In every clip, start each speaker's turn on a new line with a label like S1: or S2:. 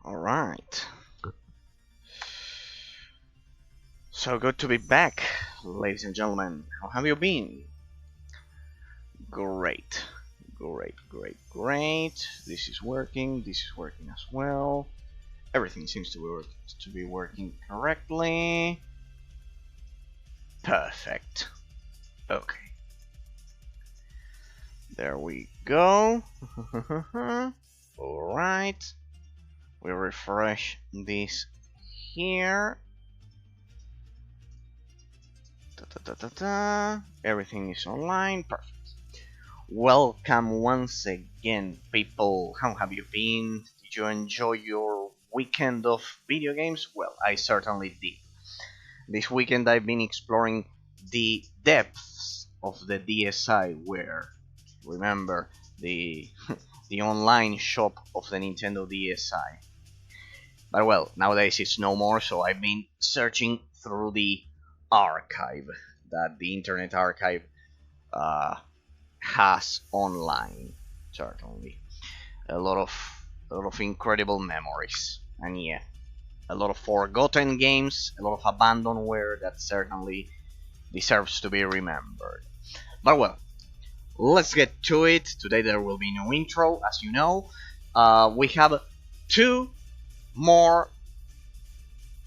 S1: Alright. So good to be back, ladies and gentlemen. How have you been? Great. Great. This is working as well. Everything seems to be working correctly. Perfect. Okay. There we go. Alright. We refresh this here. Everything is online. Perfect. Welcome once again, people. How have you been? Did you enjoy your weekend of video games? Well, I certainly did. This weekend I've been exploring the depths of the DSi, where, remember, the the online shop of the Nintendo DSi. But well, nowadays it's no more, so I've been searching through the archive that the Internet Archive has online. Certainly, a lot of incredible memories, and yeah, a lot of forgotten games, a lot of abandonware that certainly deserves to be remembered. But well, let's get to it. Today there will be no intro, as you know. We have two more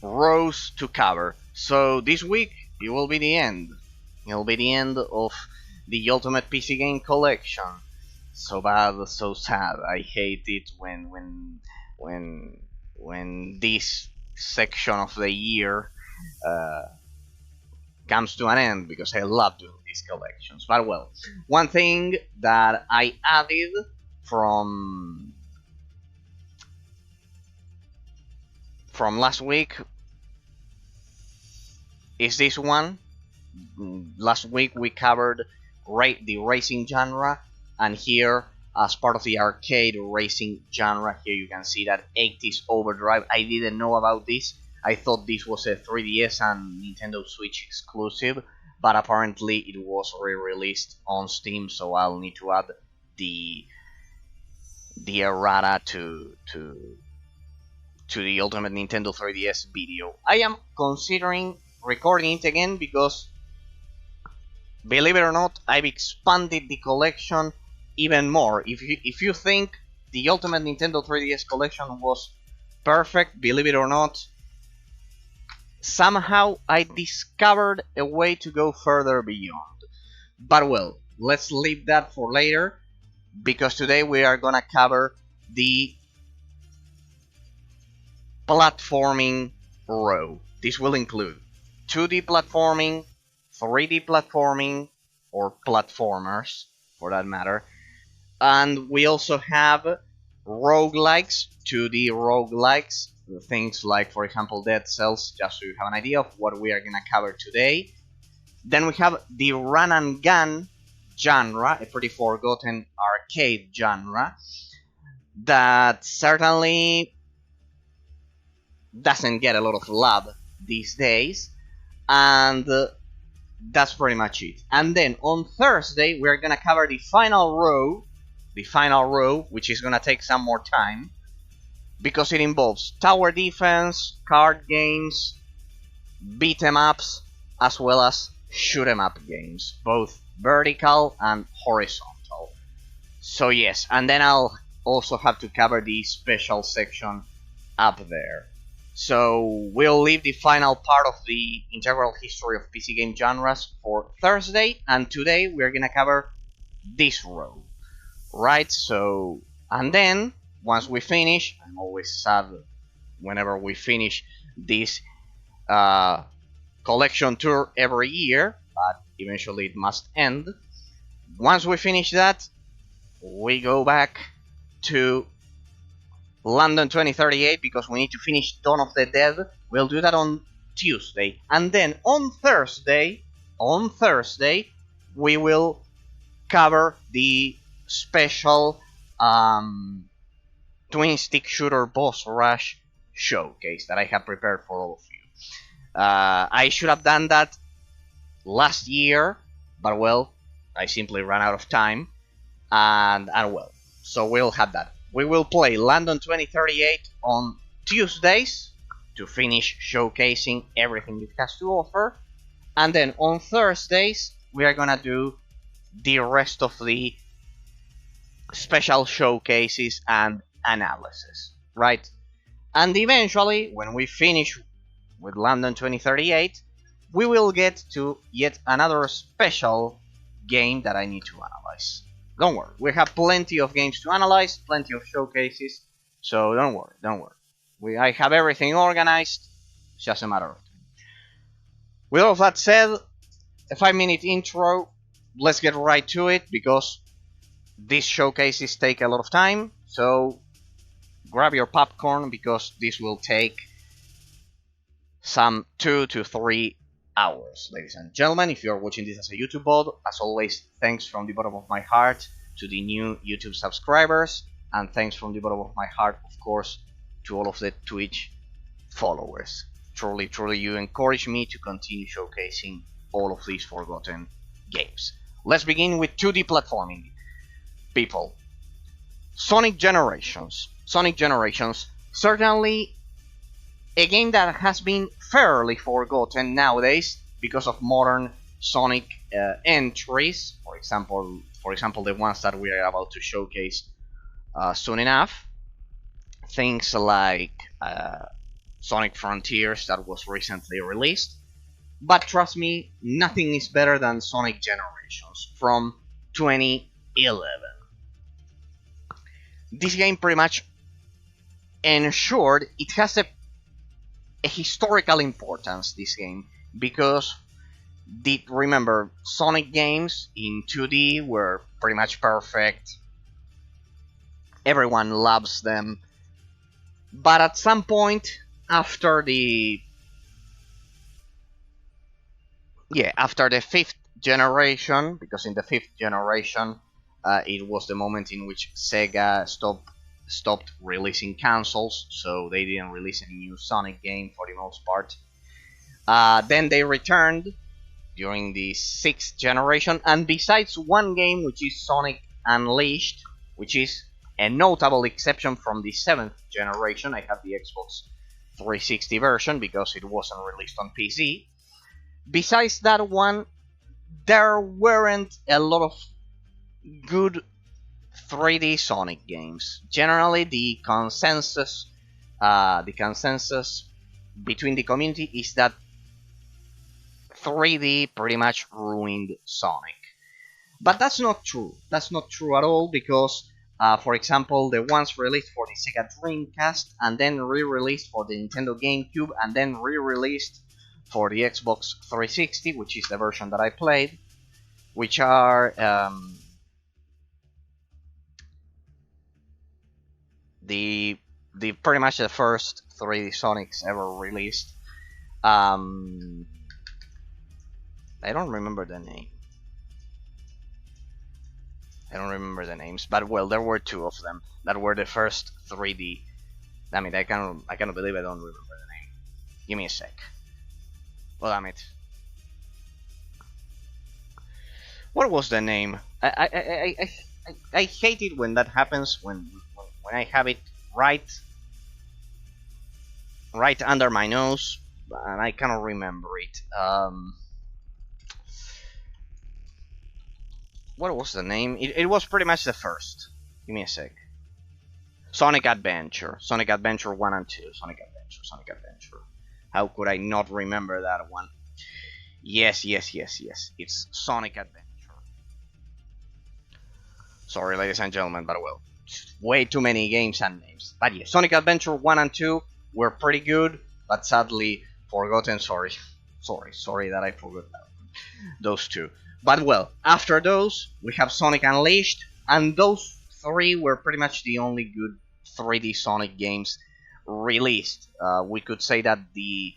S1: rows to cover. So this week it will be the end. It will be the end of the Ultimate PC Game Collection. So bad, so sad. I hate it when this section of the year comes to an end, because I love doing these collections. But well, one thing that I added from last week is this one. Last week we covered the racing genre, and here, as part of the arcade racing genre, here you can see that 80s Overdrive. I didn't know about this. I thought this was a 3DS and Nintendo Switch exclusive, but apparently it was re-released on Steam, so I'll need to add the errata to the Ultimate Nintendo 3DS video. I am considering recording it again because, believe it or not, I've expanded the collection even more. If you think the Ultimate Nintendo 3DS collection was perfect, believe it or not, somehow I discovered a way to go further beyond. But well, let's leave that for later, because today we are gonna cover the platforming row. This will include 2D platforming, 3D platforming, or platformers for that matter, and we also have roguelikes, 2D roguelikes, things like, for example, Dead Cells, just so you have an idea of what we are gonna cover today. Then we have the run and gun genre, a pretty forgotten arcade genre that certainly doesn't get a lot of love these days, and that's pretty much it. And then on Thursday we're gonna cover the final row, which is gonna take some more time because it involves tower defense, card games, beat 'em ups, as well as shoot 'em up games, both vertical and horizontal. So yes, and then I'll also have to cover the special section up there. So we'll leave the final part of the integral history of PC game genres for Thursday, and today we're gonna cover this row, right? So, and then once we finish, I'm always sad whenever we finish this collection tour every year, but eventually it must end. Once we finish that, we go back to London 2038, because we need to finish Dawn of the Dead. We'll do that on Tuesday, and then on Thursday, we will cover the special twin stick shooter boss rush showcase that I have prepared for all of you. I should have done that last year, but well, I simply ran out of time, and well, so we'll have that. We will play London 2038 on Tuesdays to finish showcasing everything it has to offer, and then on Thursdays we are gonna do the rest of the special showcases and analysis, right? And eventually, when we finish with London 2038, we will get to yet another special game that I need to analyze. Don't worry, we have plenty of games to analyze, plenty of showcases, so don't worry. I have everything organized, it's just a matter of time. With all of that said, a 5-minute intro, let's get right to it, because these showcases take a lot of time, so grab your popcorn, because this will take some 2 to 3 hours, ladies and gentlemen. If you're watching this as a YouTube VOD, as always, thanks from the bottom of my heart to the new YouTube subscribers, and thanks from the bottom of my heart, of course, to all of the Twitch followers. Truly, you encourage me to continue showcasing all of these forgotten games. Let's begin with 2D platforming, people. Sonic Generations, certainly a game that has been fairly forgotten nowadays because of modern Sonic entries. For example, the ones that we are about to showcase soon enough. Things like Sonic Frontiers that was recently released. But trust me, nothing is better than Sonic Generations from 2011. This game pretty much ensured it has a historical importance, this game, because remember, Sonic games in 2D were pretty much perfect. Everyone loves them. But at some point, after the 5th generation, because in the 5th generation, it was the moment in which Sega stopped releasing consoles, so they didn't release any new Sonic game for the most part. Then they returned during the 6th generation, and besides one game, which is Sonic Unleashed, which is a notable exception from the 7th generation. I have the Xbox 360 version because it wasn't released on PC. Besides that one, there weren't a lot of good 3D Sonic games. Generally, the consensus between the community is that 3D pretty much ruined Sonic. But that's not true. That's not true at all, because for example, the ones released for the Sega Dreamcast and then re-released for the Nintendo GameCube and then re-released for the Xbox 360, which is the version that I played, which are the pretty much the first 3D Sonics ever released. I don't remember the name. I don't remember the names, but well, there were 2 of them that were the first 3D. Damn it, I cannot believe I don't remember the name. Give me a sec. Well, damn it. What was the name? I hate it when that happens, when I have it right under my nose, and I cannot remember it. What was the name? It was pretty much the first. Give me a sec. Sonic Adventure 1 and 2. Sonic Adventure. How could I not remember that one? Yes. It's Sonic Adventure. Sorry, ladies and gentlemen, but well, way too many games and names. But yes, Sonic Adventure 1 and 2 were pretty good, but sadly forgotten. Sorry that I forgot those 2. But well, after those, we have Sonic Unleashed, and those 3 were pretty much the only good 3D Sonic games released. We could say that the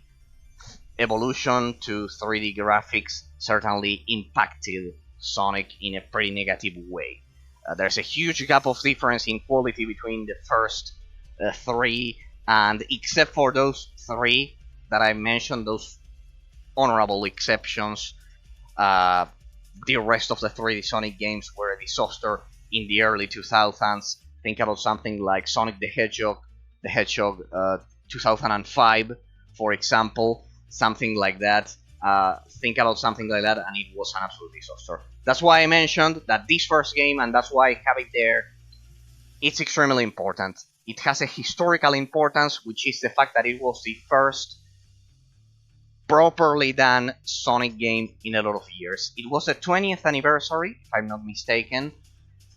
S1: evolution to 3D graphics certainly impacted Sonic in a pretty negative way. There's a huge gap of difference in quality between the first 3, and except for those 3 that I mentioned, those honorable exceptions, the rest of the 3D Sonic games were a disaster in the early 2000s. Think about something like Sonic the Hedgehog 2005, for example, something like that. Think about something like that, and it was an absolute disaster. That's why I mentioned that this first game, and that's why I have it there, it's extremely important. It has a historical importance, which is the fact that it was the first properly done Sonic game in a lot of years. It was the 20th anniversary, if I'm not mistaken,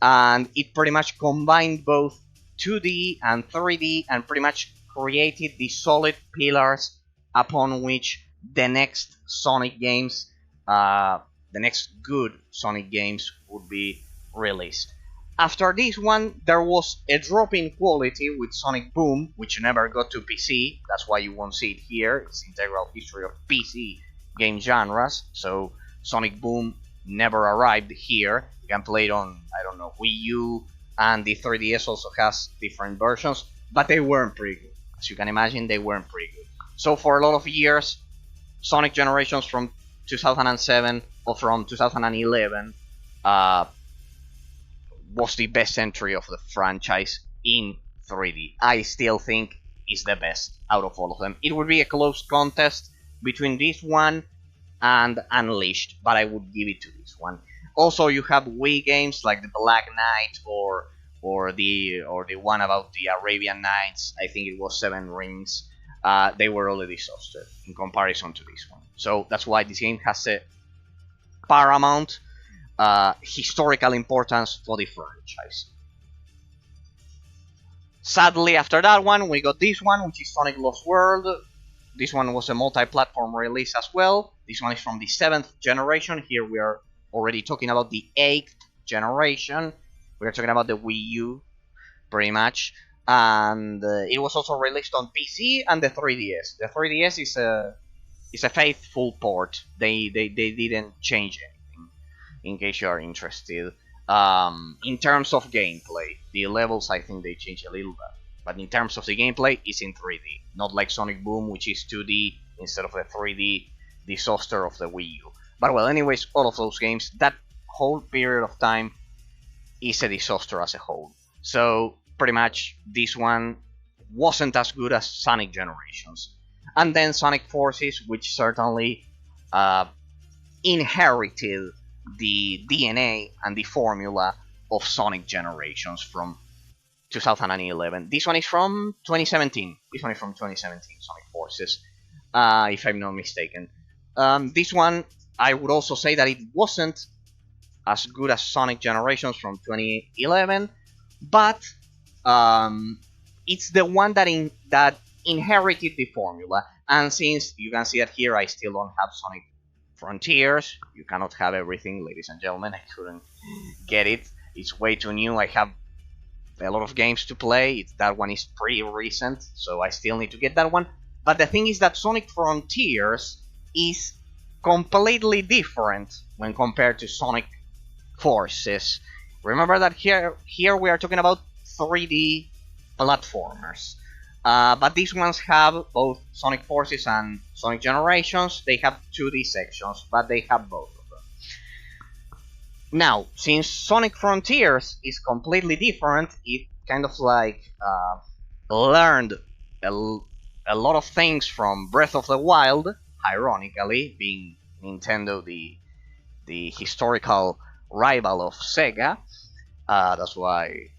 S1: and it pretty much combined both 2D and 3D and pretty much created the solid pillars upon which the next Sonic games, the next good Sonic games would be released. After this one, there was a drop in quality with Sonic Boom, which never got to PC. That's why you won't see it here. It's the integral history of PC game genres. So Sonic Boom never arrived here. You can play it on, I don't know, Wii U, and the 3DS also has different versions, but they weren't pretty good. As you can imagine, they weren't pretty good. So for a lot of years, Sonic Generations from 2007 or from 2011 was the best entry of the franchise in 3D. I still think is the best out of all of them. It would be a close contest between this one and Unleashed, but I would give it to this one. Also, you have Wii games like the Black Knight or the one about the Arabian Nights. I think it was Seven Rings. They were all a disaster in comparison to this one. So that's why this game has a paramount historical importance for the franchise. Sadly, after that one, we got this one, which is Sonic Lost World. This one was a multi-platform release as well. This one is from the 7th generation. Here we are already talking about the 8th generation. We are talking about the Wii U, pretty much. And it was also released on PC and the 3DS. The 3DS is a faithful port. They didn't change anything, in case you are interested. In terms of gameplay, the levels, I think they changed a little bit. But in terms of the gameplay, it's in 3D. Not like Sonic Boom, which is 2D instead of the 3D disaster of the Wii U. But well, anyways, all of those games, that whole period of time is a disaster as a whole. So, pretty much, this one wasn't as good as Sonic Generations. And then Sonic Forces, which certainly inherited the DNA and the formula of Sonic Generations from 2011. This one is from 2017. Sonic Forces, if I'm not mistaken. This one, I would also say that it wasn't as good as Sonic Generations from 2011, but it's the one that inherited the formula. And since you can see that here, I still don't have Sonic Frontiers. You cannot have everything, ladies and gentlemen. I couldn't get it. It's way too new. I have a lot of games to play. That one is pretty recent, so I still need to get that one. But the thing is that Sonic Frontiers is completely different when compared to Sonic Forces. Remember that here we are talking about 3D platformers. But these ones have both Sonic Forces and Sonic Generations. They have 2D sections, but they have both of them. Now, since Sonic Frontiers is completely different, it kind of like learned a lot of things from Breath of the Wild, ironically, being Nintendo the historical rival of Sega. That's why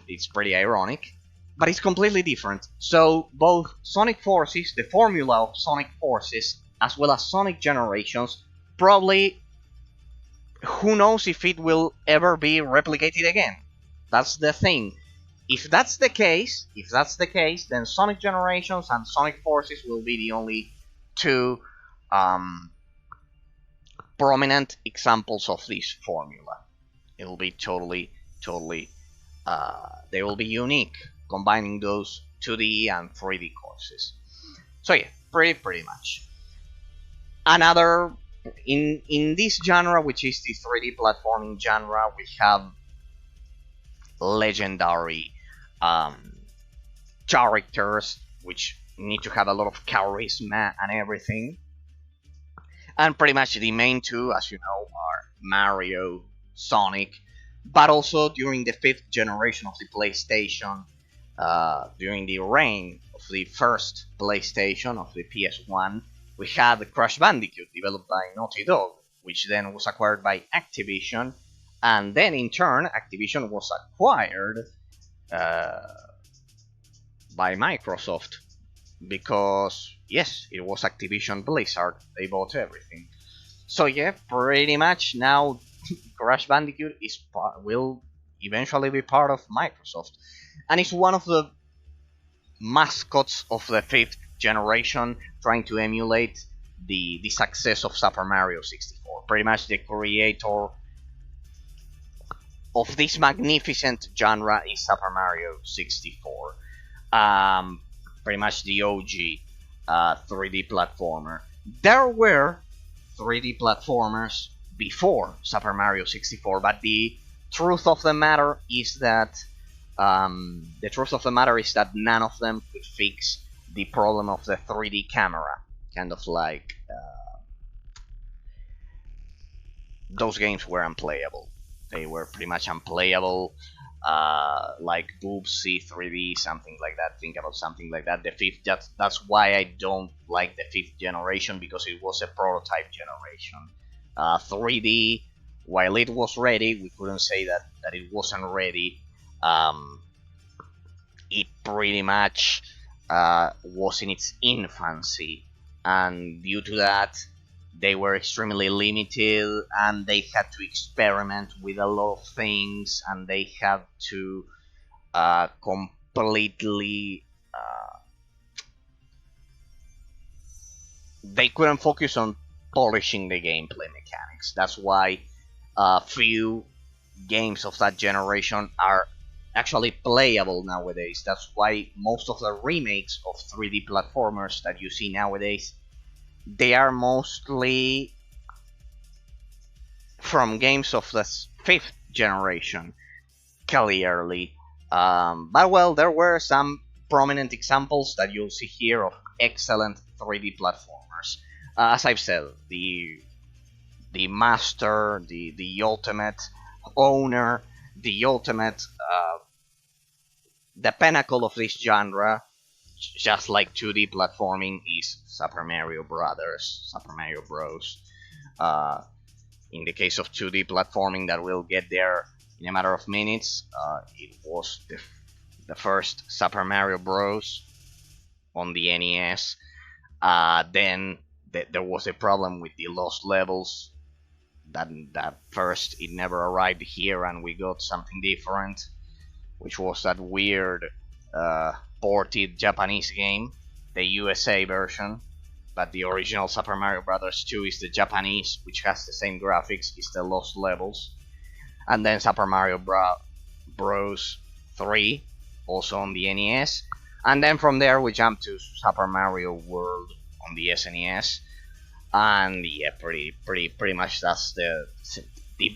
S1: it's pretty ironic. But it's completely different. So both Sonic Forces, the formula of Sonic Forces, as well as Sonic Generations, probably, who knows if it will ever be replicated again. That's the thing. If that's the case, then Sonic Generations and Sonic Forces will be the only two prominent examples of this formula. It will be totally, they will be unique, combining those 2D and 3D courses. So yeah, pretty much. Another, in this genre, which is the 3D platforming genre, we have legendary characters, which need to have a lot of charisma and everything. And pretty much the main two, as you know, are Mario, Sonic, but also during the 5th generation of the PlayStation, during the reign of the first PlayStation, of the PS1, we had Crash Bandicoot, developed by Naughty Dog, which then was acquired by Activision, and then in turn, Activision was acquired uh, by Microsoft, because yes, it was Activision Blizzard. They bought everything. So yeah, pretty much now Crash Bandicoot will eventually be part of Microsoft, and it's one of the mascots of the fifth generation, trying to emulate the success of Super Mario 64. Pretty much the creator of this magnificent genre is Super Mario 64. Um, Pretty much the OG 3D platformer. There were 3D platformers before Super Mario 64, but the truth of the matter is that none of them could fix the problem of the 3D camera. Kind of like those games were unplayable. They were pretty much unplayable. Like Boobsy 3D, something like that. Think about something like that. The fifth. That's why I don't like the fifth generation, because it was a prototype generation. 3D, while it was ready, we couldn't say that it wasn't ready. It pretty much was in its infancy, and due to that, they were extremely limited, and they had to experiment with a lot of things, and they had to completely they couldn't focus on polishing the gameplay mechanics. That's why few games of that generation are actually playable nowadays. That's why most of the remakes of 3D platformers that you see nowadays, they are mostly from games of the fifth generation, clearly. But well, there were some prominent examples that you'll see here of excellent 3D platformers. As I've said, the master, the ultimate owner, the ultimate the pinnacle of this genre, just like 2D platforming, is Super Mario Brothers, Super Mario Bros. In the case of 2D platforming, that we'll get there in a matter of minutes, it was the first Super Mario Bros. On the NES. Then there was a problem with the lost levels. That first it never arrived here, and we got something different, which was that weird ported Japanese game, the USA version. But the original Super Mario Bros. 2 is the Japanese, which has the same graphics, is the Lost Levels. And then Super Mario Bros. 3, also on the NES. And then from there we jump to Super Mario World on the SNES. And yeah, pretty much that's the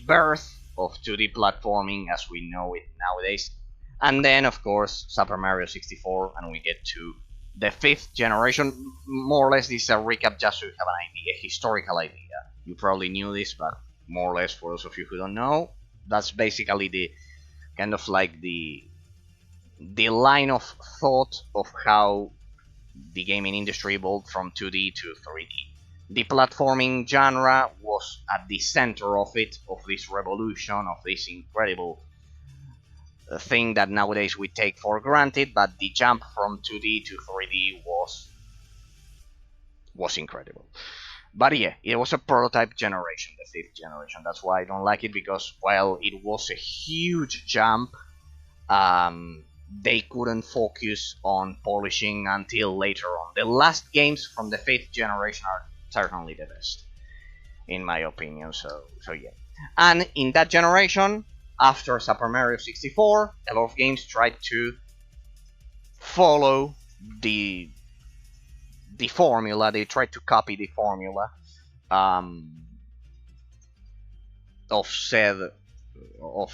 S1: birth of 2D platforming as we know it nowadays. And then of course Super Mario 64, and we get to the fifth generation. More or less this is a recap just so you have an idea, a historical idea. You probably knew this, but more or less for those of you who don't know, that's basically the kind of like the line of thought of how the gaming industry evolved from 2D to 3D. The platforming genre was at the center of it, of this revolution, of this incredible thing that nowadays we take for granted, but the jump from 2D to 3D was incredible. But yeah, it was a prototype generation, the fifth generation. That's why I don't like it, because while it was a huge jump, they couldn't focus on polishing until later on. The last games from the fifth generation are certainly the best, in my opinion. So yeah. And in that generation, after Super Mario 64, a lot of games tried to follow the formula. They tried to copy the formula of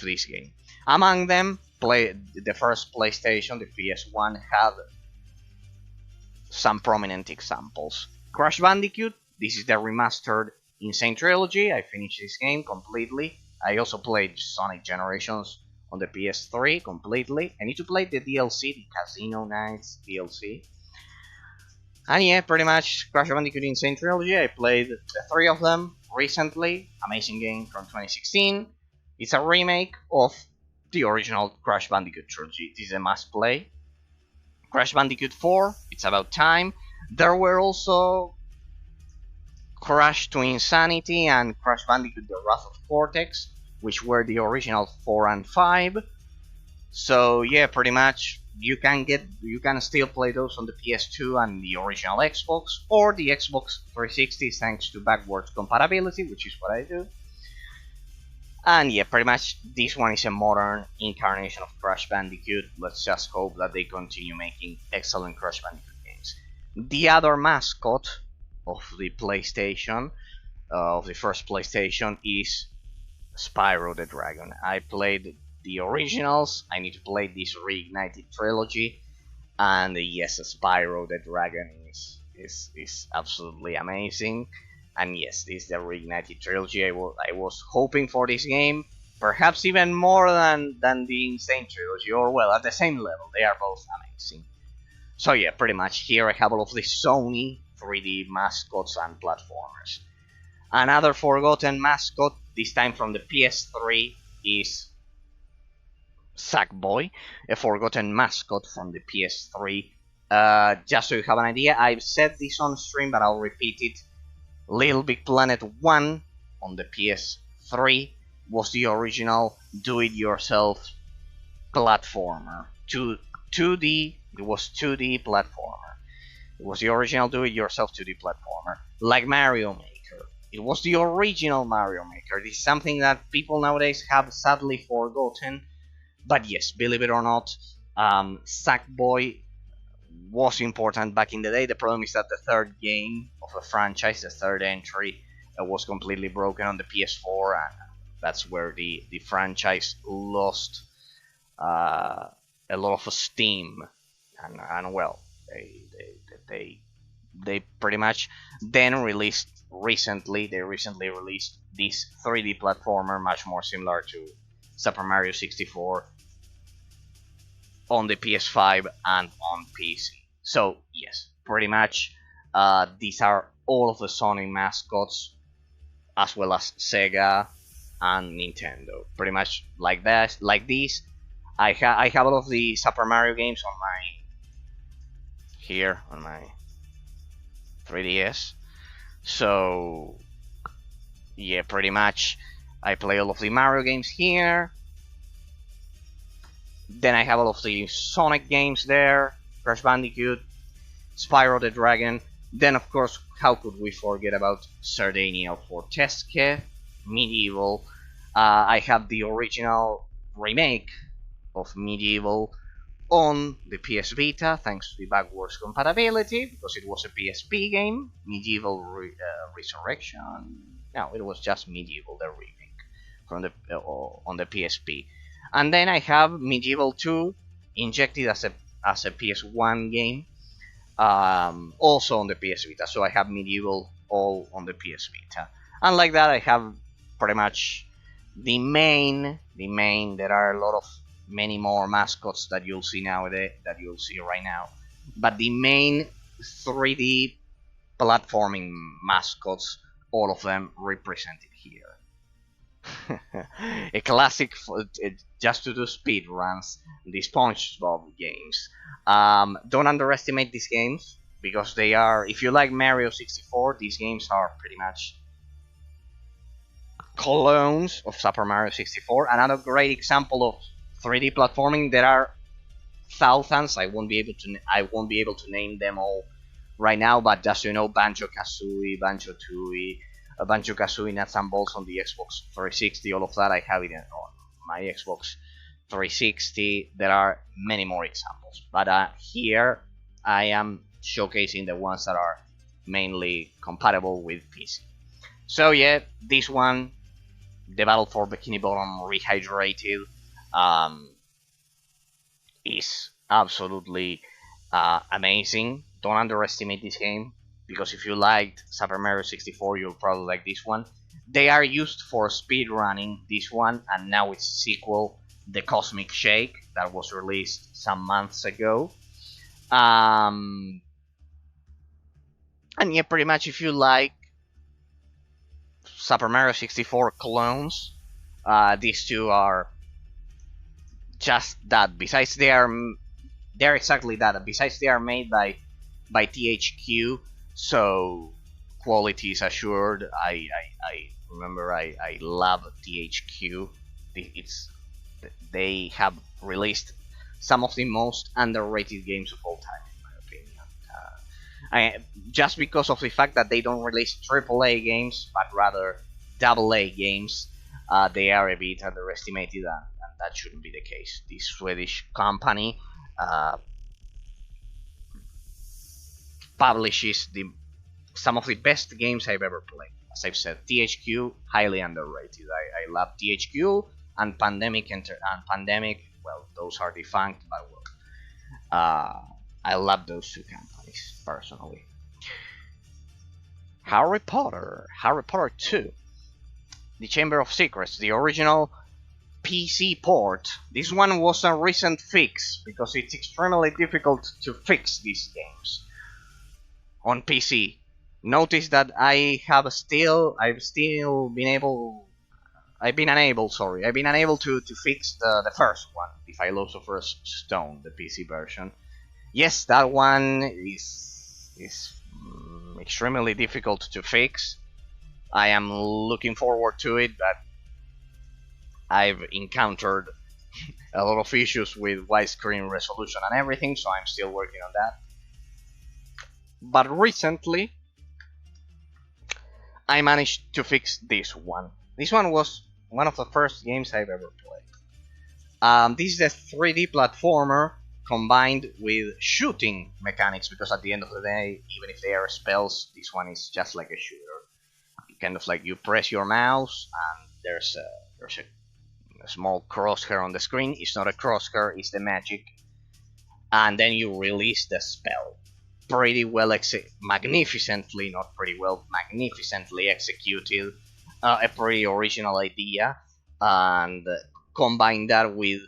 S1: this game. Among them, the first PlayStation, the PS1, had some prominent examples. Crash Bandicoot. This is the remastered Insane Trilogy. I finished this game completely. I also played Sonic Generations on the PS3 completely. I need to play the DLC, the Casino Nights DLC. And yeah, pretty much Crash Bandicoot Insane Trilogy. I played the 3 of them recently. Amazing game from 2016. It's a remake of the original Crash Bandicoot trilogy. It is a must play. Crash Bandicoot 4, it's about time. There were also Crash to Insanity and Crash Bandicoot The Wrath of Cortex, which were the original 4 and 5. So yeah, pretty much you can still play those on the PS2 and the original Xbox, or the Xbox 360 thanks to backwards compatibility, which is what I do. And yeah, pretty much this one is a modern incarnation of Crash Bandicoot. Let's just hope that they continue making excellent Crash Bandicoot games. The other mascot of the PlayStation, of the first PlayStation, is Spyro the Dragon. I played the originals. I need to play this Reignited trilogy, and yes, Spyro the Dragon is absolutely amazing. And yes, this is the Reignited trilogy. I was hoping for this game, perhaps even more than the Insane trilogy, or well, at the same level. They are both amazing. So yeah, pretty much here I have all of the Sony 3D mascots and platformers. Another forgotten mascot, this time from the PS3, is Sackboy, a forgotten mascot from the PS3. Just so you have an idea, I've said this on stream, but I'll repeat it. Little Big Planet 1 on the PS3 was the original do-it-yourself platformer. 2D, it was 2D platformer. It was the original do-it-yourself 2D platformer. Like Mario Maker. It was the original Mario Maker. This is something that people nowadays have sadly forgotten. But yes, believe it or not, Sackboy was important back in the day. The problem is that the third game of a franchise, the third entry, was completely broken on the PS4, and that's where the franchise lost a lot of steam, and well, they pretty much then recently released this 3D platformer, much more similar to Super Mario 64, on the PS5 and on PC. So yes, pretty much these are all of the Sony mascots, as well as Sega and Nintendo. Pretty much like that, like this. I have all of the Super Mario games on my 3DS. So yeah, pretty much I play all of the Mario games here. Then I have all of the Sonic games there, Crash Bandicoot, Spyro the Dragon. Then of course, how could we forget about Sardinia Fortesque, Medieval. I have the original remake of Medieval on the PS Vita, thanks to the backwards compatibility, because it was a PSP game. Medieval Resurrection. No, it was just Medieval, the remake from the on the PSP. And then I have Medieval 2 injected as a PS1 game, also on the PS Vita. So I have Medieval all on the PS Vita. And like that, I have pretty much the main. There are a lot of many more mascots that you'll see nowadays, that you'll see right now. But the main 3D platforming mascots, all of them represented here. A classic just to do speed runs, the SpongeBob games. Don't underestimate these games, because they are, if you like Mario 64, these games are pretty much clones of Super Mario 64. Another great example of 3D platforming. There are thousands. I won't be able to name them all right now, but just so you know, Banjo-Kazooie, Banjo-Tooie, Banjo-Kazooie Nuts and Bolts on the Xbox 360, all of that I have it on my Xbox 360. There are many more examples, but here I am showcasing the ones that are mainly compatible with PC. So yeah, this one, the Battle for Bikini Bottom Rehydrated, is absolutely amazing. Don't underestimate this game, because if you liked Super Mario 64, you'll probably like this one. They are used for speedrunning, this one, and now its sequel the Cosmic Shake that was released some months ago. And yeah, pretty much if you like Super Mario 64 clones, these two are just that. Besides, they're exactly that. Besides, they are made by THQ, so quality is assured. I remember I love THQ. It's they have released some of the most underrated games of all time, in my opinion. Just because of the fact that they don't release AAA games, but rather AA games, they are a bit underestimated, and that shouldn't be the case. This Swedish company publishes some of the best games I've ever played. As I've said, THQ highly underrated. I love THQ and Pandemic. Well, those are defunct, but I love those two companies personally. Harry Potter 2, The Chamber of Secrets, the original PC port. This one was a recent fix because it's extremely difficult to fix these games on PC. Notice that I've been unable to fix the first one, the Philosopher's Stone, the PC version. Yes, that one is extremely difficult to fix. I am looking forward to it, but I've encountered a lot of issues with widescreen resolution and everything, so I'm still working on that. But recently, I managed to fix this one. This one was one of the first games I've ever played. This is a 3D platformer combined with shooting mechanics, because at the end of the day, even if they are spells, this one is just like a shooter. Kind of like you press your mouse and there's a small crosshair on the screen. It's not a crosshair, it's the magic. And then you release the spell. Magnificently executed. A pretty original idea. And combine that with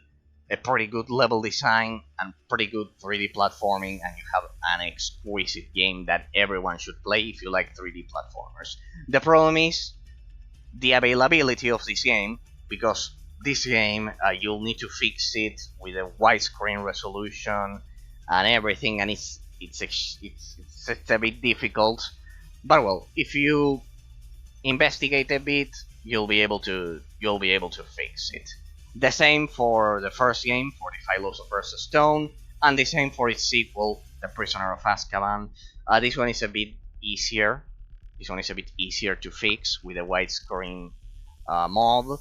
S1: a pretty good level design and pretty good 3D platforming, and you have an exquisite game that everyone should play if you like 3D platformers. The problem is the availability of this game, because this game you'll need to fix it with a widescreen resolution and everything, and it's a bit difficult. But well, if you investigate a bit, you'll be able to fix it. The same for the first game, for the Philosopher's Stone, and the same for its sequel, The Prisoner of Azkaban. This one is a bit easier. To fix with a widescreen mod.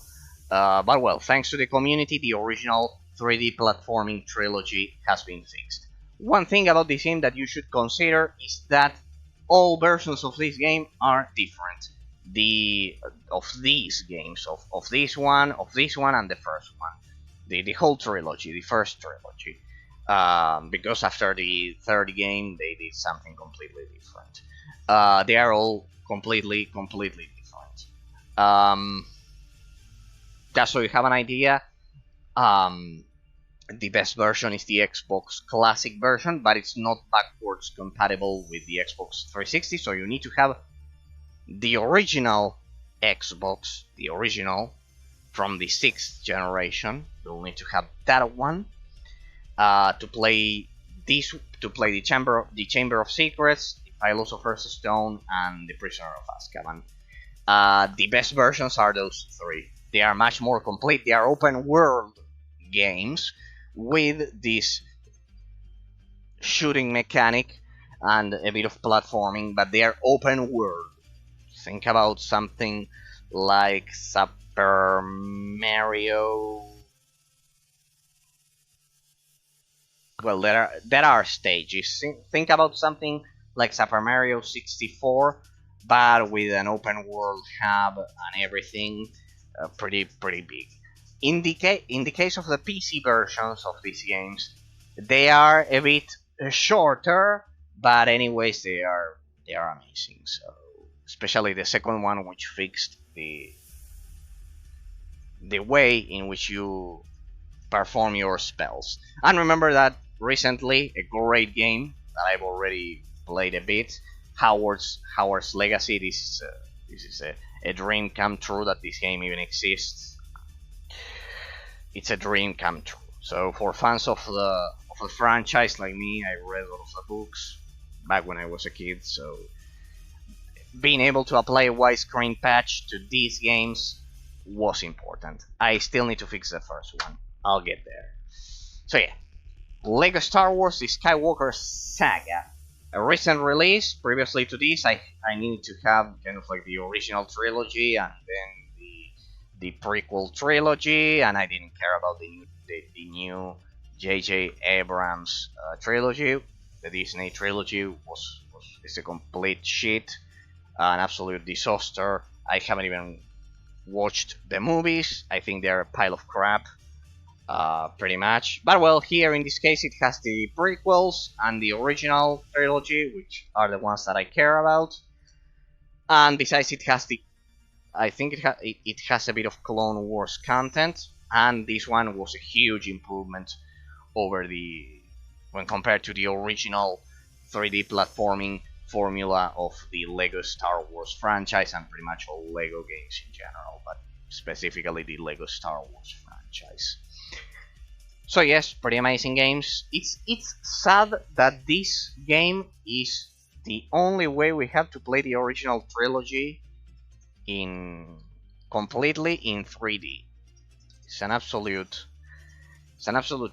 S1: But well, thanks to the community, the original 3D platforming trilogy has been fixed. One thing about this game that you should consider is that all versions of this game are different. Of these games, of this one, and the first one, the whole trilogy, the first trilogy, because after the third game they did something completely different. They are all completely different. Just so you have an idea, the best version is the Xbox Classic version, but it's not backwards compatible with the Xbox 360, so you need to have the original Xbox, the original from the 6th generation. You'll need to have that one to play the Chamber of Secrets, the Philosopher's Stone, and the Prisoner of Azkaban. The best versions are those three. They are much more complete. They are open world games with this shooting mechanic and a bit of platforming, but they are open world. Think about something like Super Mario. Well, there are stages. Think about something like Super Mario 64, but with an open world hub and everything, pretty big. In the case of the PC versions of these games, they are a bit shorter, but anyways, they are amazing. So, especially the second one, which fixed the way in which you perform your spells. And remember that recently, a great game that I've already played a bit, Howard's Legacy. This is a dream come true that this game even exists. It's a dream come true. So for fans of the franchise like me, I read all of the books back when I was a kid. So being able to apply a widescreen patch to these games was important. I still need to fix the first one. I'll get there. So yeah, Lego Star Wars: The Skywalker Saga. A recent release. Previously to this, I needed to have kind of like the original trilogy and then the prequel trilogy, and I didn't care about the new J.J. Abrams trilogy. The Disney trilogy is a complete shit, an absolute disaster. I haven't even watched the movies. I think they're a pile of crap. Pretty much. But well, here in this case it has the prequels and the original trilogy, which are the ones that I care about. And besides, it has the, I think it has a bit of Clone Wars content, and this one was a huge improvement over when compared to the original 3D platforming formula of the Lego Star Wars franchise and pretty much all Lego games in general, but specifically the Lego Star Wars franchise. So yes, pretty amazing games. It's sad that this game is the only way we have to play the original trilogy completely in 3D. It's an absolute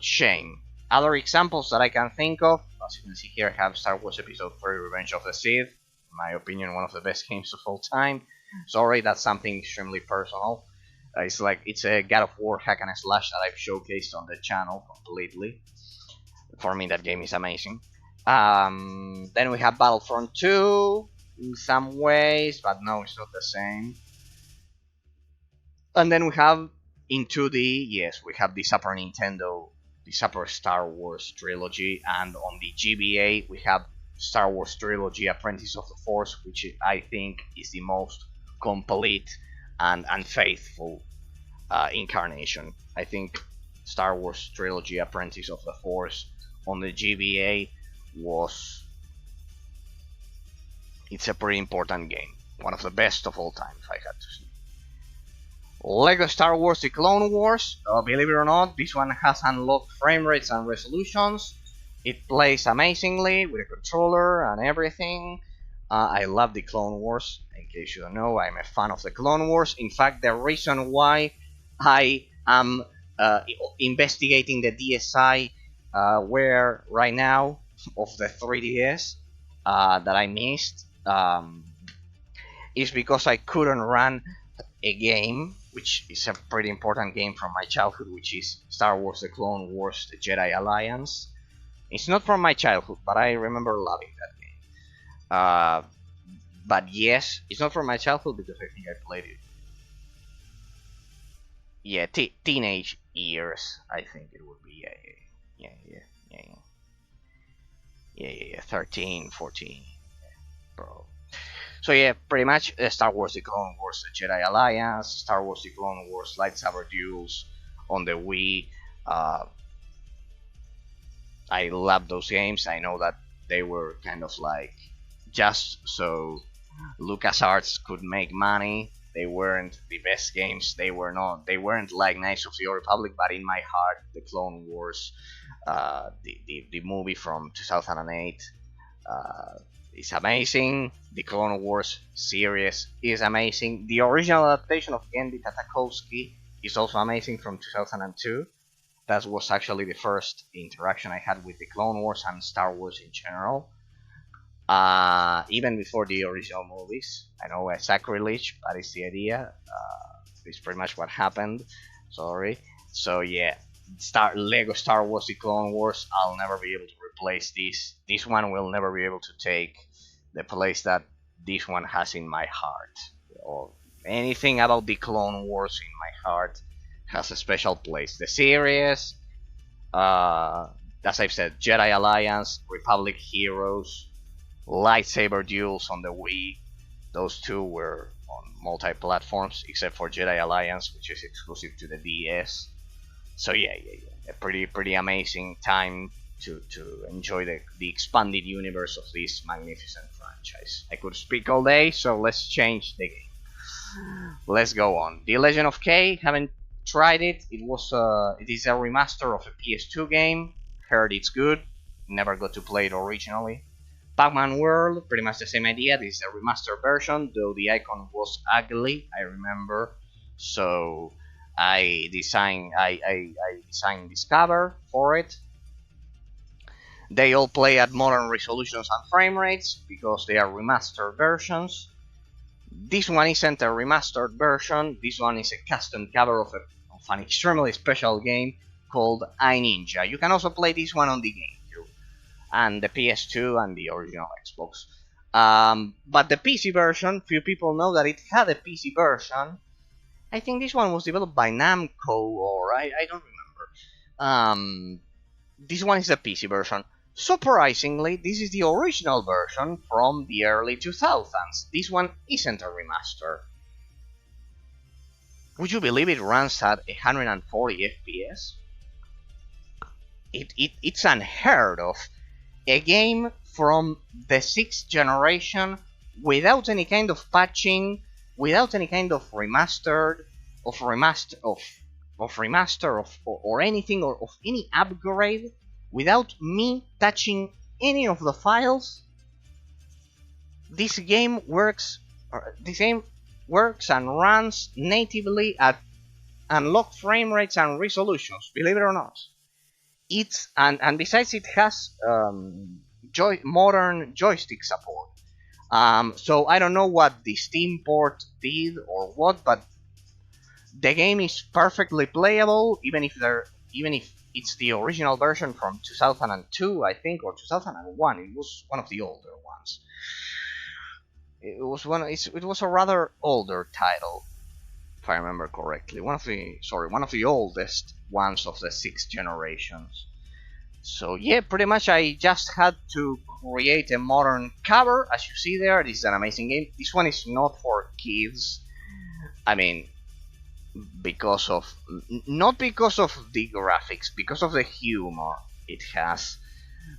S1: shame. Other examples that I can think of, as you can see here, I have Star Wars Episode 3: Revenge of the Sith. In my opinion, one of the best games of all time. Sorry, that's something extremely personal. It's a God of War hack and slash that I've showcased on the channel completely. For me, that game is amazing. Then we have Battlefront 2 in some ways, but no, it's not the same. And then we have in 2D, yes, we have the Super Nintendo, the Super Star Wars trilogy, and on the GBA we have Star Wars trilogy Apprentice of the Force, which I think is the most complete and faithful incarnation. I think Star Wars trilogy Apprentice of the Force on the GBA it's a pretty important game, one of the best of all time, if I had to say. Lego Star Wars: The Clone Wars. Believe it or not, this one has unlocked frame rates and resolutions. It plays amazingly with a controller and everything. I love the Clone Wars. In case you don't know, I'm a fan of the Clone Wars. In fact, the reason why I am investigating the DSi where right now of the 3DS that I missed is because I couldn't run a game which is a pretty important game from my childhood, which is Star Wars: The Clone Wars: The Jedi Alliance. It's not from my childhood, but I remember loving that game. But yes, it's not from my childhood because I think I played it. Yeah, teenage years, I think it would be. Yeah, 13, 14, bro. So yeah, pretty much Star Wars: The Clone Wars: The Jedi Alliance, Star Wars: The Clone Wars Lightsaber Duels on the Wii. I love those games. I know that they were kind of like just so LucasArts could make money. They weren't the best games. They weren't like Knights of the Old Republic, but in my heart, the Clone Wars, the movie from 2008, is amazing. The Clone Wars series is amazing. The original adaptation of Genndy Tartakovsky is also amazing from 2002. That was actually the first interaction I had with the Clone Wars and Star Wars in general. Even before the original movies. I know a sacrilege, but it's the idea. It's pretty much what happened. Sorry. So yeah, Lego Star Wars: The Clone Wars. I'll never be able to replace this. This one will never be able to take the place that this one has in my heart. Or anything about the Clone Wars in my heart has a special place. The series, as I've said, Jedi Alliance, Republic Heroes, Lightsaber Duels on the Wii. Those two were on multi-platforms, except for Jedi Alliance, which is exclusive to the DS. So yeah, a pretty amazing time to enjoy the expanded universe of this magnificent franchise. I could speak all day, so let's change the game. Let's go on. The Legend of K, haven't tried it. It is a remaster of a PS2 game. Heard it's good. Never got to play it originally. Pac-Man World, pretty much the same idea. This is a remastered version, though the icon was ugly, I remember. So I designed this cover for it. They all play at modern resolutions and frame rates because they are remastered versions. This one isn't a remastered version. This one is a custom cover of an extremely special game called iNinja. You can also play this one on the GameCube and the PS2 and the original Xbox. But the PC version, few people know that it had a PC version. I think this one was developed by Namco, or I don't remember. This one is the PC version. Surprisingly, this is the original version from the early 2000s. This one isn't a remaster. Would you believe it runs at 140 FPS? It's unheard of. A game from the 6th generation without any kind of patching, without any kind of remaster or anything or of any upgrade, without me touching any of the files. This game works and runs natively at unlocked frame rates and resolutions, believe it or not. And besides, it has modern joystick support. So I don't know what the Steam port did or what, but the game is perfectly playable, even if it's the original version from 2002, I think, or 2001. It was one of the older ones. It was a rather older title, if I remember correctly. One of the oldest ones of the 6 generations. So yeah, pretty much I just had to create a modern cover. As you see there, this is an amazing game. This one is not for kids. I mean, not because of the graphics, because of the humor it has.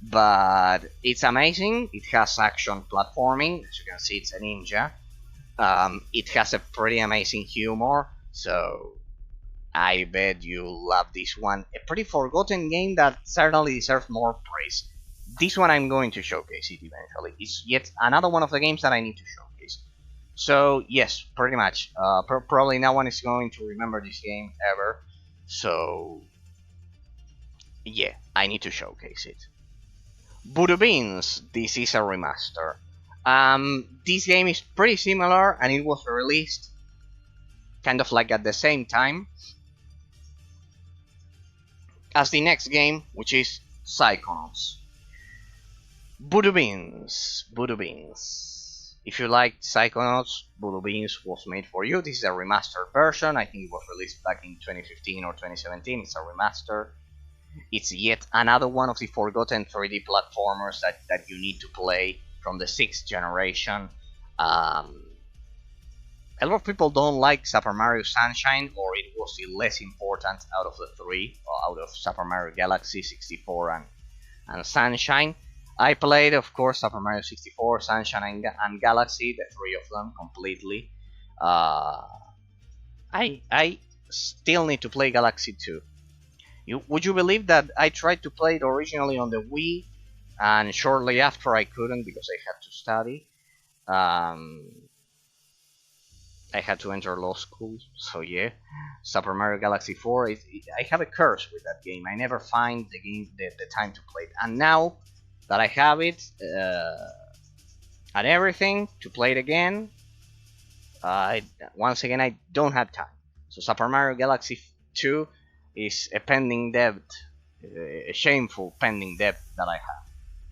S1: But it's amazing. It has action platforming. As you can see, it's a ninja. It has a pretty amazing humor. So I bet you'll love this one. A pretty forgotten game that certainly deserves more praise. This one I'm going to showcase it eventually. It's yet another one of the games that I need to showcase. So yes, pretty much. Probably no one is going to remember this game ever. So yeah, I need to showcase it. Voodoo Beans. This is a remaster. This game is pretty similar, and it was released kind of like at the same time as the next game, which is Psychonauts. Voodoo Beans. If you liked Psychonauts, Voodoo Beans was made for you. This is a remastered version. I think it was released back in 2015 or 2017. It's a remaster. It's yet another one of the forgotten 3D platformers that you need to play from the 6th generation. A lot of people don't like Super Mario Sunshine, or it was the less important out of the three, out of Super Mario Galaxy 64 and Sunshine. I played, of course, Super Mario 64, Sunshine, and Galaxy, the three of them, completely. I still need to play Galaxy 2. Would you believe that I tried to play it originally on the Wii, and shortly after I couldn't because I had to study. I had to enter law school, so yeah. Super Mario Galaxy 4, I have a curse with that game. I never find the time to play it. And now that I have it, and everything, to play it again, once again, I don't have time. So Super Mario Galaxy 2 is a pending debt, a shameful pending debt that I have.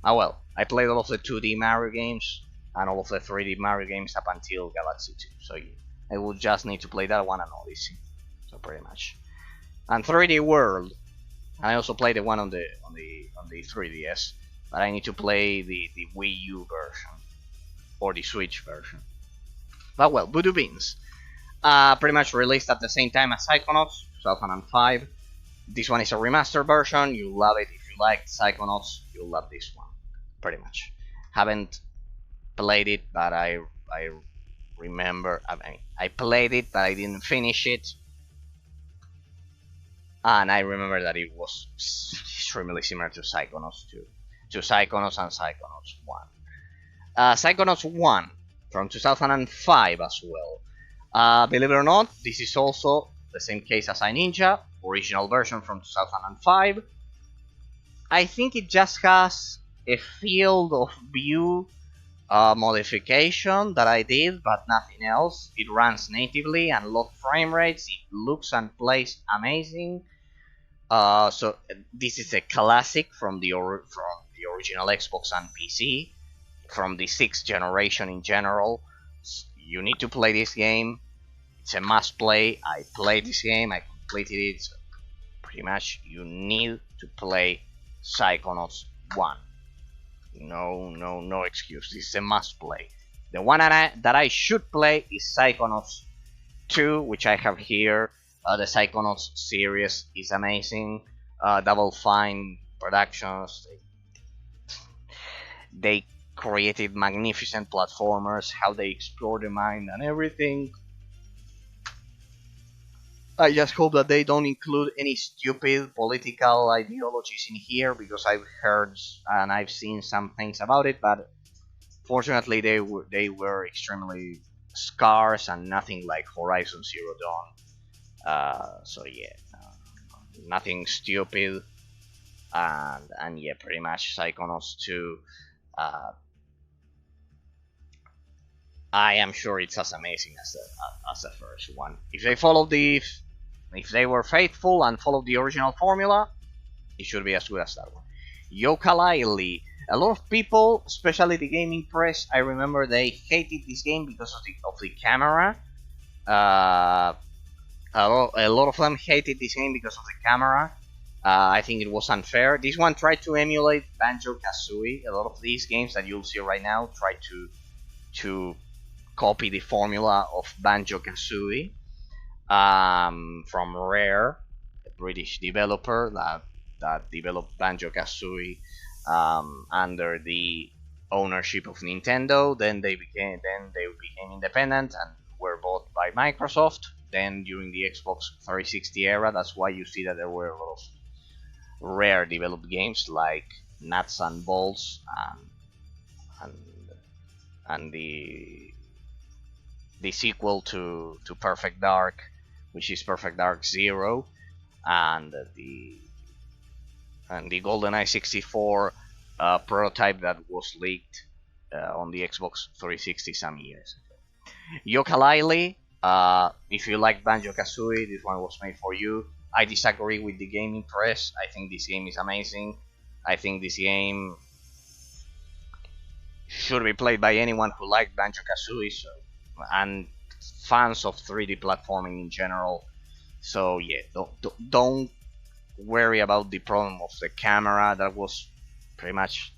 S1: Oh well, I played all of the 2D Mario games and all of the 3D Mario games up until Galaxy 2, so yeah, I will just need to play that one and Odyssey. So pretty much. And 3D World. And I also played the one on the 3DS, but I need to play the Wii U version or the Switch version. But well, Voodoo Beans. Pretty much released at the same time as Psychonauts, 2005. This one is a remastered version. You love it. If you like Psychonauts, you'll love this one. Pretty much. Haven't played it, but I remember. I mean, I played it, but I didn't finish it. And I remember that it was extremely similar to Psychonauts 2, to Psychonauts and Psychonauts 1. Psychonauts 1 from 2005 as well. Believe it or not, this is also the same case as iNinja, original version from 2005. I think it just has a field of view modification that I did, but nothing else. It runs natively and low frame rates. It looks and plays amazing. So this is a classic from the original Xbox and PC, from the 6th generation in general. You need to play this game. It's a must play. I played this game. I completed it. So pretty much, you need to play Psychonauts 1. No excuse. This is a must play. The one that I should play is Psychonauts 2, which I have here. The Psychonauts series is amazing. Double Fine Productions. They created magnificent platformers. How they explore the mind and everything. I just hope that they don't include any stupid political ideologies in here, because I've heard and I've seen some things about it, but fortunately they were extremely scarce and nothing like Horizon Zero Dawn. So yeah, nothing stupid, and yeah, pretty much Psychonauts 2. I am sure it's as amazing as the first one. If they were faithful and followed the original formula, it should be as good as that one. Yooka-Laylee. A lot of people, especially the gaming press, I remember they hated this game because of the camera. A lot of them hated this game because of the camera. I think it was unfair. This one tried to emulate Banjo-Kazooie. A lot of these games that you'll see right now try to copy the formula of Banjo-Kazooie, from Rare, a British developer that developed Banjo-Kazooie under the ownership of Nintendo. Then they became independent and were bought by Microsoft. Then during the Xbox 360 era, that's why you see that there were a lot of Rare developed games like Nuts and Bolts and the sequel to Perfect Dark, which is Perfect Dark Zero, and the GoldenEye 64 prototype that was leaked on the Xbox 360 some years ago. Yooka-Laylee, if you like Banjo-Kazooie, this one was made for you. I disagree with the gaming press. I think this game is amazing. I think this game should be played by anyone who liked Banjo-Kazooie, and fans of 3D platforming in general. So yeah, don't worry about the problem of the camera. That was pretty much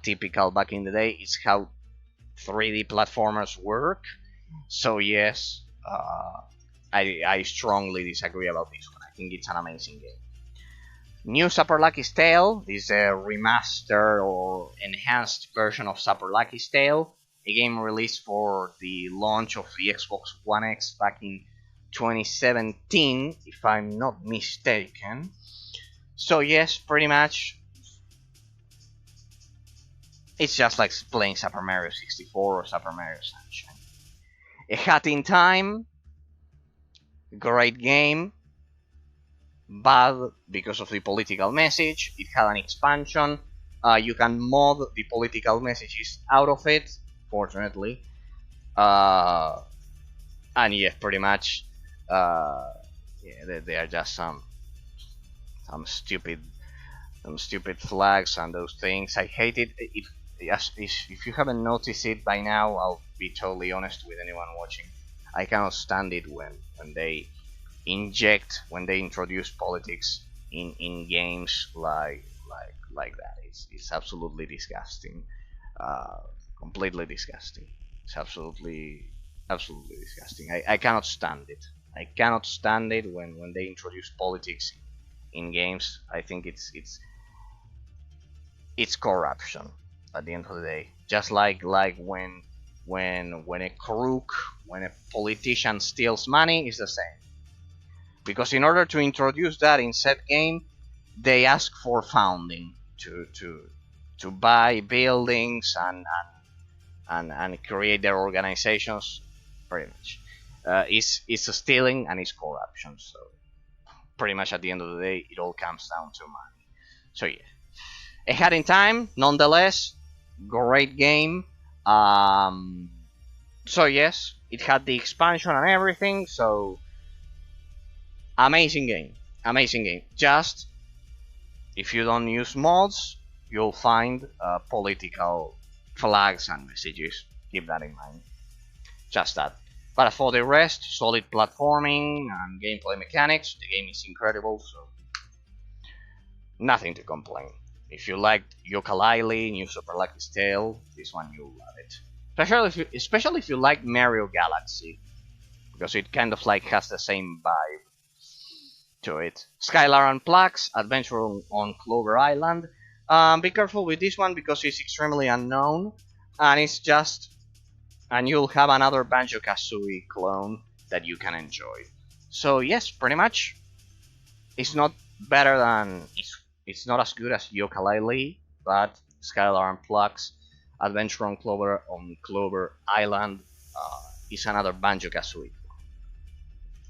S1: typical back in the day. It's how 3D platformers work. So yes, I strongly disagree about this one. I think it's an amazing game. New Super Lucky's Tale is a remaster or enhanced version of Super Lucky's Tale, a game released for the launch of the Xbox One X back in 2017, if I'm not mistaken. So yes, pretty much, it's just like playing Super Mario 64 or Super Mario Sunshine. A Hat in Time, great game, but because of the political message, it had an expansion. You can mod the political messages out of it, fortunately. And yeah, pretty much, yeah, they are just some stupid flags and those things. I hate it. If you haven't noticed it by now, I'll be totally honest with anyone watching. I cannot stand it when they introduce politics in games like that. It's absolutely disgusting, completely disgusting. It's absolutely disgusting. I cannot stand it. I cannot stand it when they introduce politics in games. I think it's corruption at the end of the day. Just like when a crook, when a politician steals money, is the same. Because in order to introduce that in said game, they ask for funding to buy buildings and create their organizations. Pretty much, it's a stealing and it's corruption. So pretty much at the end of the day, it all comes down to money. So yeah, ahead in time, nonetheless, great game. So yes, it had the expansion and everything. So amazing game, amazing game. Just if you don't use mods, you'll find political flags and messages. Keep that in mind. Just that. But for the rest, solid platforming and gameplay mechanics. The game is incredible, so nothing to complain. If you liked Yooka-Laylee, New Super Lucky's Tale, this one you'll love it. Especially if you like Mario Galaxy, because it kind of like has the same vibe to it. Skylar and Plax, Adventure on Clover Island. Be careful with this one because it's extremely unknown, and you'll have another Banjo-Kazooie clone that you can enjoy. So yes, pretty much, it's not better than it's not as good as Yooka-Laylee, but Skylar and Plax, Adventure on Clover Island is another Banjo-Kazooie.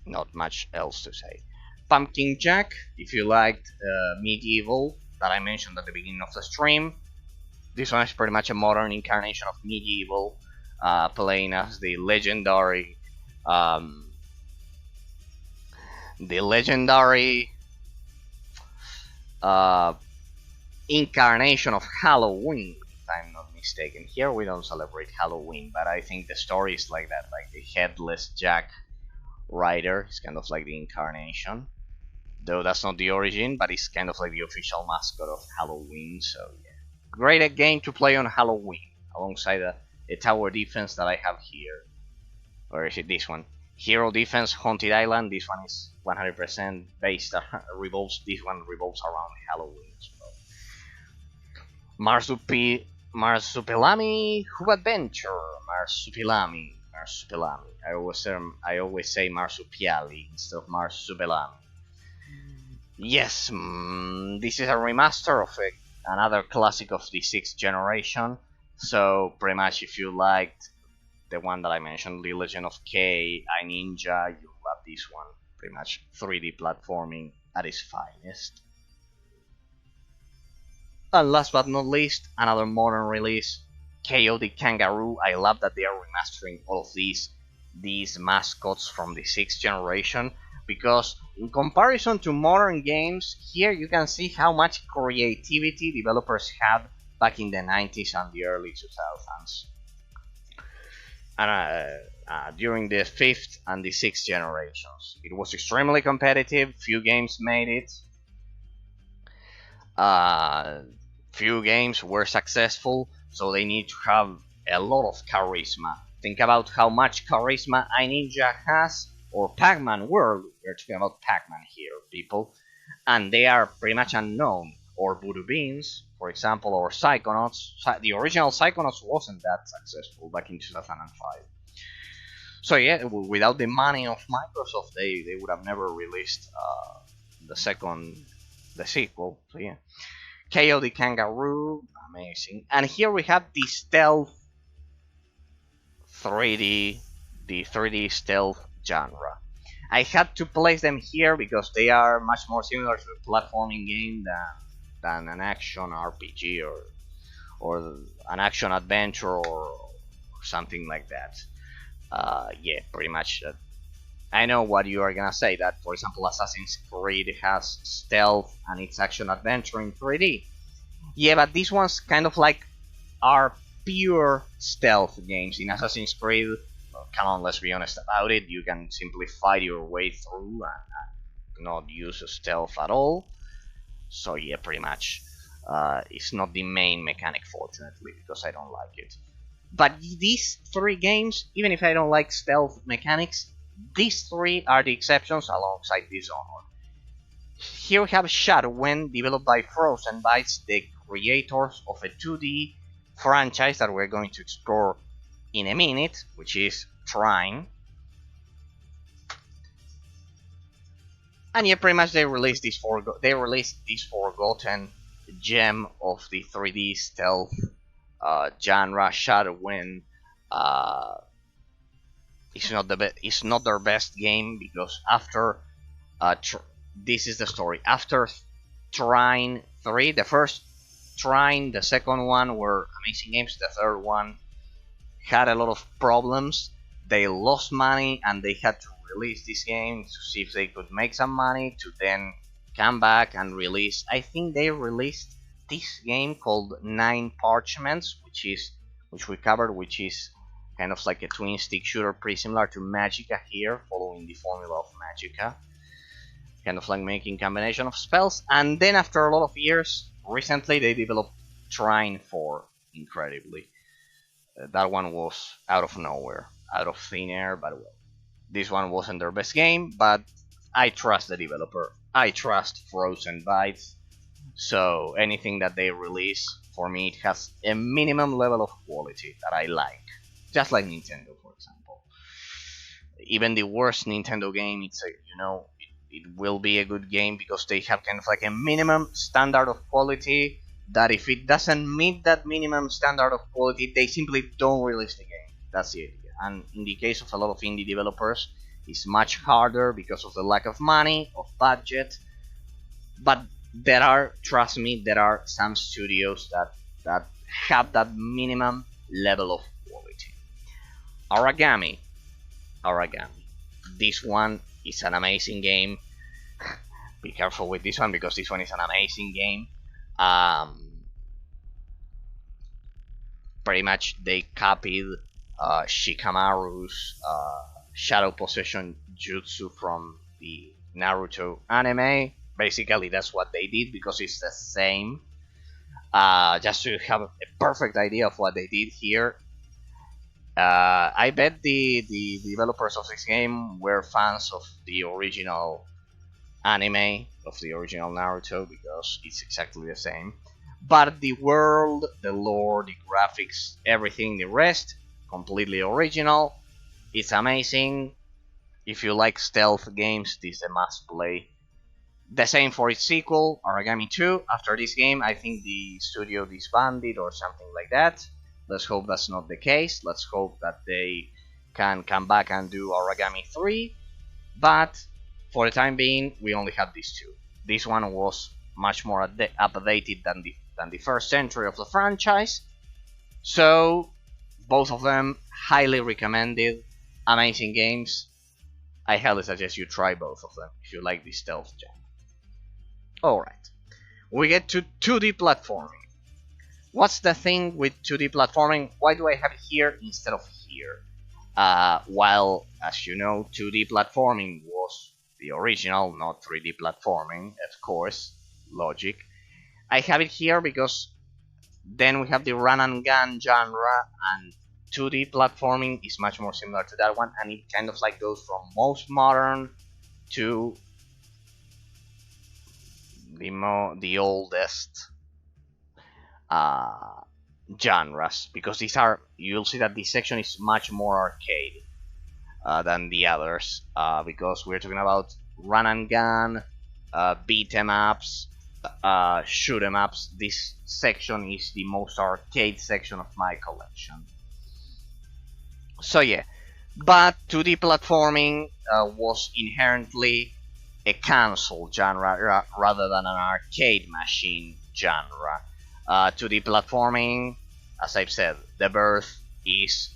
S1: Not much else to say. Pumpkin Jack, if you liked Medieval that I mentioned at the beginning of the stream, this one is pretty much a modern incarnation of Medieval, playing as the legendary incarnation of Halloween, if I'm not mistaken. Here we don't celebrate Halloween, but I think the story is like that, like the headless Jack Rider is kind of like the incarnation. Though that's not the origin, but it's kind of like the official mascot of Halloween, so yeah. Great game to play on Halloween, alongside a tower defense that I have here. Or is it this one? Hero Defense, Haunted Island, this one is 100% based, this one revolves around Halloween as well. Marsupilami Who Adventure, Marsupilami. I always say Marsupiali instead of Marsupilami. Yes, this is a remaster of another classic of the 6th generation. So pretty much if you liked the one that I mentioned, The Legend of K, I Ninja, you'll love this one. Pretty much 3D platforming at its finest. And last but not least, another modern release, KO the Kangaroo. I love that they are remastering all of these mascots from the 6th generation, because in comparison to modern games, here you can see how much creativity developers had back in the 90s and the early 2000s. And during the 5th and the 6th generations. It was extremely competitive, few games made it. Few games were successful, so they need to have a lot of charisma. Think about how much charisma iNinja has, or Pac-Man World. We're talking about Pac-Man here, people. And they are pretty much unknown. Or Voodoo Beans, for example, or Psychonauts. The original Psychonauts wasn't that successful back in 2005. So yeah, without the money of Microsoft, they would have never released the sequel. So yeah. KO the Kangaroo, amazing. And here we have the stealth 3D, the 3D stealth genre. I had to place them here because they are much more similar to a platforming game than an action RPG or an action adventure or something like that. Yeah, pretty much. I know what you are gonna say, that for example Assassin's Creed has stealth and it's action adventure in 3D. Yeah, but these ones kind of like are pure stealth games. In Assassin's Creed, come on, let's be honest about it, you can simply fight your way through and not use stealth at all. So yeah, pretty much. It's not the main mechanic, fortunately, because I don't like it. But these 3 games, even if I don't like stealth mechanics, These three are the exceptions alongside Dishonored. Here we have Shadow Wind, developed by Frozen Bytes, the creators of a 2D franchise that we're going to explore in a minute, which is Trine. And yeah, pretty much they released this forgotten gem of the 3D stealth genre. Shadow Wind it's not their best game, because after this is the story. After Trine 3, the first Trine, the second one were amazing games. The third one had a lot of problems. They lost money and they had to release this game to see if they could make some money to then come back and release. I think they released this game called Nine Parchments, which we covered, which is kind of like a twin stick shooter, pretty similar to Magica here, following the formula of Magica. Kind of like making combination of spells. And then after a lot of years, recently they developed Trine 4, incredibly. That one was out of nowhere, out of thin air, but well, this one wasn't their best game, but I trust the developer. I trust Frozen Bytes. So anything that they release, for me, it has a minimum level of quality that I like. Just like Nintendo, for example. Even the worst Nintendo game, it's it will be a good game because they have kind of like a minimum standard of quality that if it doesn't meet that minimum standard of quality, they simply don't release the game. That's the idea. And in the case of a lot of indie developers, it's much harder because of the lack of money, of budget. But trust me, there are some studios that have that minimum level of quality. Origami. This one is an amazing game. Be careful with this one because this one is an amazing game. Pretty much they copied Shikamaru's Shadow Possession Jutsu from the Naruto anime. Basically, that's what they did because it's the same. Just to have a perfect idea of what they did here, I bet the developers of this game were fans of the original anime, of the original Naruto, because it's exactly the same. But the world, the lore, the graphics, everything, the rest, completely original. It's amazing. If you like stealth games, this is a must play. The same for its sequel, Origami 2. After this game, I think the studio disbanded or something like that. Let's hope that's not the case. Let's hope that they can come back and do Origami 3. But for the time being, we only have these two. This one was much more updated than the first entry of the franchise. So, both of them highly recommended. Amazing games. I highly suggest you try both of them if you like the stealth genre. Alright, we get to 2D platforming. What's the thing with 2D platforming? Why do I have it here instead of here? While, as you know, 2D platforming was the original, not 3D platforming, of course, logic. I have it here because then we have the run and gun genre, and 2D platforming is much more similar to that one, and it kind of like goes from most modern to the oldest genres, because these are, you'll see that this section is much more arcade than the others, because we're talking about run and gun, beat 'em ups, shoot 'em ups. This section is the most arcade section of my collection. So yeah, but 2D platforming was inherently a console genre rather than an arcade machine genre. 2D platforming, as I've said, the birth is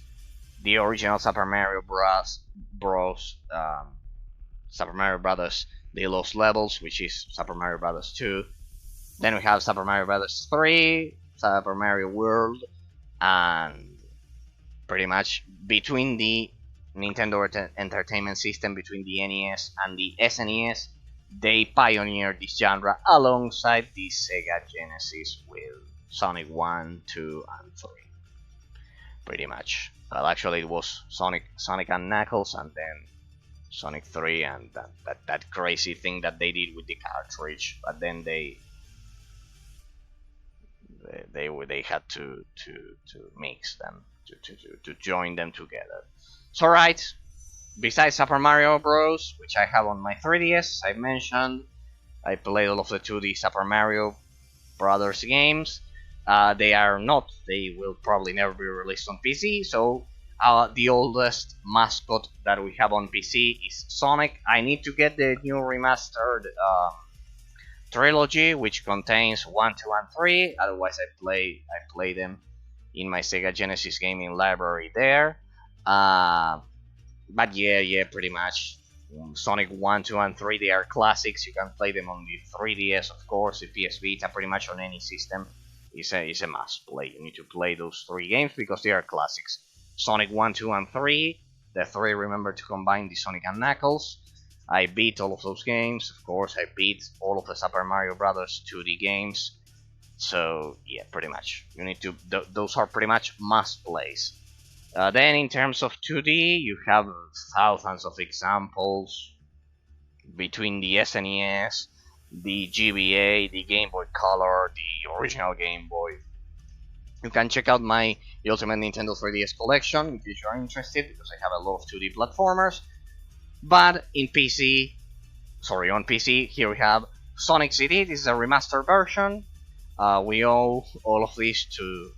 S1: the original Super Mario Bros. Super Mario Brothers, The Lost Levels, which is Super Mario Brothers 2. Then we have Super Mario Brothers 3, Super Mario World, and pretty much between the Nintendo Entertainment System, between the NES and the SNES, they pioneered this genre alongside the Sega Genesis with Sonic 1, 2, and 3. Pretty much. Well, actually, it was Sonic and Knuckles, and then Sonic 3 and that crazy thing that they did with the cartridge, but then they had to mix them to join them together. So right, besides Super Mario Bros, which I have on my 3DS, I mentioned, I played all of the 2D Super Mario Brothers games. They will probably never be released on PC, so the oldest mascot that we have on PC is Sonic. I need to get the new remastered trilogy, which contains 1, 2, and 3. Otherwise, I play them in my Sega Genesis gaming library there. But yeah, pretty much. Sonic 1, 2, and 3, they are classics. You can play them on the 3DS, of course, the PS Vita, pretty much on any system. Is a must play. You need to play those 3 games because they are classics. Sonic 1, 2, and 3. The 3, remember to combine the Sonic and Knuckles. I beat all of those games. Of course, I beat all of the Super Mario Brothers 2D games. So yeah, pretty much. You need to. Those are pretty much must plays. Then in terms of 2D, you have thousands of examples between the SNES, the GBA, the Game Boy Color, the original Game Boy. You can check out my Ultimate Nintendo 3DS collection if you are interested, because I have a lot of 2D platformers. But on PC, here we have Sonic CD. This is a remastered version. We owe all of this to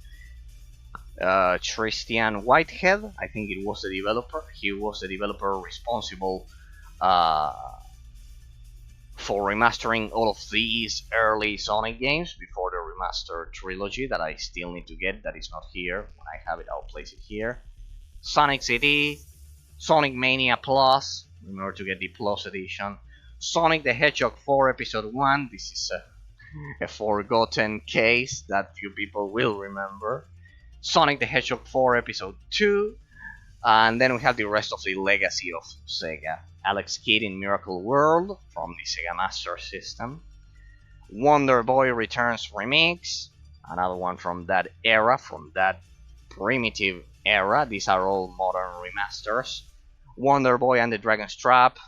S1: Tristan Whitehead. I think it was the developer. He was the developer responsible for remastering all of these early Sonic games before the remastered trilogy that I still need to get. That is not here. When I have it, I'll place it here. Sonic CD, Sonic Mania Plus. Remember to get the Plus edition. Sonic the Hedgehog 4 Episode 1. This is a forgotten case that few people will remember. Sonic the Hedgehog 4 Episode 2. And then we have the rest of the legacy of Sega. Alex Kidd in Miracle World from the Sega Master System. Wonder Boy Returns Remix. Another one from that era, from that primitive era. These are all modern remasters. Wonder Boy and the Dragon's Trap.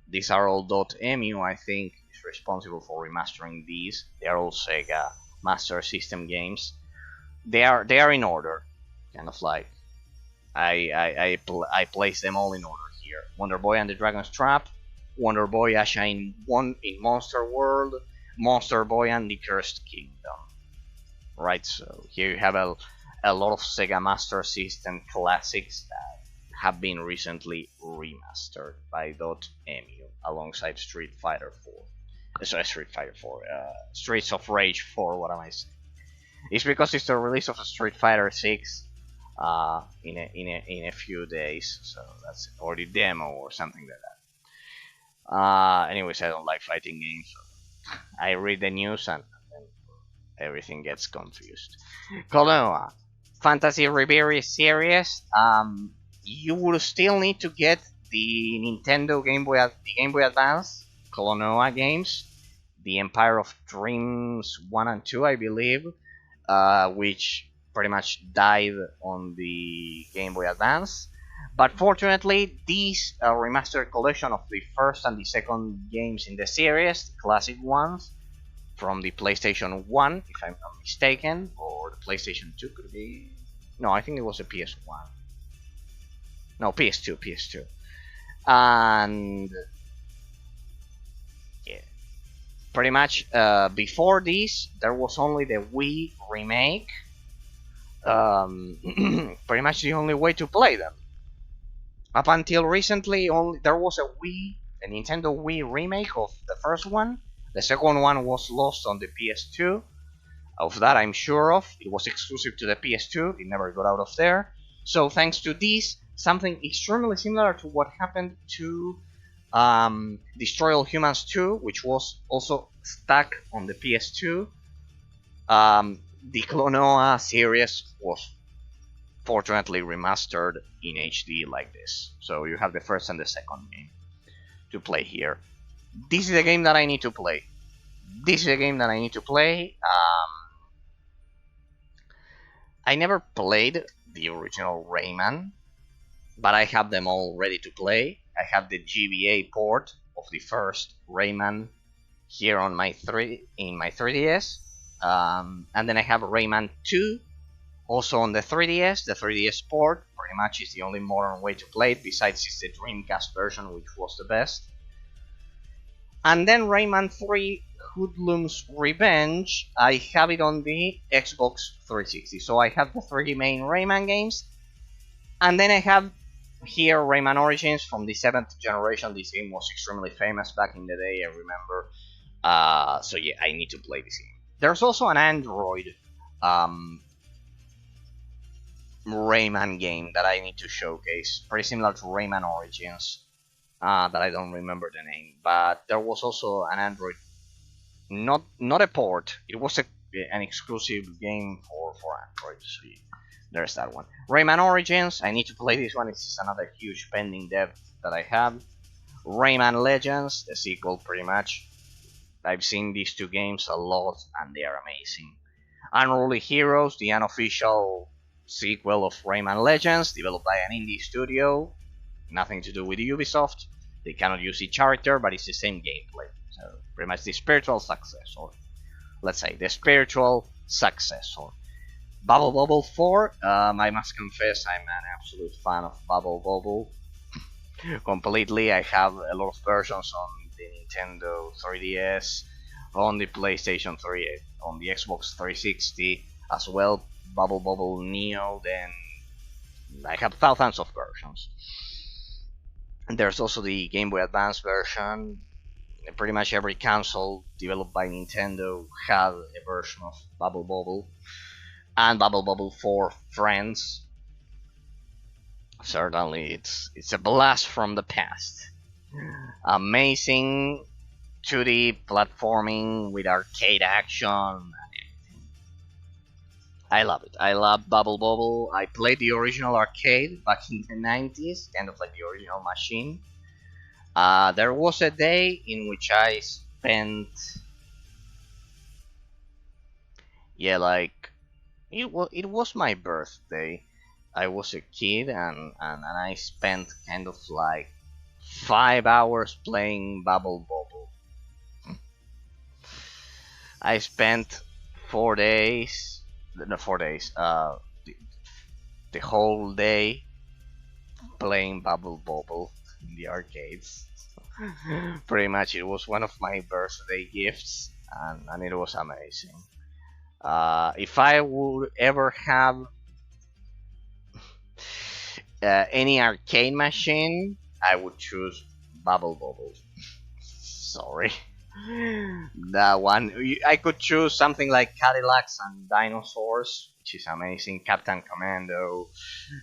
S1: These are all .emu, I think, is responsible for remastering these. They are all Sega Master System games. They are in order, kind of like I place them all in order here. Wonder Boy and the Dragon's Trap, Wonder Boy Asha in Monster World, Monster Boy and the Cursed Kingdom. Right, so here you have a lot of Sega Master System classics that have been recently remastered by .emu alongside Street Fighter 4. Streets of Rage 4. What am I saying? It's because it's the release of Street Fighter 6 in a few days, so that's or the demo or something like that. Anyways, I don't like fighting games. So I read the news and everything gets confused. Klonoa Fantasy Rebirth series. You will still need to get the Nintendo Game Boy Advance Klonoa games, the Empire of Dreams 1 and 2, I believe, which pretty much died on the Game Boy Advance. But fortunately, this remastered collection of the first and the second games in the series, classic ones, from the PlayStation 1, if I'm not mistaken, or the PlayStation 2 could be. No, I think it was a PS1. No, PS2. And yeah, pretty much before this, there was only the Wii remake. Pretty much the only way to play them. Up until recently, there was a Nintendo Wii remake of the first one. The second one was lost on the PS2. Of that, I'm sure of. It was exclusive to the PS2. It never got out of there. So thanks to this, something extremely similar to what happened to Destroy All Humans 2, which was also stuck on the PS2. The Klonoa series was fortunately remastered in HD like this. So you have the first and the second game to play here. This is a game that I need to play. I never played the original Rayman, but I have them all ready to play. I have the GBA port of the first Rayman here on my 3DS, and then I have Rayman 2 also on the 3DS. The 3DS port pretty much is the only modern way to play it, besides it's the Dreamcast version, which was the best. And then Rayman 3 Hoodlum's Revenge, I have it on the Xbox 360. So I have the three main Rayman games, and then I have here Rayman Origins from the 7th generation. This game was extremely famous back in the day, I remember. So yeah, I need to play this game. There's also an Android Rayman game that I need to showcase, pretty similar to Rayman Origins, that I don't remember the name. But there was also an Android, not a port. It was an exclusive game for Android. So yeah, there's that one. Rayman Origins, I need to play this one. It's another huge pending dev that I have. Rayman Legends, the sequel, pretty much. I've seen these two games a lot, and they are amazing. Unruly Heroes, the unofficial sequel of Rayman Legends, developed by an indie studio. Nothing to do with Ubisoft. They cannot use each character, but it's the same gameplay. So, pretty much the spiritual successor. Let's say, the spiritual successor. Bubble Bobble 4, I must confess I'm an absolute fan of Bubble Bobble. Completely, I have a lot of versions on the Nintendo 3DS, on the PlayStation 3, on the Xbox 360 as well. Bubble Bobble Neo, then I have thousands of versions. And there's also the Game Boy Advance version. Pretty much every console developed by Nintendo had a version of Bubble Bobble. And Bubble Bobble for Friends. Certainly, it's a blast from the past. Amazing 2D platforming with arcade action and everything. I love it. I love Bubble Bobble. I played the original arcade back in the 90s, kind of like the original machine. There was a day in which I spent, yeah, like it was my birthday. I was a kid, and I spent kind of like 5 hours playing Bubble Bobble. I spent 4 days, no 4 days, the whole day playing Bubble Bobble in the arcades. Pretty much, it was one of my birthday gifts, and it was amazing. If I would ever have any arcade machine, I would choose Bubble Bobble. Sorry. That one. I could choose something like Cadillacs and Dinosaurs, which is amazing. Captain Commando.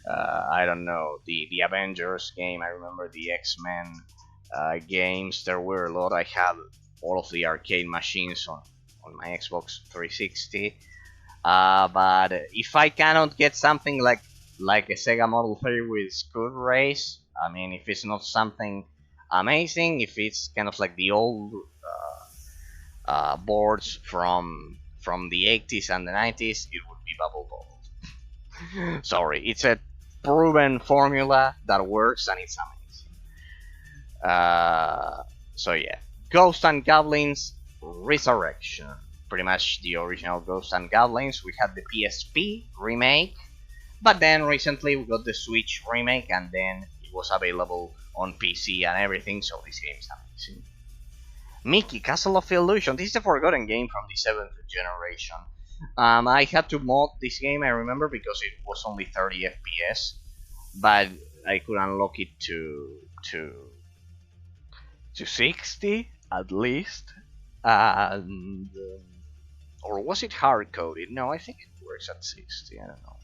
S1: I don't know. The Avengers game. I remember the X-Men games. There were a lot. I had all of the arcade machines on my Xbox 360. But if I cannot get something like a Sega Model 3 with Scud Race, I mean, if it's not something amazing, if it's kind of like the old boards from the 80s and the 90s, it would be Bubble Bobble. Sorry, it's a proven formula that works, and it's amazing. So yeah, Ghosts and Goblins Resurrection. Pretty much the original Ghosts and Goblins. We had the PSP remake, but then recently we got the Switch remake, and then it was available on PC and everything, so this game is amazing. Mickey, Castle of Illusion. This is a forgotten game from the 7th generation. I had to mod this game, I remember, because it was only 30 FPS, but I could unlock it to 60 at least, and or was it hard coded? No, I think it works at 60. I don't know.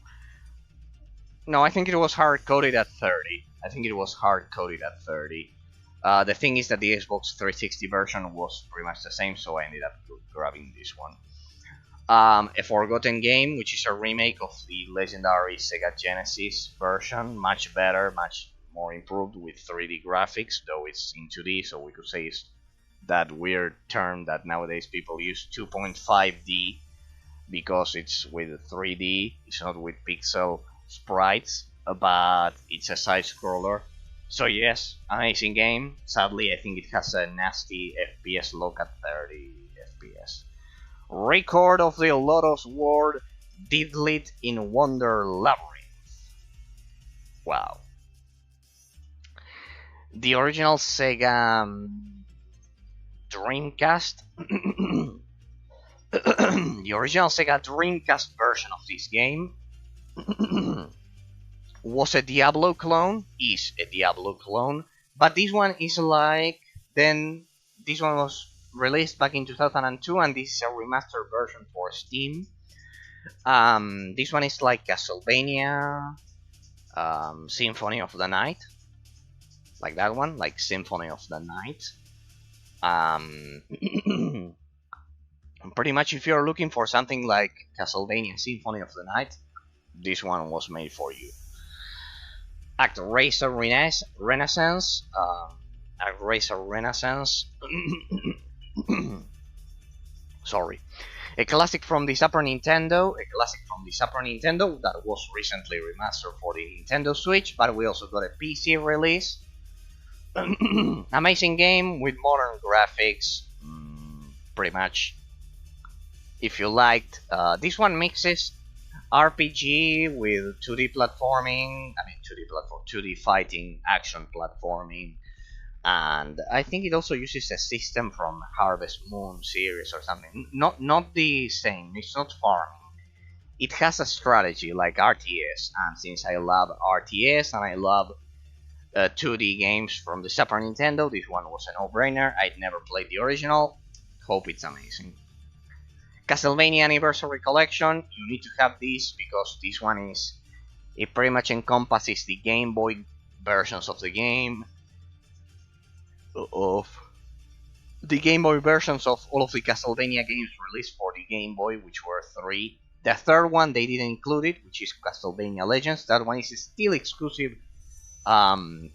S1: No, I think it was hard coded at 30. I think it was hard coded at 30. The thing is that the Xbox 360 version was pretty much the same, so I ended up grabbing this one. A Forgotten Game, which is a remake of the legendary Sega Genesis version, much better, much more improved with 3D graphics, though it's in 2D, so we could say it's that weird term that nowadays people use, 2.5D, because it's with 3D, it's not with pixel sprites, but it's a side scroller, So yes, amazing game. Sadly, I think it has a nasty FPS look at 30 FPS. Record of the Lotus World Didlit in Wonder Labyrinth. Wow. The original Sega Dreamcast. The original Sega Dreamcast version of this game was a Diablo clone, is a Diablo clone, but this one is like, then this one was released back in 2002 and this is a remastered version for Steam. This one is like Castlevania Symphony of the Night, like that one, like Symphony of the Night. Pretty much if you're looking for something like Castlevania Symphony of the Night, this one was made for you. ActRaiser Renaissance. ActRaiser Renaissance. Sorry. A classic from the Super Nintendo. A classic from the Super Nintendo that was recently remastered for the Nintendo Switch, but we also got a PC release. Amazing game with modern graphics. Pretty much. If you liked, this one mixes RPG with 2D platforming, 2D fighting, action platforming, and I think it also uses a system from Harvest Moon series or something. Not the same, it's not farming. It has a strategy like RTS, and since I love RTS and I love 2D games from the Super Nintendo, this one was a no-brainer. I'd never played the original, hope it's amazing. Castlevania Anniversary Collection, you need to have this because this one is, it pretty much encompasses the Game Boy versions of the game, of the Game Boy versions of all of the Castlevania games released for the Game Boy, which were 3. The third one they didn't include it, which is Castlevania Legends. That one is still exclusive to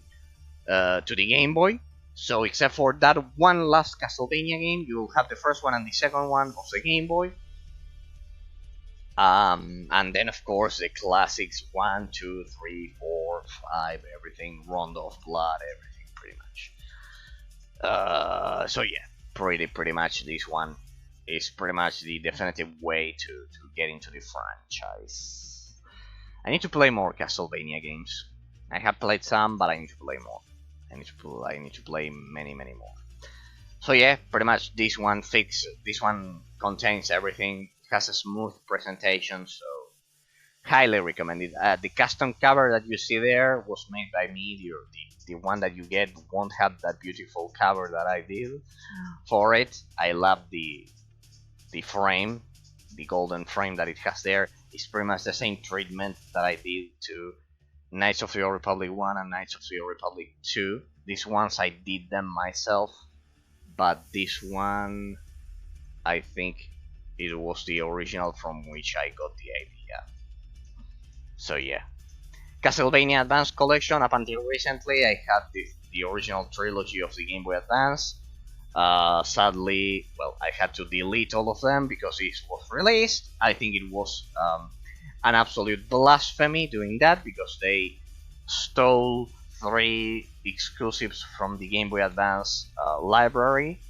S1: the Game Boy. So except for that one last Castlevania game, you'll have the first one and the second one of the Game Boy. And then of course the classics 1, 2, 3, 4, 5, everything, Rondo of Blood, everything pretty much. So yeah, pretty much this one is pretty much the definitive way to get into the franchise. I need to play more Castlevania games. I have played some, but I need to play more. I need to play many more. So yeah, pretty much this one contains everything. It has a smooth presentation, so highly recommended. The custom cover that you see there was made by me. The one that you get won't have that beautiful cover that I did for it. I love the frame, the golden frame that it has there. It's pretty much the same treatment that I did to Knights of the Old Republic 1 and Knights of the Old Republic 2. These ones I did them myself, but this one I think it was the original from which I got the idea. So yeah. Castlevania Advance Collection, up until recently I had the original trilogy of the Game Boy Advance. Sadly, well, I had to delete all of them because it was released. I think it was an absolute blasphemy doing that because they stole 3 exclusives from the Game Boy Advance library.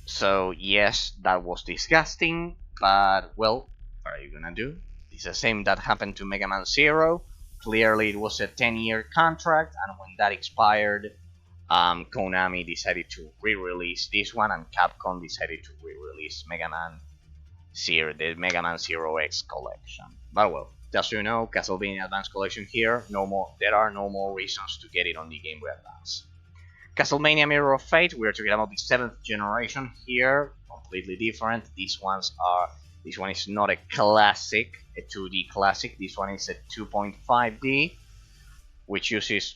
S1: So yes, that was disgusting, but well, what are you gonna do? It's the same that happened to Mega Man Zero. Clearly it was a 10-year contract, and when that expired, Konami decided to re-release this one, and Capcom decided to re-release Mega Man Zero, the Mega Man Zero X collection. But well, just so you know, Castlevania Advance Collection here. There are no more reasons to get it on the Game Boy Advance. Castlevania Mirror of Fate. We are talking about the 7th generation here. Completely different. This one is not a classic, a 2D classic. This one is a 2.5D, which uses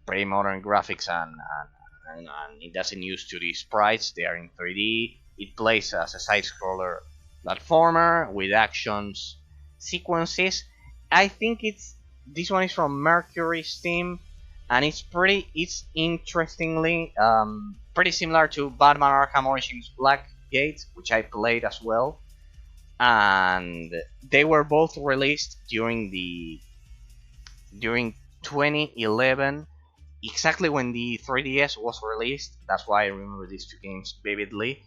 S1: pretty modern graphics and it doesn't use 2D sprites. They are in 3D. It plays as a side-scroller platformer with actions sequences. I think this one is from Mercury Steam, and it's interestingly pretty similar to Batman Arkham Origins Blackgate, which I played as well, and they were both released during 2011 exactly when the 3DS was released. That's why I remember these two games vividly,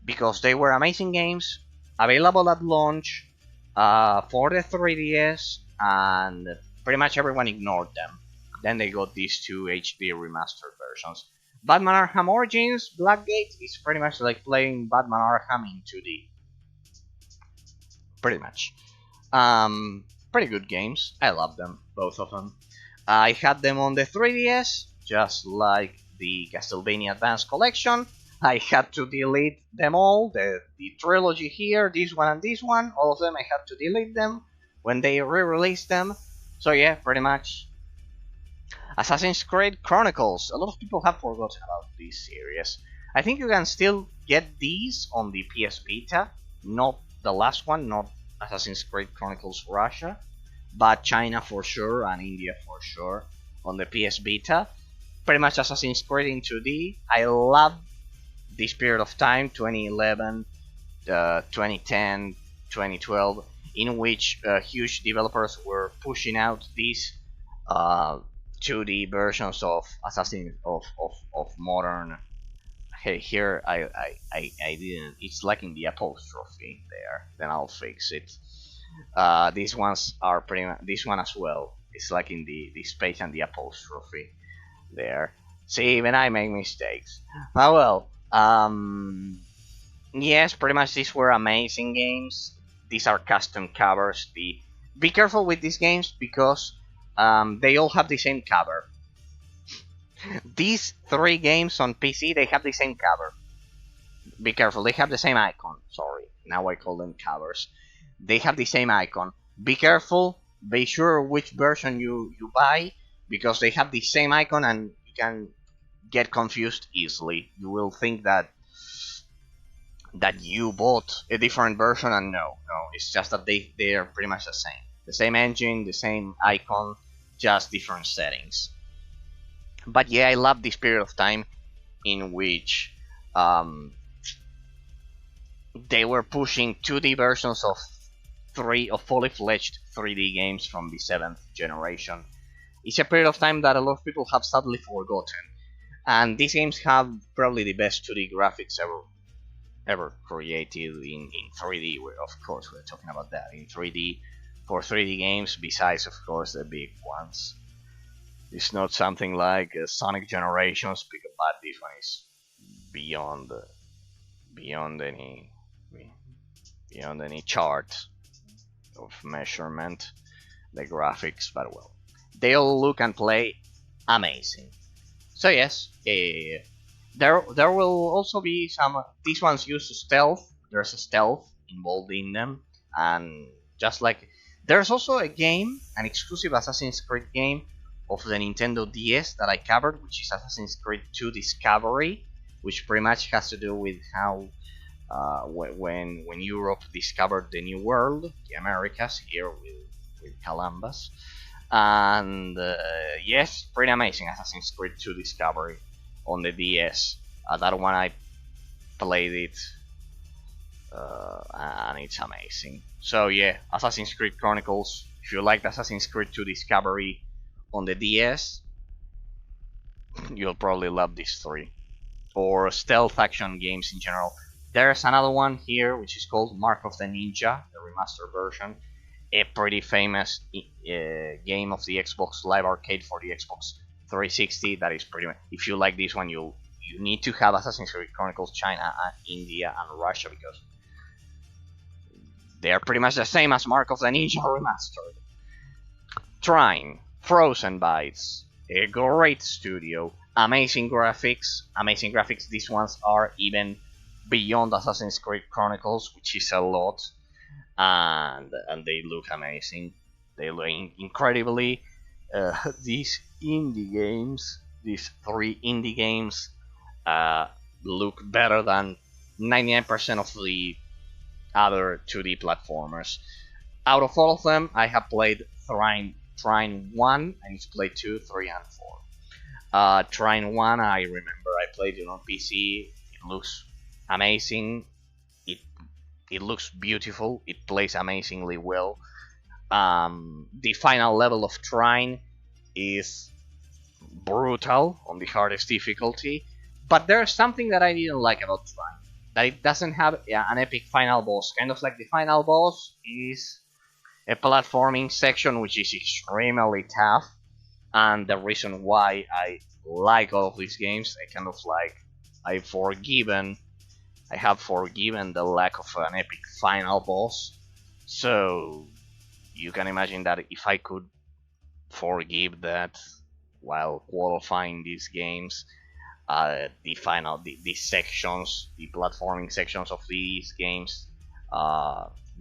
S1: because they were amazing games, available at launch for the 3DS, and pretty much everyone ignored them. Then they got these two HD remastered versions. Batman Arkham Origins Blackgate is pretty much like playing Batman Arkham in 2D. Pretty much. Pretty good games. I love them, both of them. I had them on the 3DS, just like the Castlevania Advance Collection. I had to delete them all, the trilogy here, this one and this one, all of them I had to delete them when they re-released them. So yeah, pretty much. Assassin's Creed Chronicles. A lot of people have forgotten about this series. I think you can still get these on the PS Vita, not the last one, not Assassin's Creed Chronicles Russia, but China for sure and India for sure on the PS Vita. Pretty much Assassin's Creed in 2D. I love this period of time, 2011, 2010, 2012, in which huge developers were pushing out these 2D versions of of modern. Hey, here I didn't. It's lacking the apostrophe there. Then I'll fix it. These ones are pretty much, this one as well. It's lacking the space and the apostrophe there. See, even I make mistakes. Oh well. Yes, pretty much these were amazing games. These are custom covers. Be careful with these games because they all have the same cover. These three games on PC, they have the same cover. Be careful, they have the same icon. Sorry, now I call them covers. They have the same icon. Be careful, be sure which version you buy, because they have the same icon and you can get confused easily. You will think that you bought a different version, and no, it's just that they are pretty much the same. The same engine, the same icon, just different settings. But yeah, I love this period of time in which they were pushing 2D versions of fully fledged 3D games from the 7th generation. It's a period of time that a lot of people have sadly forgotten, and these games have probably the best 2D graphics ever created in 3D. Of course, we're talking about that in 3D for 3D games, besides of course the big ones. It's not something like Sonic Generations, but this one is beyond any chart of measurement. The graphics, but well, they all look and play amazing. So yes, there will also be some. These ones use stealth. There's a stealth involved in them, and just like there's also a game, an exclusive Assassin's Creed game of the Nintendo DS that I covered, which is Assassin's Creed 2 Discovery, which pretty much has to do with how when Europe discovered the New World, the Americas, here with Columbus. And yes, pretty amazing Assassin's Creed 2 Discovery on the DS. That one I played it, and it's amazing. So yeah, Assassin's Creed Chronicles. If you liked Assassin's Creed 2 Discovery on the DS, you'll probably love these three. Or stealth action games in general. There's another one here which is called Mark of the Ninja, the remastered version. A pretty famous game of the Xbox Live Arcade for the Xbox 360. That is pretty much. If you like this one, you need to have Assassin's Creed Chronicles China and India and Russia, because they are pretty much the same as Mark of the Ninja remastered. Trine, Frozen Bytes, a great studio, amazing graphics. These ones are even beyond Assassin's Creed Chronicles, which is a lot, and they look amazing. They look incredibly. These indie games, these three indie games, look better than 99% of the other 2D platformers. Out of all of them, I have played Trine 1, and it's played 2, 3, and 4. Trine 1, I remember I played it on PC. It looks amazing. It looks beautiful. It plays amazingly well. The final level of Trine is brutal on the hardest difficulty. But there's something that I didn't like about Trine. That it doesn't have an epic final boss. Kind of like the final boss is a platforming section which is extremely tough. And the reason why I like all of these games, I kind of like I have forgiven the lack of an epic final boss. So you can imagine that if I could forgive that while qualifying these games, the sections, the platforming sections of these games,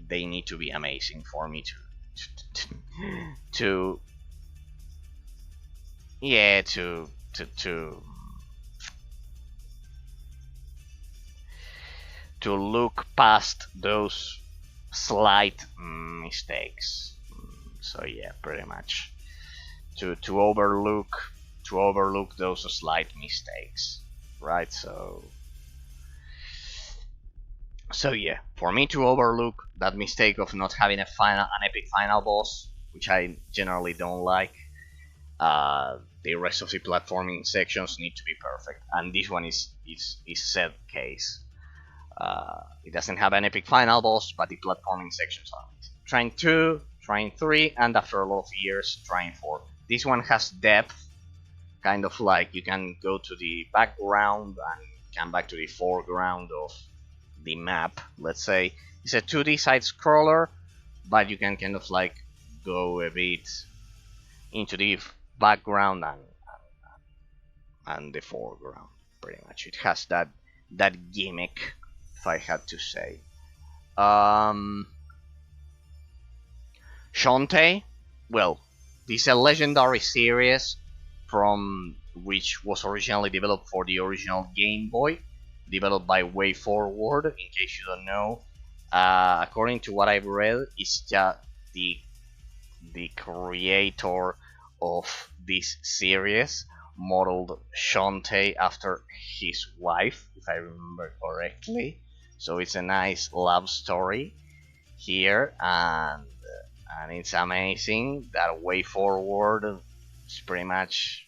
S1: they need to be amazing for me to to yeah to look past those slight mistakes. So yeah, pretty much to overlook those slight mistakes, right? So yeah, for me to overlook that mistake of not having an epic final boss, which I generally don't like, the rest of the platforming sections need to be perfect, and this one is said case. It doesn't have an epic final boss, but the platforming sections are. Trine 2, Trine 3, and after a lot of years, Trine 4. This one has depth, kind of like you can go to the background and come back to the foreground of the map, let's say. It's a 2D side scroller, but you can kind of like go a bit into the background and the foreground, pretty much. It has that gimmick, if I had to say. Shantae, well, this is a legendary series from which was originally developed for the original Game Boy, developed by WayForward. In case you don't know, according to what I've read, it's just the creator of this series modeled Shantae after his wife, if I remember correctly. So it's a nice love story here, and it's amazing that WayForward is pretty much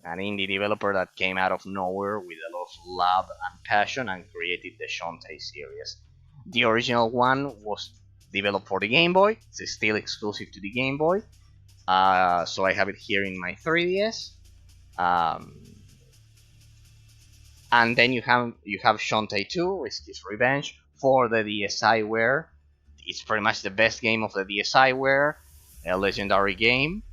S1: an indie developer that came out of nowhere with a lot of love and passion and created the Shantae series. The original one was developed for the Game Boy. It's still exclusive to the Game Boy. So I have it here in my 3DS. And then you have Shantae 2, Risky's Revenge, for the DSiWare. It's pretty much the best game of the DSiWare, a legendary game.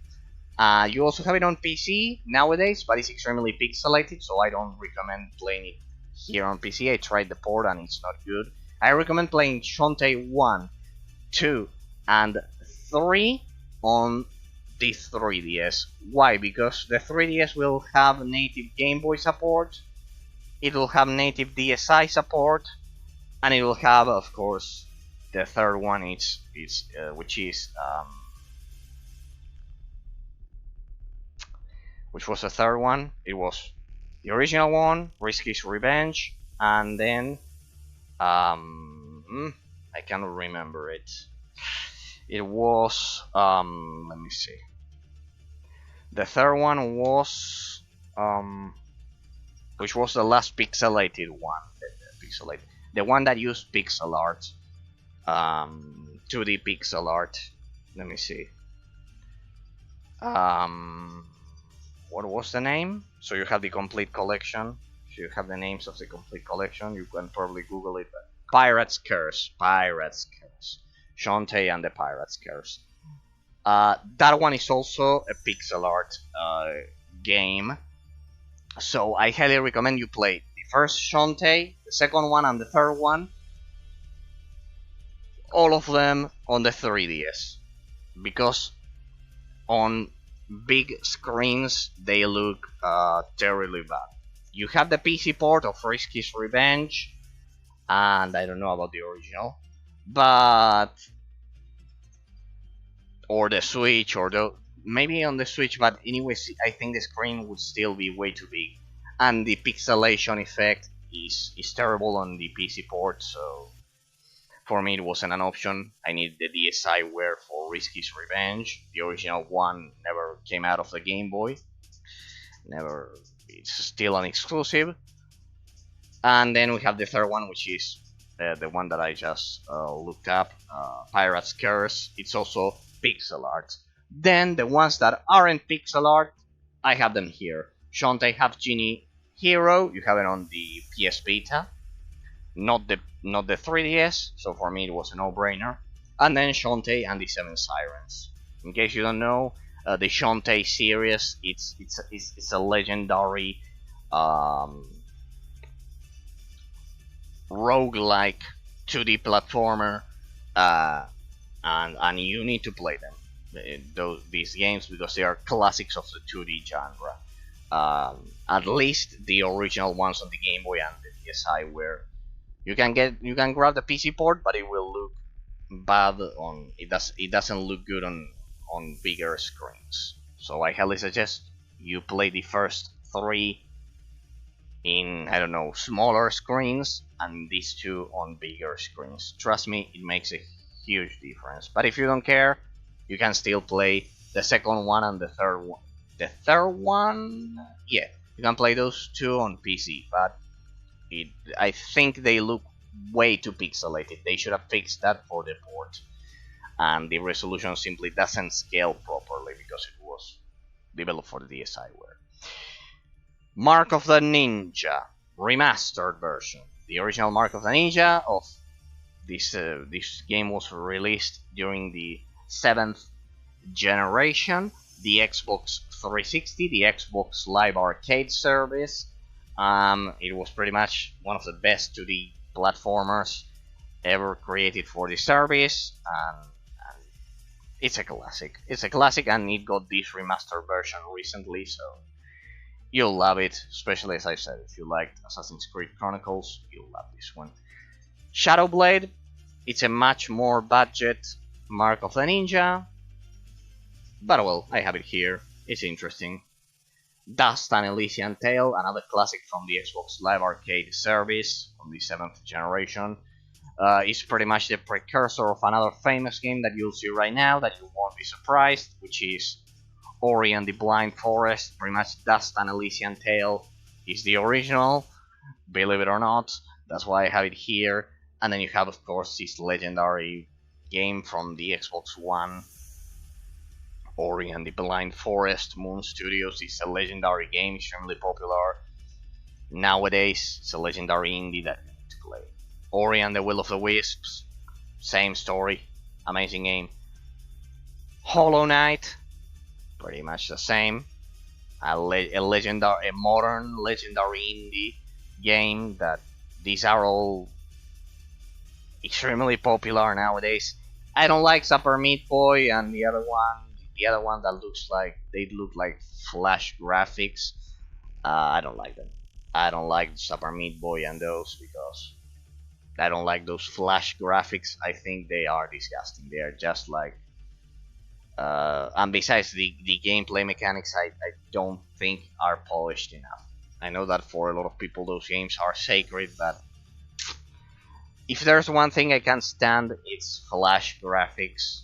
S1: You also have it on PC nowadays, but it's extremely pixelated, so I don't recommend playing it here on PC. I tried the port and it's not good. I recommend playing Shantae 1, 2, and 3 on the 3DS. Why? Because the 3DS will have native Game Boy support, it will have native DSi support, and it will have, of course, the third one, which was the third one? It was the original one, Risky's Revenge, and then I cannot remember it. It was let me see. The third one was which was the last pixelated one, the one that used pixel art, 2D pixel art. Let me see. What was the name? So you have the complete collection. If you have the names of the complete collection, you can probably Google it. Pirate's Curse. Shantae and the Pirate's Curse. That one is also a pixel art game. So I highly recommend you play the first Shantae, the second one, and the third one. All of them on the 3DS. Because on big screens they look terribly bad. You have the PC port of Risky's Revenge, and I don't know about the original, but or the Switch, or maybe on the Switch, but anyways, I think the screen would still be way too big, and the pixelation effect is terrible on the PC port. So for me, it wasn't an option. I needed the DSiWare for Risky's Revenge. The original one never came out of the Game Boy. Never, it's still an exclusive. And then we have the third one, which is the one that I just looked up, Pirate's Curse. It's also pixel art. Then the ones that aren't pixel art, I have them here. Shantae Half Genie Hero, you have it on the PS Vita, not the 3DS, so for me it was a no-brainer. And then Shantae and the Seven Sirens. In case you don't know, the Shantae series, it's a legendary um, roguelike 2D platformer, uh, and you need to play them. These games, because they are classics of the 2D genre. At least the original ones on the Game Boy and the DSi, where you can grab the PC port, but it will look bad on it doesn't look good on bigger screens. So I highly suggest you play the first three in, I don't know, smaller screens, and these two on bigger screens. Trust me, it makes a huge difference. But if you don't care, you can still play the second one and the third one. The third one, yeah, you can play those two on PC, but I think they look way too pixelated. They should have fixed that for the port, and the resolution simply doesn't scale properly because it was developed for the DSiWare. Mark of the Ninja remastered version. The original Mark of the Ninja of this game was released during the 7th generation, the Xbox 360, the Xbox Live Arcade service. It was pretty much one of the best 2D platformers ever created for the service, and it's a classic. It's a classic, and it got this remastered version recently, so you'll love it. Especially, as I said, if you liked Assassin's Creed Chronicles, you'll love this one. Shadowblade, it's a much more budget Mark of the Ninja, but well, I have it here. It's interesting. Dust and Elysian Tale, another classic from the Xbox Live Arcade service from the 7th generation. Is pretty much the precursor of another famous game that you'll see right now that you won't be surprised, which is Ori and the Blind Forest. Pretty much Dust and Elysian Tale is the original, believe it or not. That's why I have it here. And then you have, of course, this legendary game from the Xbox One, Ori and the Blind Forest. Moon Studios is a legendary game, extremely popular nowadays. It's a legendary indie that you need to play. Ori and the Will of the Wisps, same story, amazing game. Hollow Knight, pretty much the same. A modern legendary indie game that these are all extremely popular nowadays. I don't like Super Meat Boy and the other one that looks like they look like Flash graphics. I don't like them. I don't like Super Meat Boy and those because I don't like those Flash graphics. I think they are disgusting. They are just like, and besides the gameplay mechanics, I don't think are polished enough. I know that for a lot of people those games are sacred, but if there's one thing I can't stand, it's Flash graphics,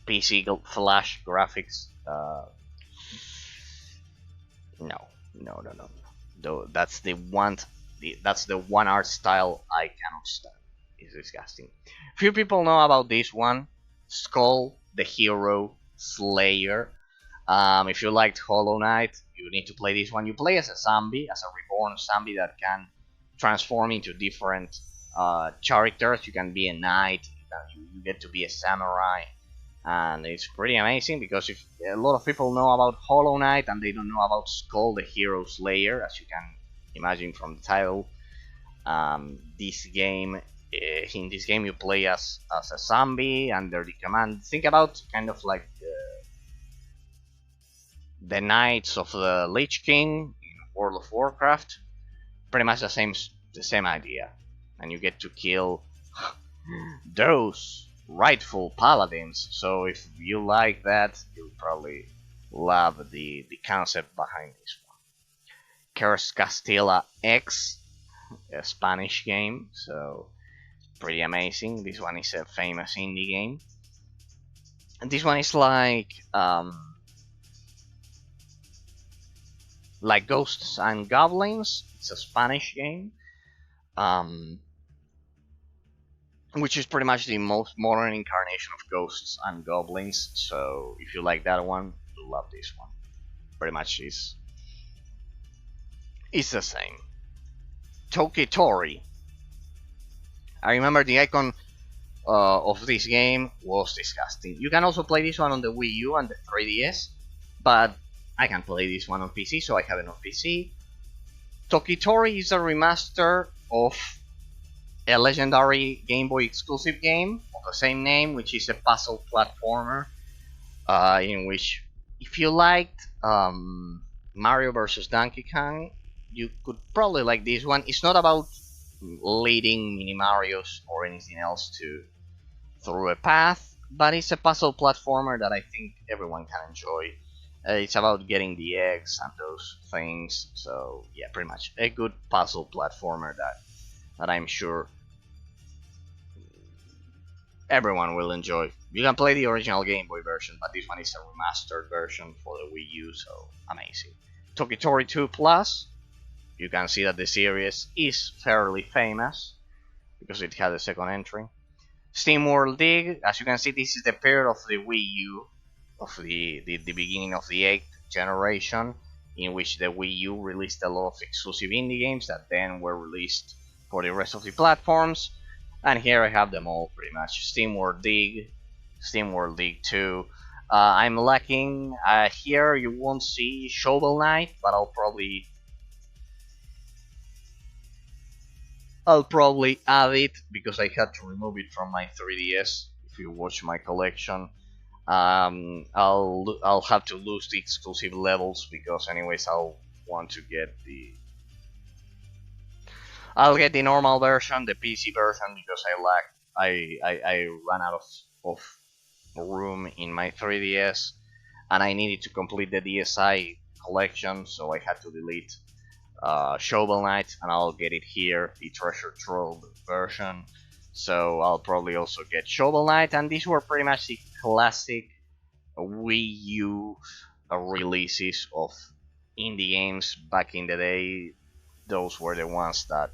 S1: PC Flash graphics. No. Though that's the one art style I cannot stand. It's disgusting. Few people know about this one, Skull the Hero Slayer. If you liked Hollow Knight, you need to play this one. You play as a zombie, as a reborn zombie that can transform into different characters. You can be a knight, you get to be a samurai, and it's pretty amazing because if a lot of people know about Hollow Knight and they don't know about Skull the Hero Slayer, as you can imagine from the title. This game, in this game, you play as a zombie under the command. Think about kind of like the Knights of the Lich King in World of Warcraft. Pretty much the same idea, and you get to kill those rightful paladins. So if you like that, you'll probably love the concept behind this one. Curse Castilla X, a Spanish game, so pretty amazing. This one is a famous indie game, and this one is like like Ghosts and Goblins. It's a Spanish game, um, which is pretty much the most modern incarnation of Ghosts and Goblins. So if you like that one, you'll love this one. Pretty much is it's the same. Tokitori. I remember the icon of this game was disgusting. You can also play this one on the Wii U and the 3DS, but I can play this one on PC, so I have it on PC. Tokitori is a remaster of a legendary Game Boy exclusive game of the same name, which is a puzzle platformer, in which, if you liked Mario vs. Donkey Kong, you could probably like this one. It's not about leading mini Marios or anything else through a path, but it's a puzzle platformer that I think everyone can enjoy. It's about getting the eggs and those things, so yeah, pretty much a good puzzle platformer that I'm sure everyone will enjoy. You can play the original Game Boy version, but this one is a remastered version for the Wii U, so amazing. Tokitori 2 Plus, you can see that the series is fairly famous because it had a second entry. Steam World Dig, as you can see, this is the pair of the Wii U of the beginning of the 8th generation, in which the Wii U released a lot of exclusive indie games that then were released for the rest of the platforms. And here I have them all pretty much. Steam World Dig, Steam World Dig 2. I'm lacking here. You won't see Shovel Knight, but I'll probably add it because I had to remove it from my 3DS. If you watch my collection, I'll have to lose the exclusive levels because anyways I'll want to get I'll get the normal version, the PC version, because I ran out of room in my 3DS and I needed to complete the DSi collection, so I had to delete Shovel Knight, and I'll get it here, the Treasure Trove version. So I'll probably also get Shovel Knight, and these were pretty much the classic Wii U releases of indie games back in the day. Those were the ones that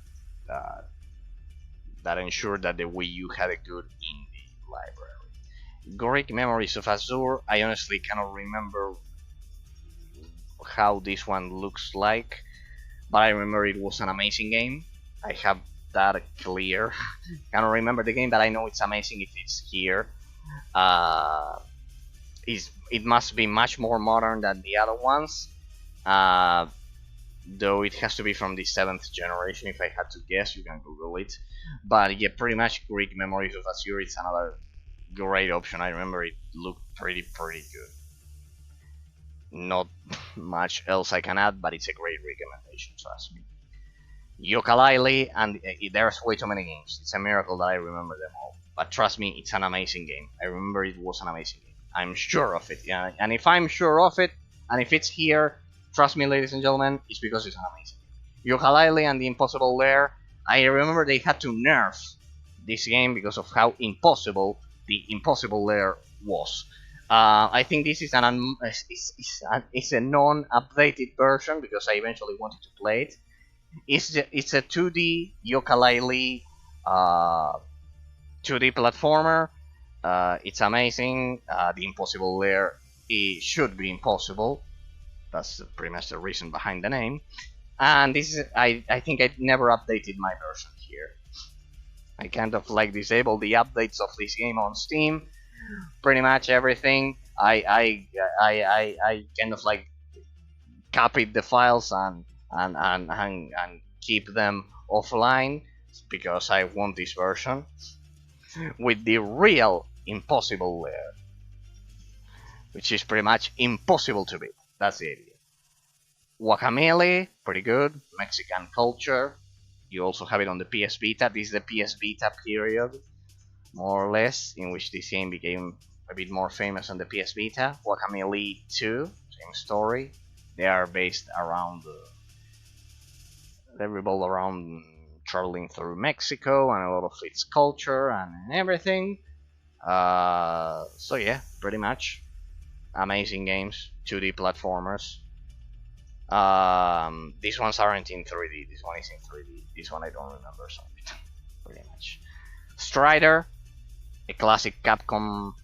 S1: ensured that the Wii U had a good indie library. Greek Memories of Azure, I honestly cannot remember how this one looks like, but I remember it was an amazing game. I have that clear. Cannot remember the game, but I know it's amazing if it's here. It must be much more modern than the other ones, though it has to be from the 7th generation. If I had to guess, you can Google it. But yeah, pretty much Greek Memories of Azure. It's another great option. I remember it looked pretty good. Not much else I can add, but it's a great recommendation, trust me. Yooka-Laylee, and there's way too many games. It's a miracle that I remember them all. But trust me, it's an amazing game. I remember it was an amazing game. I'm sure of it, yeah. And if I'm sure of it, and if it's here, trust me, ladies and gentlemen, it's because it's an amazing game. Yooka-Laylee and the Impossible Lair, I remember they had to nerf this game because of how impossible the Impossible Lair was. I think this is it's a non-updated version because I eventually wanted to play it. It's a 2D Yooka-Laylee 2D platformer. It's amazing. The Impossible Lair, it should be impossible. That's pretty much the reason behind the name. And this is I think I never updated my version here. I kind of like disabled the updates of this game on Steam. Pretty much everything. I kind of like copied the files and keep them offline because I want this version with the real Impossible Lair, which is pretty much impossible to beat. That's the idea. Guacamelee, pretty good. Mexican culture. You also have it on the PS Vita. This is the PS Vita period, more or less, in which this game became a bit more famous on the PS Vita. Guacamelee 2, same story. They are based around they revolve around traveling through Mexico and a lot of its culture and everything. So yeah, pretty much amazing games, 2D platformers. These ones aren't in 3D. This one is in 3D. This one I don't remember, so pretty much. Strider, a classic Capcom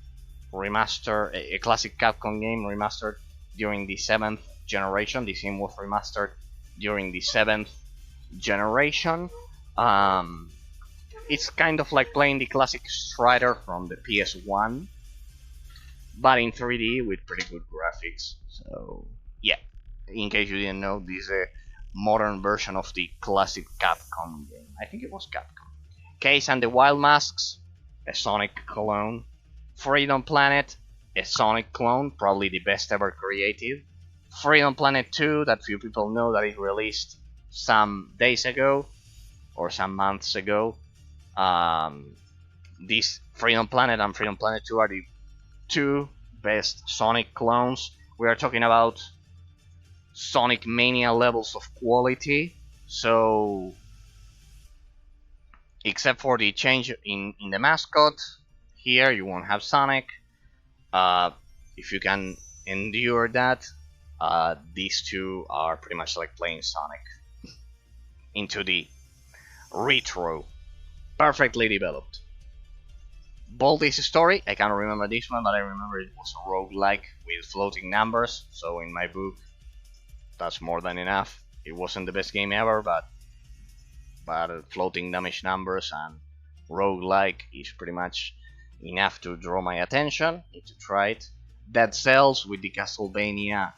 S1: remaster, a classic Capcom game remastered during the 7th generation. This game was remastered during the 7th generation. It's kind of like playing the classic Strider from the PS1, but in 3D with pretty good graphics. So yeah, in case you didn't know, this is a modern version of the classic Capcom game. I think it was Capcom. Case and the Wild Masks, a Sonic clone. Freedom Planet, a Sonic clone, probably the best ever created. Freedom Planet 2, that few people know, that it released some days ago or some months ago. This Freedom Planet and Freedom Planet 2 are the two best Sonic clones. We are talking about Sonic Mania levels of quality. So, except for the change in the mascot, here you won't have Sonic. If you can endure that, these two are pretty much like playing Sonic into the retro, perfectly developed. Vol.6 story, I can't remember this one, but I remember it was a roguelike with floating numbers, so in my book, that's more than enough. It wasn't the best game ever, but floating damage numbers and roguelike is pretty much enough to draw my attention. Need to try it. Dead Cells with the Castlevania,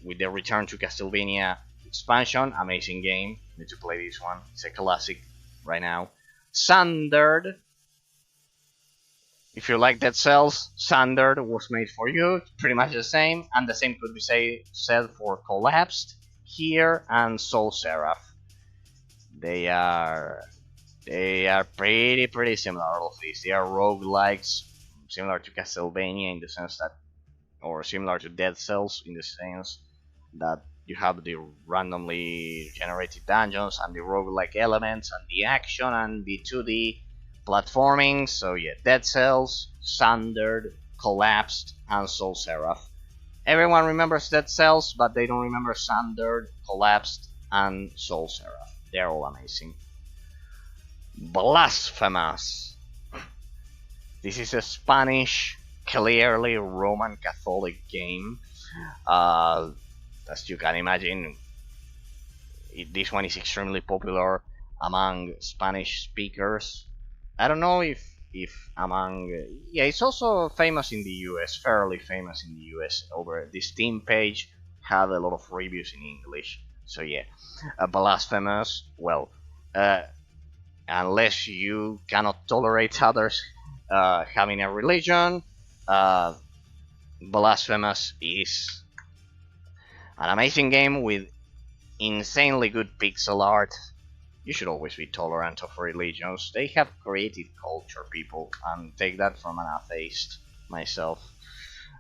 S1: with the Return to Castlevania expansion, amazing game. Need to play this one. It's a classic right now. Sundered. If you like Dead Cells, Sundered was made for you. It's pretty much the same, and the same could be said for Collapsed here and Soul Seraph. They are pretty similar, all of these. They are roguelikes, similar to Castlevania in the sense that, or similar to Dead Cells in the sense that you have the randomly generated dungeons and the roguelike elements and the action and the 2D platforming. So yeah, Dead Cells, Sundered, Collapsed, and Soul Seraph. Everyone remembers Dead Cells, but they don't remember Sundered, Collapsed, and Soul Seraph. They're all amazing. Blasphemous. This is a Spanish, clearly Roman Catholic game. As you can imagine, this one is extremely popular among Spanish speakers. I don't know if among... yeah, it's also famous in the US, fairly famous in the US. Over the Steam page had a lot of reviews in English. So yeah, Blasphemous, well, unless you cannot tolerate others having a religion, Blasphemous is an amazing game with insanely good pixel art. You should always be tolerant of religions. They have created culture, people, and take that from an atheist myself.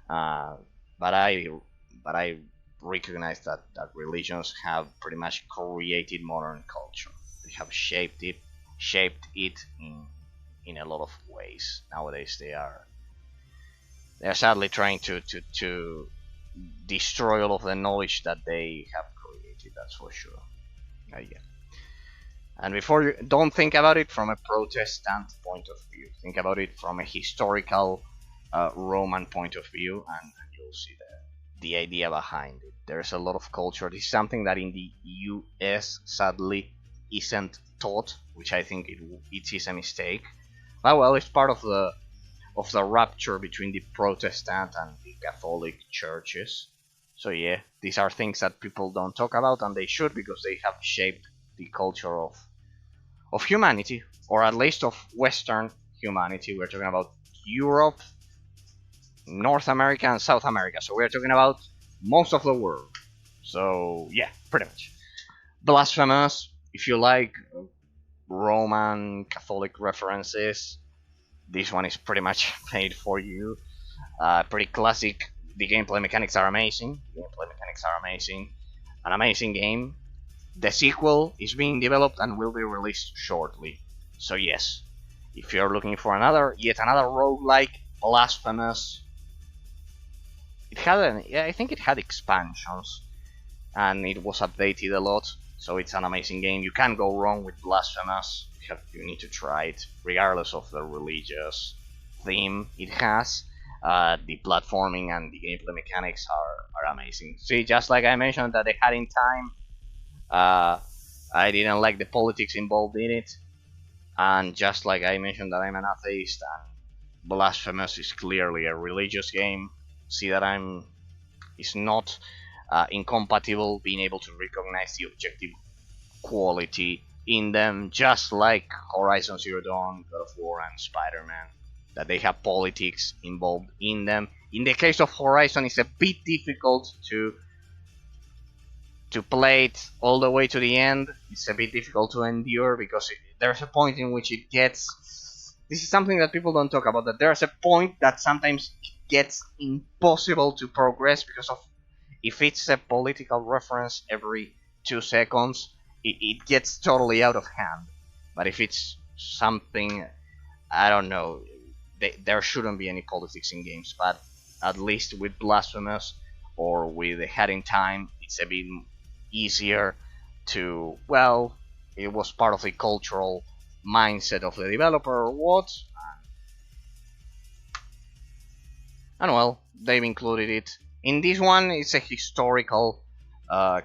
S1: But I recognize that religions have pretty much created modern culture. They have shaped it in a lot of ways. Nowadays they're sadly trying to destroy all of the knowledge that they have created. That's for sure. Yeah. And before you don't think about it from a Protestant point of view. Think about it from a historical Roman point of view, and you'll see the idea behind it. There's a lot of culture. This is something that in the US sadly isn't taught, which I think it is a mistake. But well, it's part of the rupture between the Protestant and the Catholic churches. So yeah, these are things that people don't talk about, and they should, because they have shaped the culture of humanity, or at least of Western humanity. We're talking about Europe, North America, and South America. So we're talking about most of the world. So yeah, pretty much. Blasphemous, if you like Roman Catholic references, this one is pretty much made for you. Pretty classic. The gameplay mechanics are amazing. An amazing game. The sequel is being developed and will be released shortly. So yes, if you're looking for yet another roguelike, Blasphemous, I think it had expansions. and it was updated a lot. So it's an amazing game. You can't go wrong with Blasphemous. You need to try it, regardless of the religious theme it has. The platforming and the gameplay mechanics are amazing. See, just like I mentioned that they had in time, I didn't like the politics involved in it, and just like I mentioned that I'm an atheist, and Blasphemous is clearly a religious game. See that it's not incompatible being able to recognize the objective quality in them, just like Horizon Zero Dawn, God of War, and Spider-Man, that they have politics involved in them. In the case of Horizon, it's a bit difficult to play it all the way to the end. It's a bit difficult to endure because there's a point in which it gets. This is something that people don't talk about. That there's a point that sometimes it gets impossible to progress because of if it's a political reference every 2 seconds, it gets totally out of hand. But if it's something, I don't know, there shouldn't be any politics in games. But at least with Blasphemous or with Head in Time, it's a bit easier to, well, it was part of the cultural mindset of the developer or what, and well, they've included it. In this one, it's a historical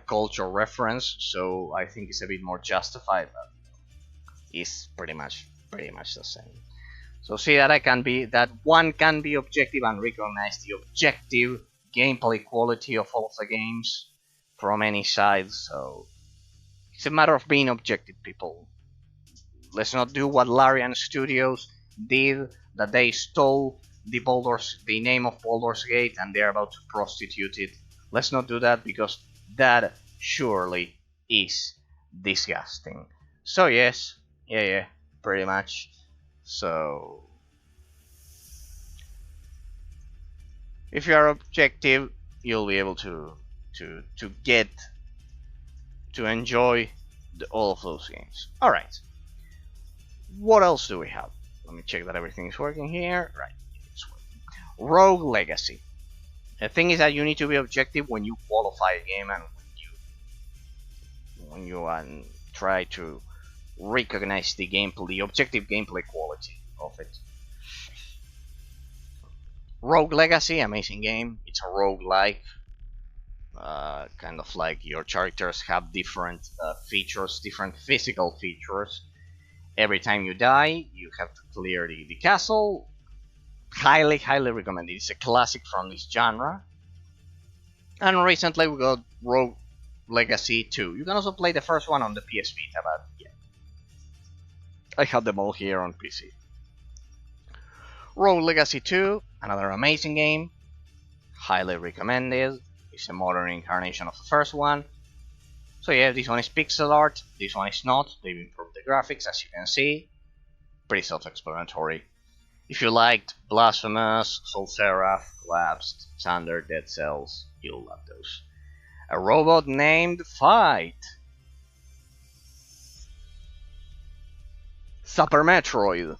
S1: culture reference, so I think it's a bit more justified, but it's pretty much the same. So see that one can be objective and recognize the objective gameplay quality of all of the games from any side. So it's a matter of being objective, people. Let's not do what Larian Studios did, that they stole the name of Baldur's Gate and they're about to prostitute it. Let's not do that, because that surely is disgusting. So yes, yeah, pretty much. So if you are objective, you'll be able to get to enjoy all of those games. All right. What else do we have? Let me check that everything is working here. Right, it's working. Rogue Legacy. The thing is that you need to be objective when you qualify a game and when you try to recognize the objective gameplay quality of it. Rogue Legacy, amazing game. It's a roguelike. Kind of like your characters have different features, different physical features. Every time you die, you have to clear the castle. Highly recommended. It's a classic from this genre. And recently we got Rogue Legacy 2. You can also play the first one on the PS Vita, but yeah. I have them all here on PC. Rogue Legacy 2, another amazing game. Highly recommended. It's a modern incarnation of the first one. So yeah, this one is pixel art, this one is not. They've improved the graphics, as you can see. Pretty self-explanatory. If you liked Blasphemous, Soul Seraph, Collapsed, Thunder, Dead Cells, you'll love those. A robot named Fight. Super Metroid.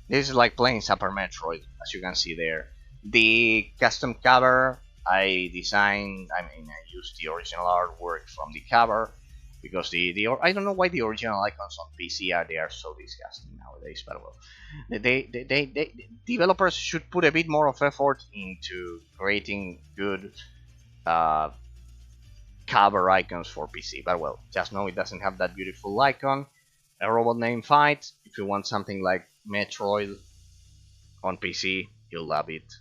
S1: This is like playing Super Metroid, as you can see there. The custom cover I used the original artwork from the cover, because I don't know why the original icons on PC are so disgusting nowadays, but well, they developers should put a bit more of effort into creating good cover icons for PC. But well, just know it doesn't have that beautiful icon. A robot named Fight. If you want something like Metroid on PC, you'll love it.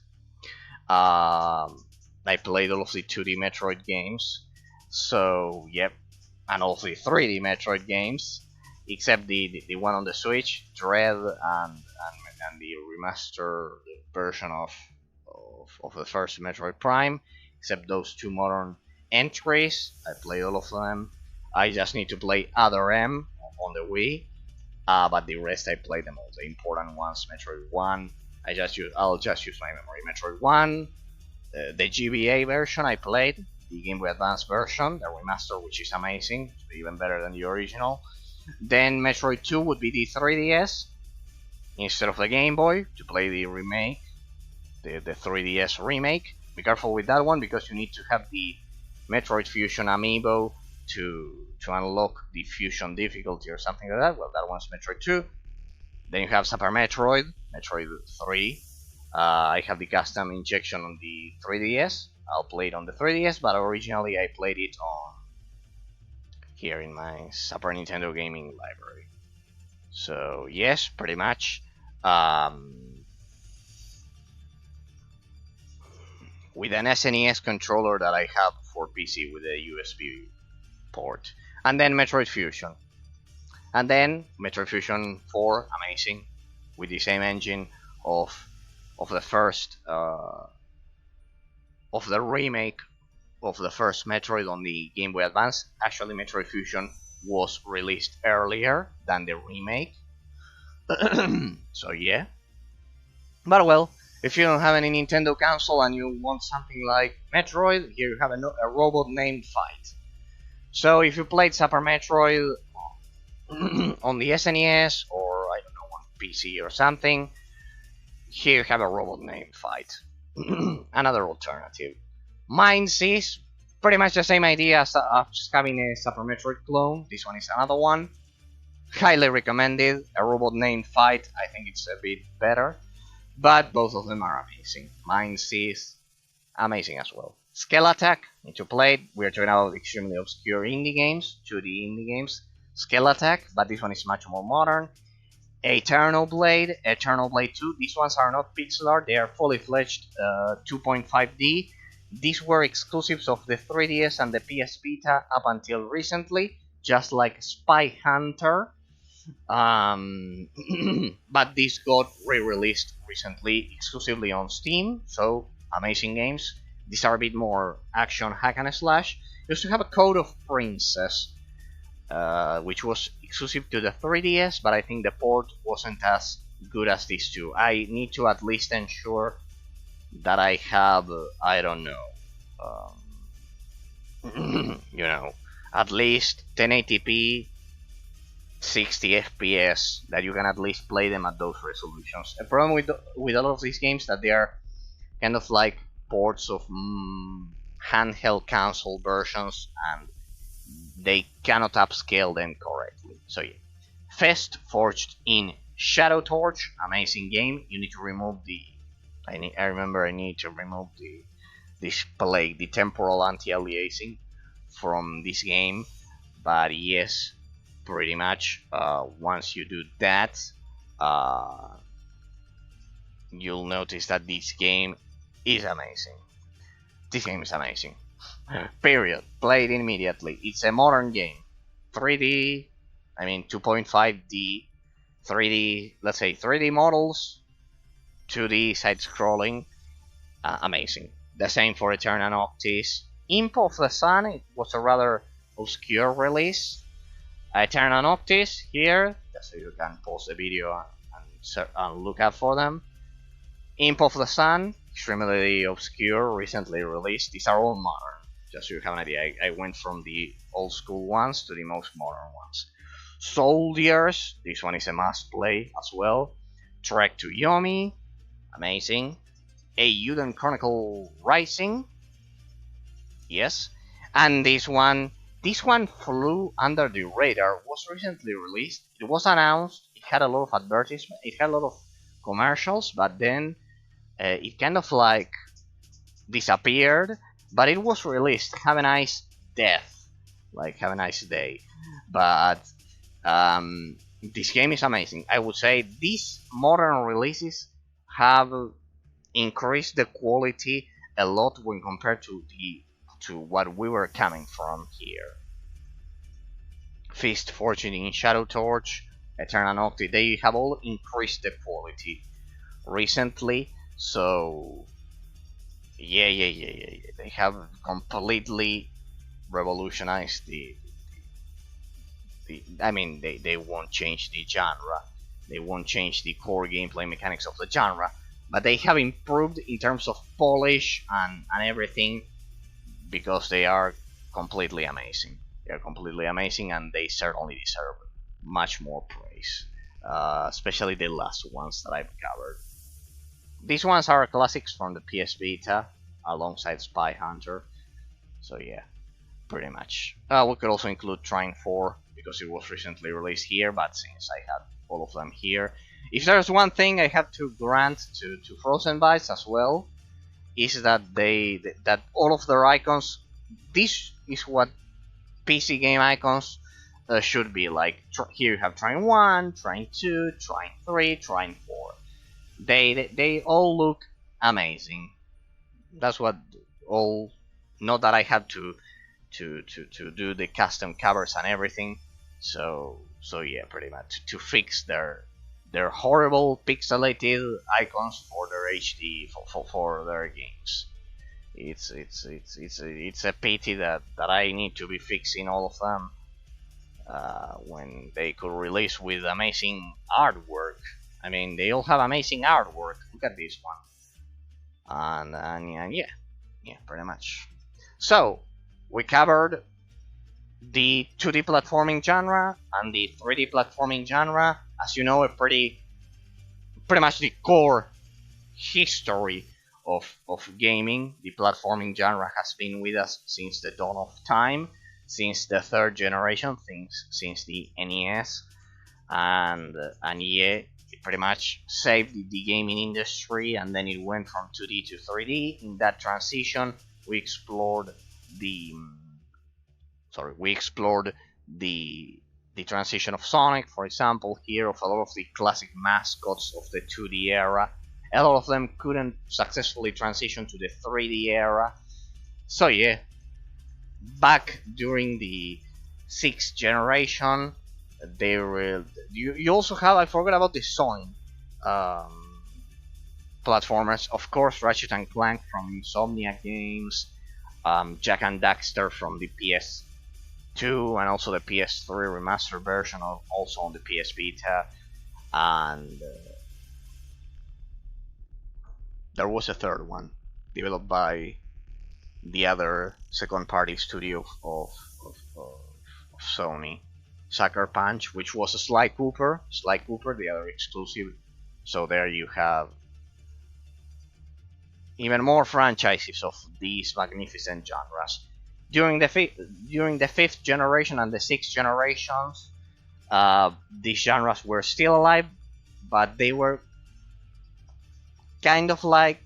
S1: I played all of the 2D Metroid games, so yep, and all the 3D Metroid games, except the one on the Switch, Dread, and the remaster version of the first Metroid Prime, except those two modern entries. I played all of them. I just need to play Other M on the Wii, but the rest I played them all. The important ones, Metroid 1. I'll just use my memory. Metroid 1. The GBA version I played, the Game Boy Advance version, the remaster, which is amazing, even better than the original. Then Metroid 2 would be the 3DS instead of the Game Boy to play the remake, the 3DS remake. Be careful with that one because you need to have the Metroid Fusion amiibo to unlock the fusion difficulty or something like that. Well, that one's Metroid 2. Then you have Super Metroid, Metroid 3. I have the custom injection on the 3DS. I'll play it on the 3DS, but originally I played it on here in my Super Nintendo gaming library. So yes, pretty much. With an SNES controller that I have for PC with a USB port. And then Metroid Fusion. And then Metroid Fusion 4, amazing, with the same engine of the first of the remake of the first Metroid on the Game Boy Advance. Actually, Metroid Fusion was released earlier than the remake. So yeah. But well, if you don't have any Nintendo console and you want something like Metroid, here you have a robot named Fight. So if you played Super Metroid on the SNES or I don't know on PC or something, here you have a robot named Fight. Another alternative. Mines is pretty much the same idea as just having a Super Metroid clone. This one is another one. Highly recommended. A robot named Fight. I think it's a bit better. But both of them are amazing. Mines is amazing as well. Scale Attack, need to play it. We're talking about extremely obscure indie games, 2D indie games. Scale Attack, but this one is much more modern. Eternal Blade 2. These ones are not pixel art, they are fully fledged 2.5D. These were exclusives of the 3DS and the PS Vita up until recently, just like Spy Hunter. But this got re-released recently exclusively on Steam, so amazing games. These are a bit more action hack and slash. Used to have a Code of Princess, which was exclusive to the 3DS, but I think the port wasn't as good as these two. I need to at least ensure that I have, I don't know, you know, at least 1080p 60 FPS, that you can at least play them at those resolutions. The problem with a lot of these games that they are kind of like ports of handheld console versions, and they cannot upscale them correctly. So yeah, Fest Forged in Shadow Torch, amazing game. You need to remove the. I remember I need to remove the display, the temporal anti-aliasing from this game, but yes. Pretty much, once you do that, you'll notice that this game is amazing. This game is amazing. Period. Play it immediately. It's a modern game. 3D, I mean 2.5D, 3D, let's say 3D models, 2D side-scrolling, amazing. The same for Eternal Noctis. Imp of the Sun, it was a rather obscure release. Eternal Noctis here, just so you can pause the video and look out for them. Imp of the Sun, extremely obscure, recently released. These are all modern, just so you have an idea. I went from the old school ones to the most modern ones. Soldiers, this one is a must play as well. Trek to Yomi, amazing. A Euden Chronicle Rising, yes. And this one flew under the radar, was recently released. It was announced, it had a lot of advertisement, it had a lot of commercials, but then it kind of like disappeared. But it was released. Have a nice death, like have a nice day. But this game is amazing. I would say these modern releases have increased the quality a lot when compared to what we were coming from here. Fist, Fortune in Shadow Torch, Eternal Noctis, they have all increased the quality recently, so yeah. They have completely revolutionized the I mean, they won't change the genre, they won't change the core gameplay mechanics of the genre, but they have improved in terms of polish and everything, because they are completely amazing. They are completely amazing, and they certainly deserve much more praise, especially the last ones that I've covered. These ones are classics from the PS Vita, alongside Spy Hunter. So yeah, pretty much. We could also include Trine 4 because it was recently released here, but since I had all of them here, if there's one thing I have to grant to Frozen Bytes as well, is that that all of their icons, this is what PC game icons should be like. Here you have Trine 1, Trine 2, Trine 3, Trine 4. They all look amazing. That's what all. Not that I had to do the custom covers and everything. So yeah, pretty much to fix their horrible pixelated icons for their HD for their games. It's a pity that I need to be fixing all of them when they could release with amazing artwork. I mean, they all have amazing artwork. Look at this one, and yeah, pretty much. So we covered the 2D platforming genre and the 3D platforming genre. As you know, a pretty much the core history of gaming. The platforming genre has been with us since the dawn of time, since the third generation, since the NES, and yeah, it pretty much saved the gaming industry, and then it went from 2D to 3D. In that transition, we explored the the transition of Sonic, for example, here, of a lot of the classic mascots of the 2D era. A lot of them couldn't successfully transition to the 3D era. So yeah, back during the 6th generation, they were. You also have, I forgot about the Sony platformers, of course, Ratchet and Clank from Insomniac Games, Jak and Daxter from the PS2, and also the PS3 remastered version, also on the PS Vita, and there was a third one developed by the other second-party studio of Sony, Sucker Punch, which was a Sly Cooper, the other exclusive. So there you have even more franchises of these magnificent genres. During the 5th generation and the 6th generations, these genres were still alive, but they were kind of like,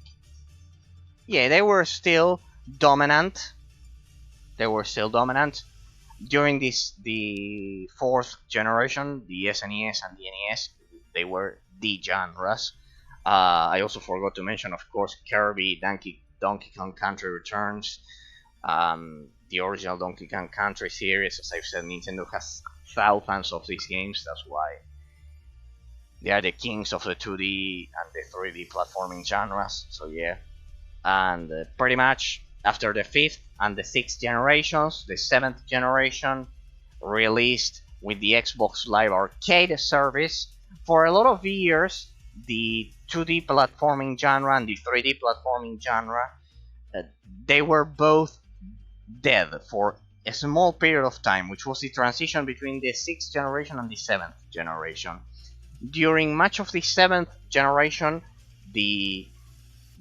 S1: yeah, they were still dominant. During the 4th generation, the SNES and the NES, they were the genres. I also forgot to mention, of course, Kirby, Donkey Kong Country Returns, the original Donkey Kong Country series. As I've said, Nintendo has thousands of these games. That's why they are the kings of the 2D and the 3D platforming genres. So yeah, and pretty much after the 5th and the 6th generations, the 7th generation released with the Xbox Live Arcade service. For a lot of years, the 2D platforming genre and the 3D platforming genre, they were both dead for a small period of time, which was the transition between the 6th generation and the 7th generation. During much of the 7th generation, the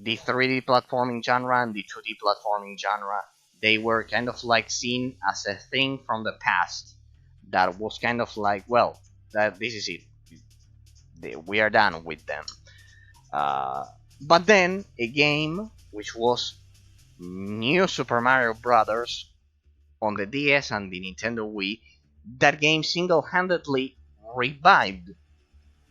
S1: 3D platforming genre and the 2D platforming genre, they were kind of like seen as a thing from the past that was kind of like, well, that this is it. We are done with them. But then a game which was New Super Mario Brothers on the DS and the Nintendo Wii, that game single-handedly revived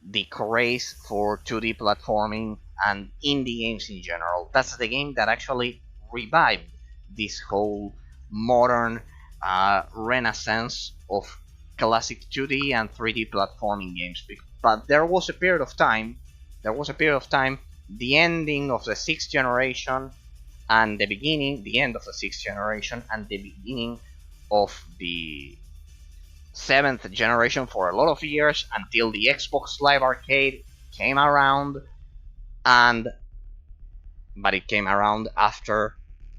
S1: the craze for 2D platforming and indie games in general. That's the game that actually revived this whole modern renaissance of classic 2D and 3D platforming games. But there was a period of time, the ending of the 6th generation and the end of the 6th generation and the beginning of the 7th generation for a lot of years, until the Xbox Live Arcade came around, but it came around after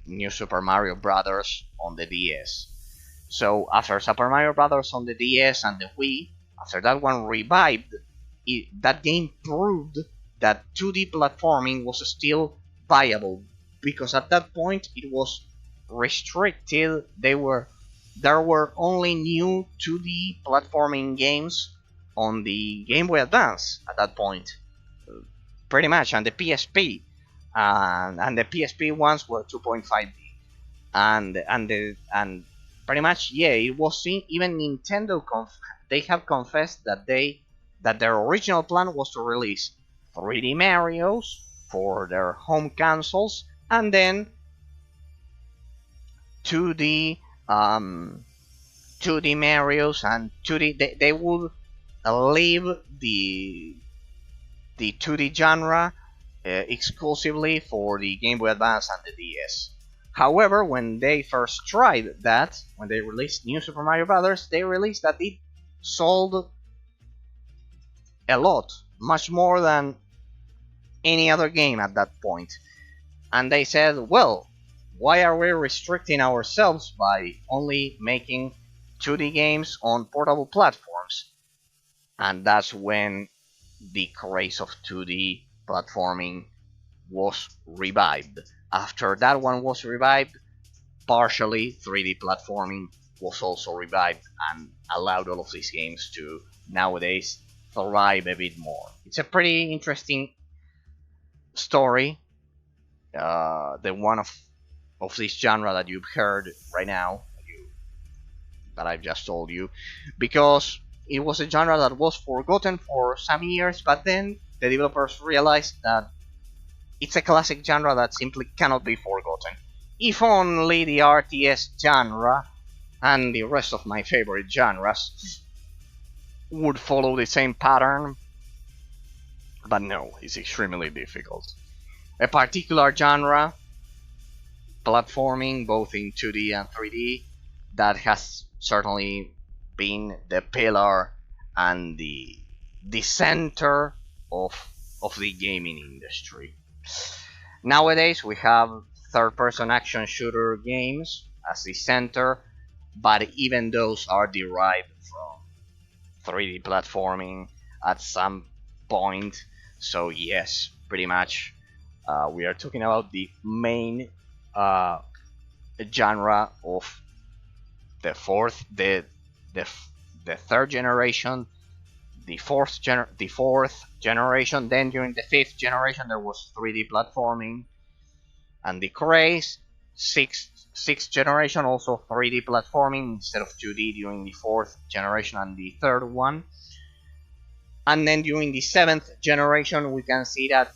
S1: New Super Mario Brothers on the DS. So after Super Mario Brothers on the DS and the Wii, after that one revived, that game proved that 2D platforming was still viable, because at that point it was restricted. They were there were only new 2D platforming games on the Game Boy Advance at that point, pretty much, and the PSP, and the PSP ones were 2.5D, and pretty much, yeah, it was even Nintendo. They have confessed that their original plan was to release 3D Mario's for their home consoles, and then 2D 2D Mario's and 2D. They would leave the 2D genre exclusively for the Game Boy Advance and the DS. However, when they first tried that, when they released New Super Mario Bros., they released that it sold a lot, much more than any other game at that point. And they said, well, why are we restricting ourselves by only making 2D games on portable platforms? And that's when the craze of 2D platforming was revived. After that one was revived, partially 3D platforming was also revived and allowed all of these games to nowadays thrive a bit more. It's a pretty interesting story, the one of this genre that you've heard right now, that I've just told you, because it was a genre that was forgotten for some years, but then the developers realized that it's a classic genre that simply cannot be forgotten. If only the RTS genre and the rest of my favorite genres would follow the same pattern, but no, it's extremely difficult. A particular genre, platforming both in 2D and 3D, that has certainly been the pillar and the center of the gaming industry. Nowadays we have third-person action shooter games as the center, but even those are derived from 3D platforming at some point. So yes, pretty much we are talking about the main genre of the third generation, the fourth generation. Then during the fifth generation there was 3D platforming, and the craze. Sixth generation also 3D platforming instead of 2D during the fourth generation and the third one. And then during the seventh generation we can see that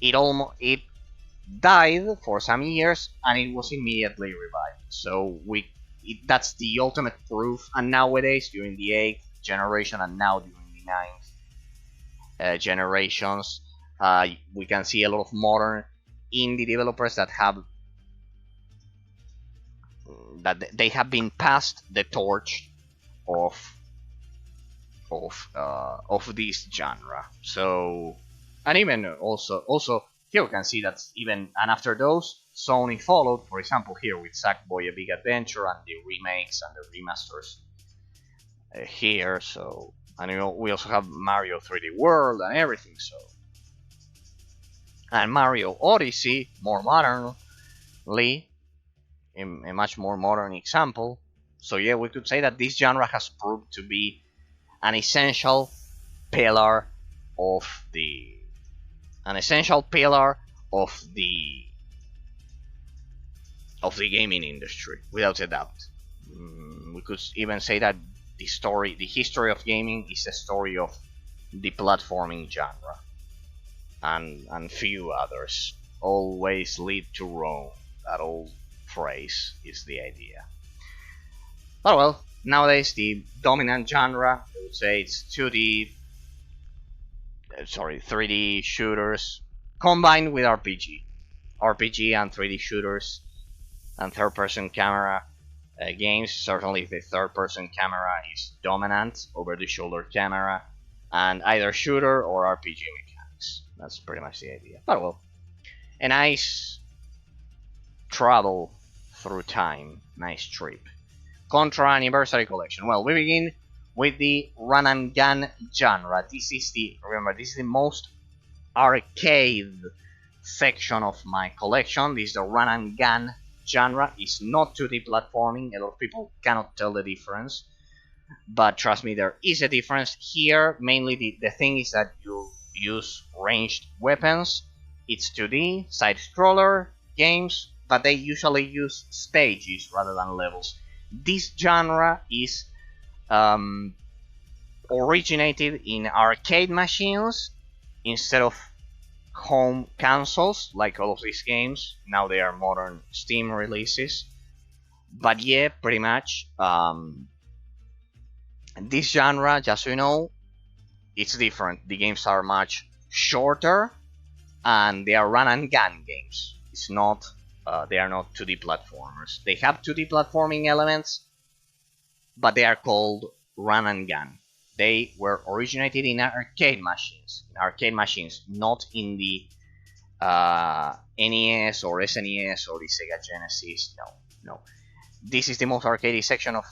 S1: it died for some years and it was immediately revived. So that's the ultimate proof. And nowadays, during the 8th generation and now during the 9th generations, we can see a lot of modern indie developers that they have been passed the torch of this genre. So, and even also here we can see that even, and after those, Sony followed, for example here with Sackboy: A Big Adventure and the remakes and the remasters here. So, and we also have Mario 3D World and everything. So, and Mario Odyssey, more modernly, a much more modern example. So yeah, we could say that this genre has proved to be an essential pillar of the gaming industry, without a doubt. We could even say that the history of gaming is a story of the platforming genre, and few others always lead to Rome. That old phrase is the idea. But well, nowadays the dominant genre, I would say, it's 3D shooters combined with RPG and 3D shooters and third-person camera games. Certainly the third-person camera is dominant over the shoulder camera, and either shooter or RPG mechanics. That's pretty much the idea. But well, a nice travel through time, nice trip. Contra Anniversary Collection. Well, we begin with the run and gun genre. This is the most arcade section of my collection. This is the run and gun genre. It's not 2D platforming. A lot of people cannot tell the difference, but trust me, there is a difference here. Mainly the thing is that you use ranged weapons. It's 2D side scroller games, but they usually use stages rather than levels. This genre is originated in arcade machines instead of home consoles, like all of these games. Now they are modern Steam releases. But yeah, pretty much. This genre, just so you know, it's different. The games are much shorter, and they are run and gun games. It's not. They are not 2D platformers. They have 2D platforming elements, but they are called run and gun. They were originated in arcade machines. Not in the NES or SNES or the Sega Genesis. No. This is the most arcade section of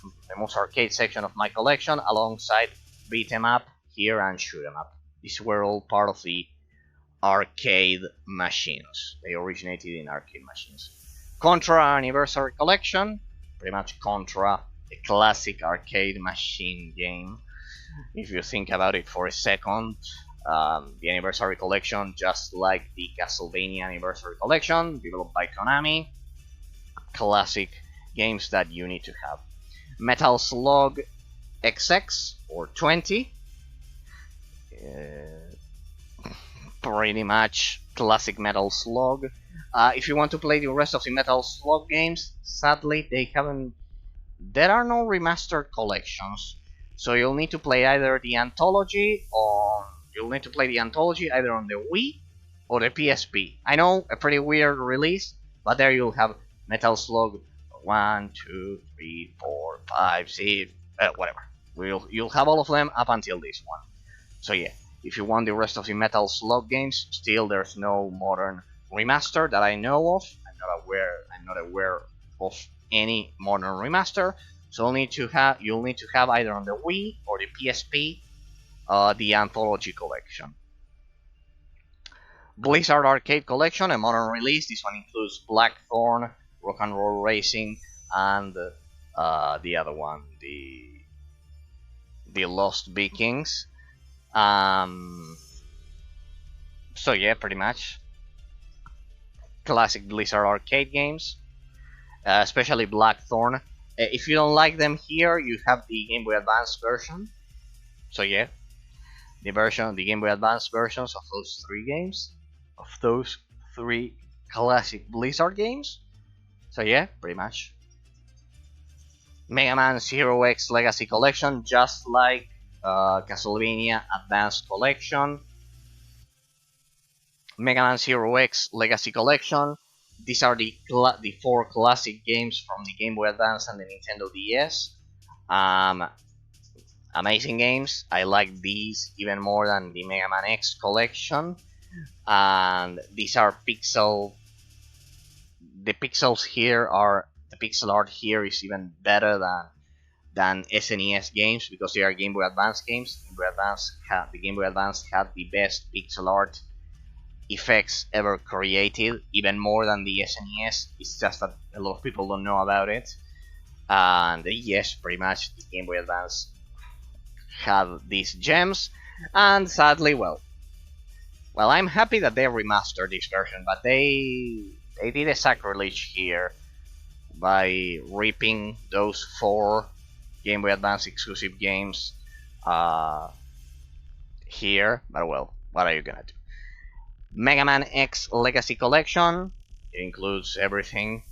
S1: my collection, alongside beat 'em up here and shoot 'em up. These were all part of the arcade machines. They originated in arcade machines. Contra Anniversary Collection, pretty much Contra, a classic arcade machine game. If you think about it for a second, the Anniversary Collection, just like the Castlevania Anniversary Collection, developed by Konami, classic games that you need to have. Metal Slug XX or 20, pretty much classic Metal Slug. If you want to play the rest of the Metal Slug games, sadly there are no remastered collections, so you'll need to play either the anthology either on the Wii or the PSP. I know, a pretty weird release, but there you'll have Metal Slug 1, 2, 3, 4, 5, 6, whatever. You'll have all of them up until this one. So yeah, if you want the rest of the Metal Slug games, still there's no modern remaster that I know of. I'm not aware of any modern remaster. So you'll need to have either on the Wii or the PSP the Anthology Collection. Blizzard Arcade Collection, a modern release. This one includes Blackthorn, Rock and Roll Racing, and the other one, the Lost Vikings. So yeah, pretty much classic Blizzard arcade games, especially Blackthorn. If you don't like them here, you have the Game Boy Advance version. So yeah, the Game Boy Advance versions of those three classic Blizzard games. So yeah, pretty much. Mega Man Zero X Legacy Collection, just like Castlevania Advanced Collection. Mega Man Zero X Legacy Collection. These are the 4 classic games from the Game Boy Advance and the Nintendo DS. Amazing games. I like these even more than the Mega Man X collection. And these are pixel. The pixel art here is even better than SNES games, because they are Game Boy Advance games. The Game Boy Advance had the best pixel art effects ever created, even more than the SNES. It's just that a lot of people don't know about it. And yes, pretty much the Game Boy Advance had these gems, and sadly, well, I'm happy that they remastered this version, but they did a sacrilege here by ripping those 4 Game Boy Advance exclusive games here. But well, what are you gonna do? Mega Man X Legacy Collection. It includes everything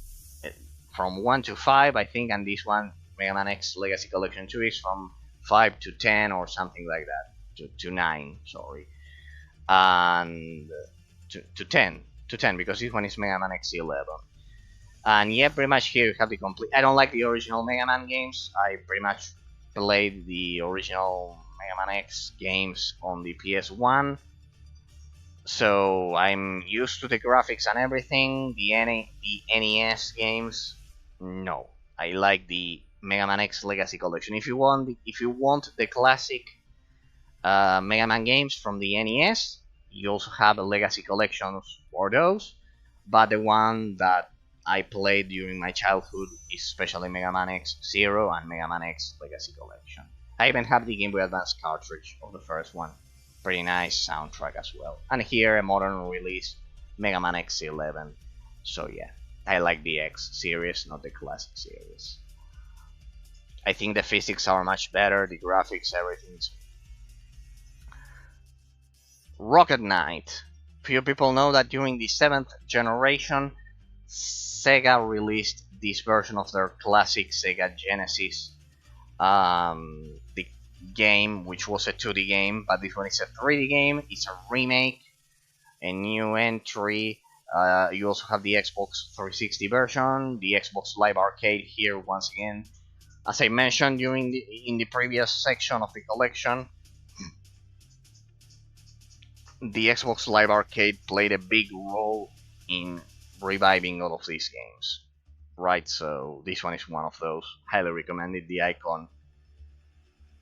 S1: from 1 to 5, I think, and this one, Mega Man X Legacy Collection 2, is from 5 to 10 or something like that. To 9, sorry. And to 10, because this one is Mega Man X11. And yeah, pretty much here you have the complete. I don't like the original Mega Man games. I pretty much played the original Mega Man X games on the PS1. So I'm used to the graphics and everything. The NES games, no. I like the Mega Man X Legacy Collection. If you want the classic Mega Man games from the NES, you also have a Legacy Collection for those. But the one that I played during my childhood, especially Mega Man X Zero and Mega Man X Legacy Collection. I even have the Game Boy Advance cartridge of the first one. Pretty nice soundtrack as well. And here a modern release, Mega Man X11. So yeah, I like the X series, not the classic series. I think the physics are much better, the graphics, everything's. Rocket Knight. Few people know that during the 7th generation, Sega released this version of their classic Sega Genesis. The game, which was a 2D game, but this one is a 3D game. It's a remake, a new entry. You also have the Xbox 360 version, the Xbox Live Arcade here once again. As I mentioned in the previous section of the collection, the Xbox Live Arcade played a big role in reviving all of these games. Right, so this one is one of those. Highly recommended. The icon.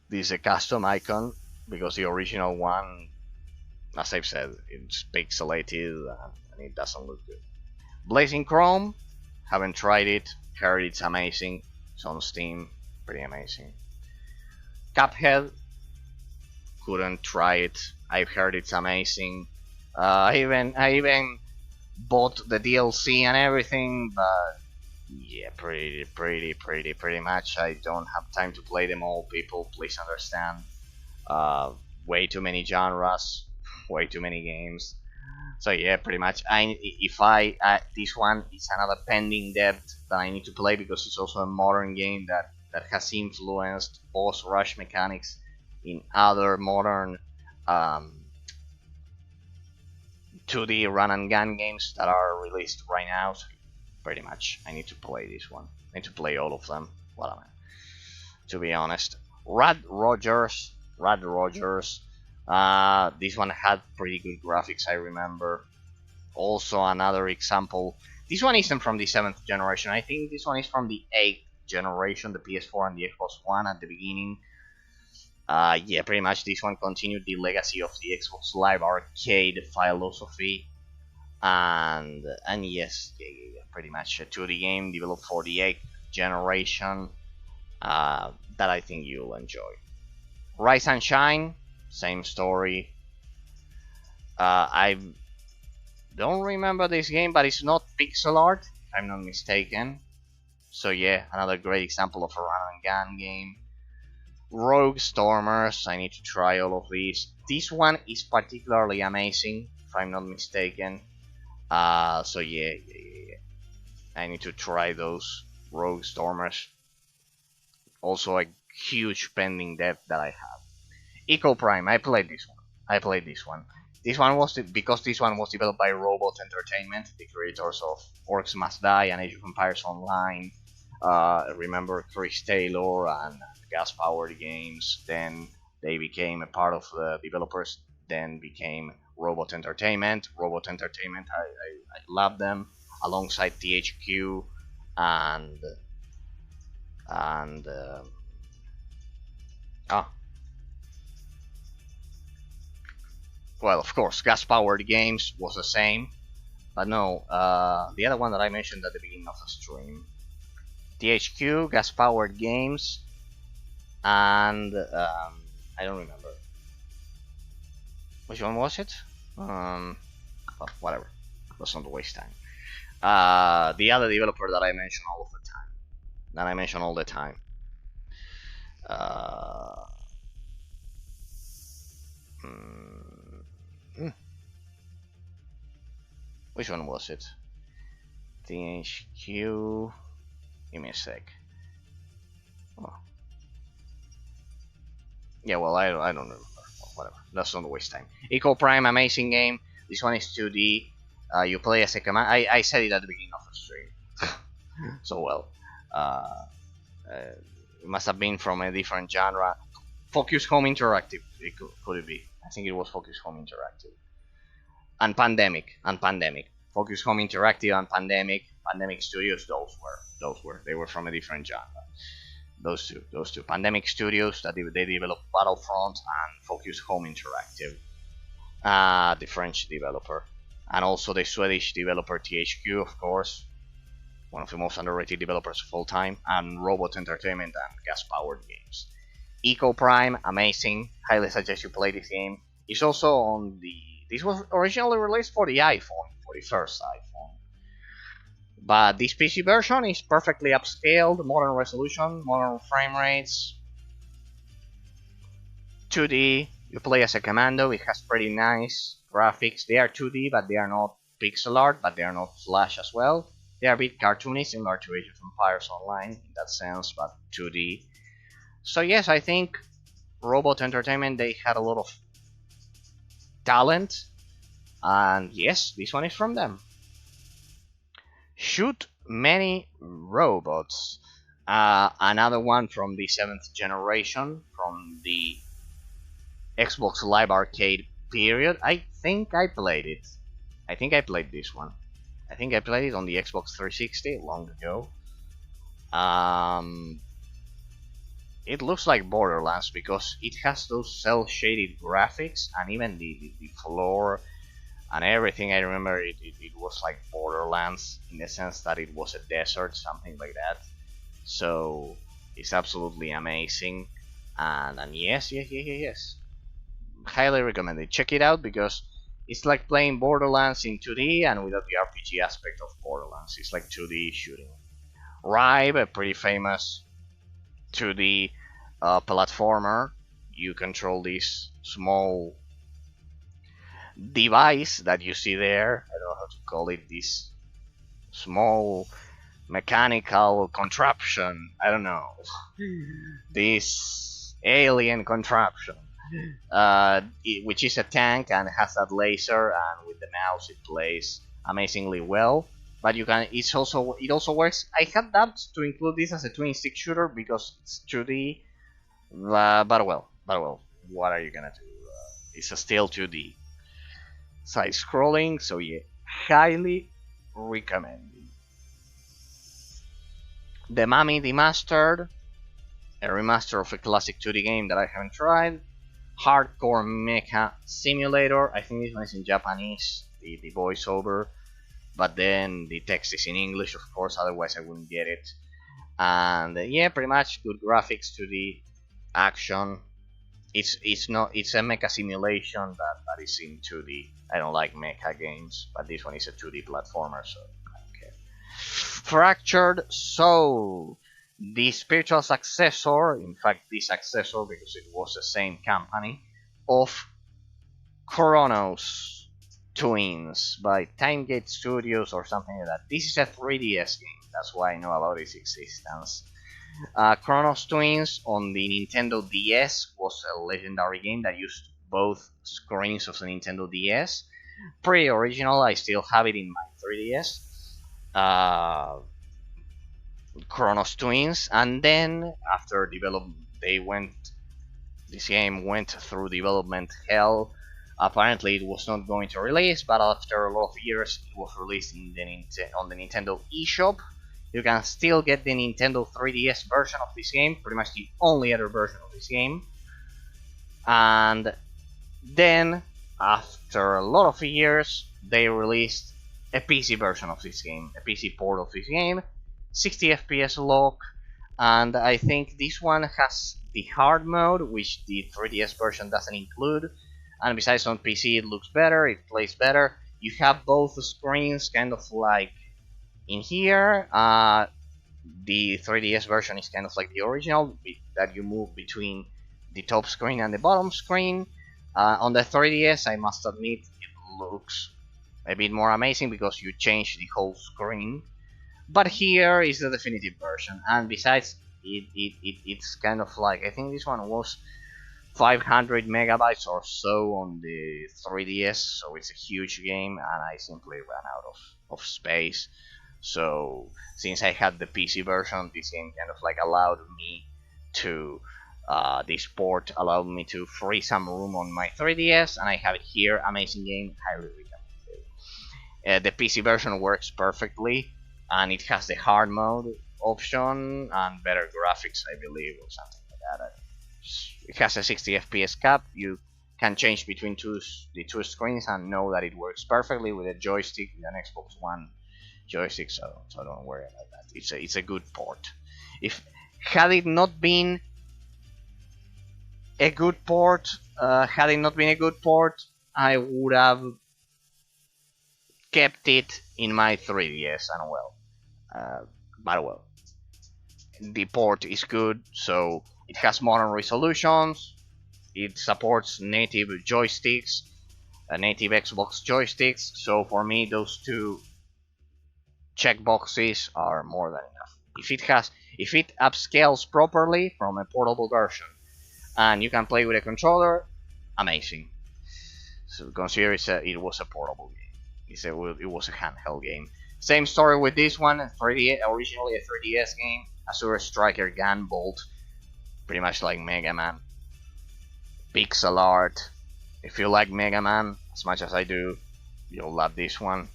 S1: This is a custom icon because the original one, as I've said, it's pixelated and it doesn't look good. Blazing Chrome, haven't tried it. Heard it's amazing. It's on Steam, pretty amazing. Cuphead, couldn't try it. I've heard it's amazing. I even bought the DLC and everything, but yeah, pretty much. I don't have time to play them all. People, please understand. Way too many genres, way too many games. So yeah, pretty much. This one is another pending debt that I need to play because it's also a modern game that has influenced boss rush mechanics in other modern 2D run and gun games that are released right now. So pretty much, I need to play this one. I need to play all of them. What am I? To be honest, Rad Rogers. This one had pretty good graphics, I remember. Also, another example. This one isn't from the 7th generation. I think this one is from the 8th generation, the PS4 and the Xbox One at the beginning. Yeah, pretty much this one continued the legacy of the Xbox Live Arcade philosophy. And yes, yeah, pretty much a 2D game developed for the 8th generation that I think you'll enjoy. Rise and Shine, same story. I don't remember this game, but it's not pixel art, if I'm not mistaken. So yeah, another great example of a run and gun game. Rogue Stormers, I need to try all of these. This one is particularly amazing, if I'm not mistaken. So yeah, I need to try those Rogue Stormers. Also a huge pending debt that I have. Eco Prime, I played this one. This one was because this one was developed by Robot Entertainment, the creators of Orcs Must Die and Age of Empires Online. Remember Chris Taylor and Gas Powered Games. Then they became a part of the developers. Then became Robot Entertainment. I love them alongside THQ and well, of course, Gas Powered Games was the same, but no, the other one that I mentioned at the beginning of the stream, THQ, Gas Powered Games, and I don't remember which one was it. Well, whatever. Let's not waste time. The other developer that I mention all the time. Which one was it? THQ. Give me a sec. Oh. Yeah, well, I don't remember. Well, whatever. Let's not waste time. Eco Prime, amazing game. This one is 2D. You play as a command. I said it at the beginning of the stream. So well. It must have been from a different genre. Focus Home Interactive. Could it be? I think it was Focus Home Interactive. And Pandemic. Focus Home Interactive and Pandemic Studios. They were from a different genre. Those two. Pandemic Studios that they developed Battlefront and Focus Home Interactive. The French developer. And also the Swedish developer THQ, of course. one of the most underrated developers of all time, and Robot Entertainment and Gas Powered Games. Eco Prime, amazing. Highly suggest you play this game. It's also on the. This was originally released for the iPhone, for the first iPhone. But this PC version is perfectly upscaled, modern resolution, modern frame rates, 2D. You play as a commando. It has pretty nice graphics. They are 2D, but they are not pixel art, but they are not Flash as well. They are a bit cartoony, similar to Age of Empires Online in that sense, but 2D. So yes, I think Robot Entertainment, they had a lot of talent, and yes, this one is from them. Shoot Many Robots. Another one from the 7th generation, from the Xbox Live Arcade period. I think I played it. I think I played this one. I think I played it on the Xbox 360 long ago. It looks like Borderlands because it has those cel-shaded graphics, and even the floor and everything. I remember it was like Borderlands in the sense that it was a desert, something like that. So it's absolutely amazing, and yes, highly recommended. Check it out because it's like playing Borderlands in 2D and without the RPG aspect of Borderlands. It's like 2D shooting. Rive, a pretty famous 2D platformer. You control this small device that you see there. I don't know how to call it. This small mechanical contraption. I don't know. This alien contraption. Which is a tank and has that laser, and with the mouse it plays amazingly well. But you can. It also works. I had doubts to include this as a twin stick shooter because it's 2D. But well. What are you gonna do? It's still 2D. Side scrolling. So yeah, highly recommended. The Mummy Demastered, a remaster of a classic 2D game that I haven't tried. Hardcore Mecha Simulator. I think this one is in Japanese, the voiceover, but then the text is in English, of course, otherwise I wouldn't get it. And yeah, pretty much good graphics to the action. It's a mecha simulation that is in 2D. I don't like mecha games, but this one is a 2D platformer, so I don't care. Fractured Soul. The spiritual successor, in fact the successor because it was the same company, of Chronos Twins by Timegate Studios or something like that. This is a 3DS game, that's why I know about its existence. Chronos Twins on the Nintendo DS was a legendary game that used both screens of the Nintendo DS. Pretty original, I still have it in my 3DS. Chronos Twins, and then after this game went through development hell. Apparently it was not going to release, but after a lot of years it was released on the Nintendo eShop. You can still get the Nintendo 3DS version of this game, pretty much the only other version of this game. And then after a lot of years they released a PC version of this game, a PC port of this game. 60 FPS lock, and I think this one has the hard mode, which the 3DS version doesn't include, and besides on PC it looks better, it plays better. You have both screens kind of like in here. The 3DS version is kind of like the original, that you move between the top screen and the bottom screen. On the 3DS, I must admit, it looks a bit more amazing because you change the whole screen. But here is the definitive version, and besides, it's kind of like, I think this one was 500 megabytes or so on the 3DS, so it's a huge game, and I simply ran out of space. So since I had the PC version, this game kind of like allowed me to, this port allowed me to free some room on my 3DS, and I have it here. Amazing game, highly recommended. The PC version works perfectly, and it has the hard mode option and better graphics, I believe, or something like that. It has a 60 FPS cap. You can change between the two screens and know that it works perfectly with a joystick with an Xbox One joystick, so don't worry about that. It's a good port. If had it not been a good port, I would have kept it in my 3DS, and well, but well, the port is good, so it has modern resolutions. It supports native joysticks, native Xbox joysticks. So for me, those two checkboxes are more than enough. If it upscales properly from a portable version, and you can play with a controller, amazing. So consider it was a portable game. It was a handheld game. Same story with this one. 3D, originally a 3DS game. Azure Striker Gunvolt, pretty much like Mega Man. Pixel art. If you like Mega Man as much as I do, you'll love this one.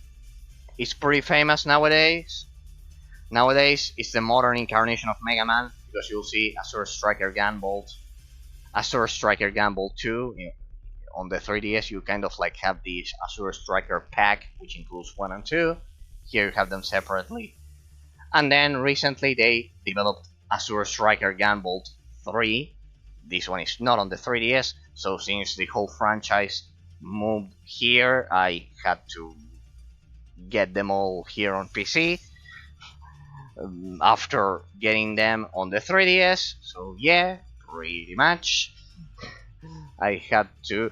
S1: It's pretty famous nowadays. Nowadays, it's the modern incarnation of Mega Man because you'll see Azure Striker Gunvolt, Azure Striker Gunvolt 2. On the 3DS, you kind of like have the Azure Striker pack, which includes 1 and 2. Here you have them separately. And then recently they developed Azure Striker Gunvolt 3. This one is not on the 3DS, so since the whole franchise moved here, I had to get them all here on PC after getting them on the 3DS. So yeah, pretty much I had to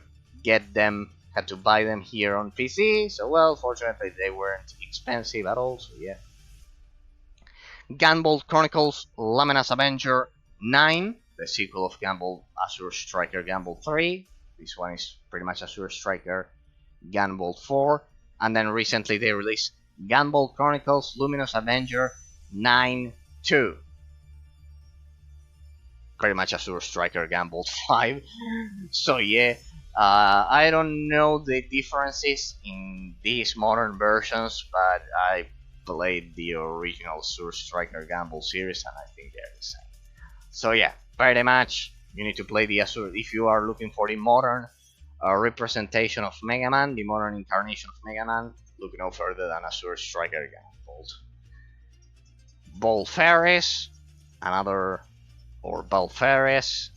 S1: buy them here on PC. So well, fortunately they weren't expensive at all, so yeah. Gunvolt Chronicles Laminas Avenger 9, the sequel of Gunvolt Azure Striker Gunvolt 3. This one is pretty much Azure Striker Gunvolt 4. And then recently they released Gunvolt Chronicles Luminous Avenger 9 2. Pretty much Azure Striker Gunvolt 5. So yeah, I don't know the differences in these modern versions, but I played the original Azure Striker Gunvolt series and I think they're the same. So yeah, pretty much you need to play the Azure if you are looking for the modern representation of Mega Man, the modern incarnation of Mega Man. Look no further than Azure Striker Gunvolt. Vol.6, Vol.6,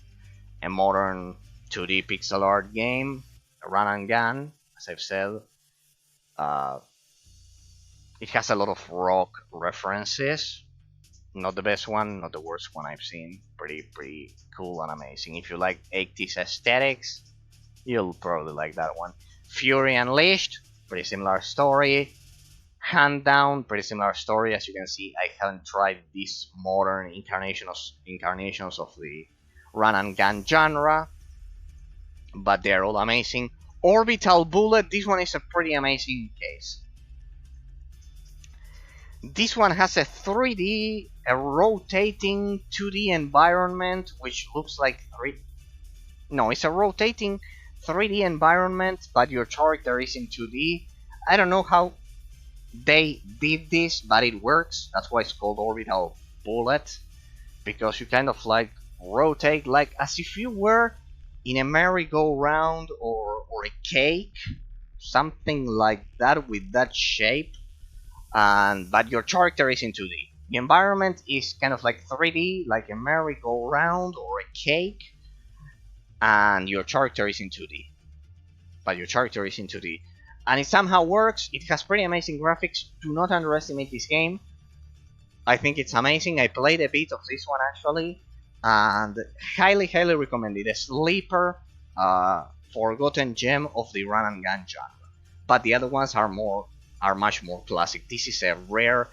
S1: a modern 2D pixel art game, a run and gun, as I've said. It has a lot of rock references. Not the best one, not the worst one I've seen. Pretty cool and amazing. If you like 80s aesthetics, you'll probably like that one. Fury Unleashed, pretty similar story. Hand Down, pretty similar story. As you can see, I haven't tried these modern incarnations of the run and gun genre, but they're all amazing. Orbital Bullet, this one is a pretty amazing case. This one has a 3D, a rotating 2D environment, which looks like it's a rotating 3D environment, but your character is in 2D. I don't know how they did this, but it works. That's why it's called Orbital Bullet, because you kind of like rotate like as if you were in a merry-go-round or a cake, something like that with that shape. But your character is in 2D. The environment is kind of like 3D, like a merry-go-round or a cake, and your character is in 2D. And it somehow works. It has pretty amazing graphics. Do not underestimate this game. I think it's amazing. I played a bit of this one actually, and highly recommend it. A sleeper, forgotten gem of the run and gun genre. But the other ones are much more classic. This is a rare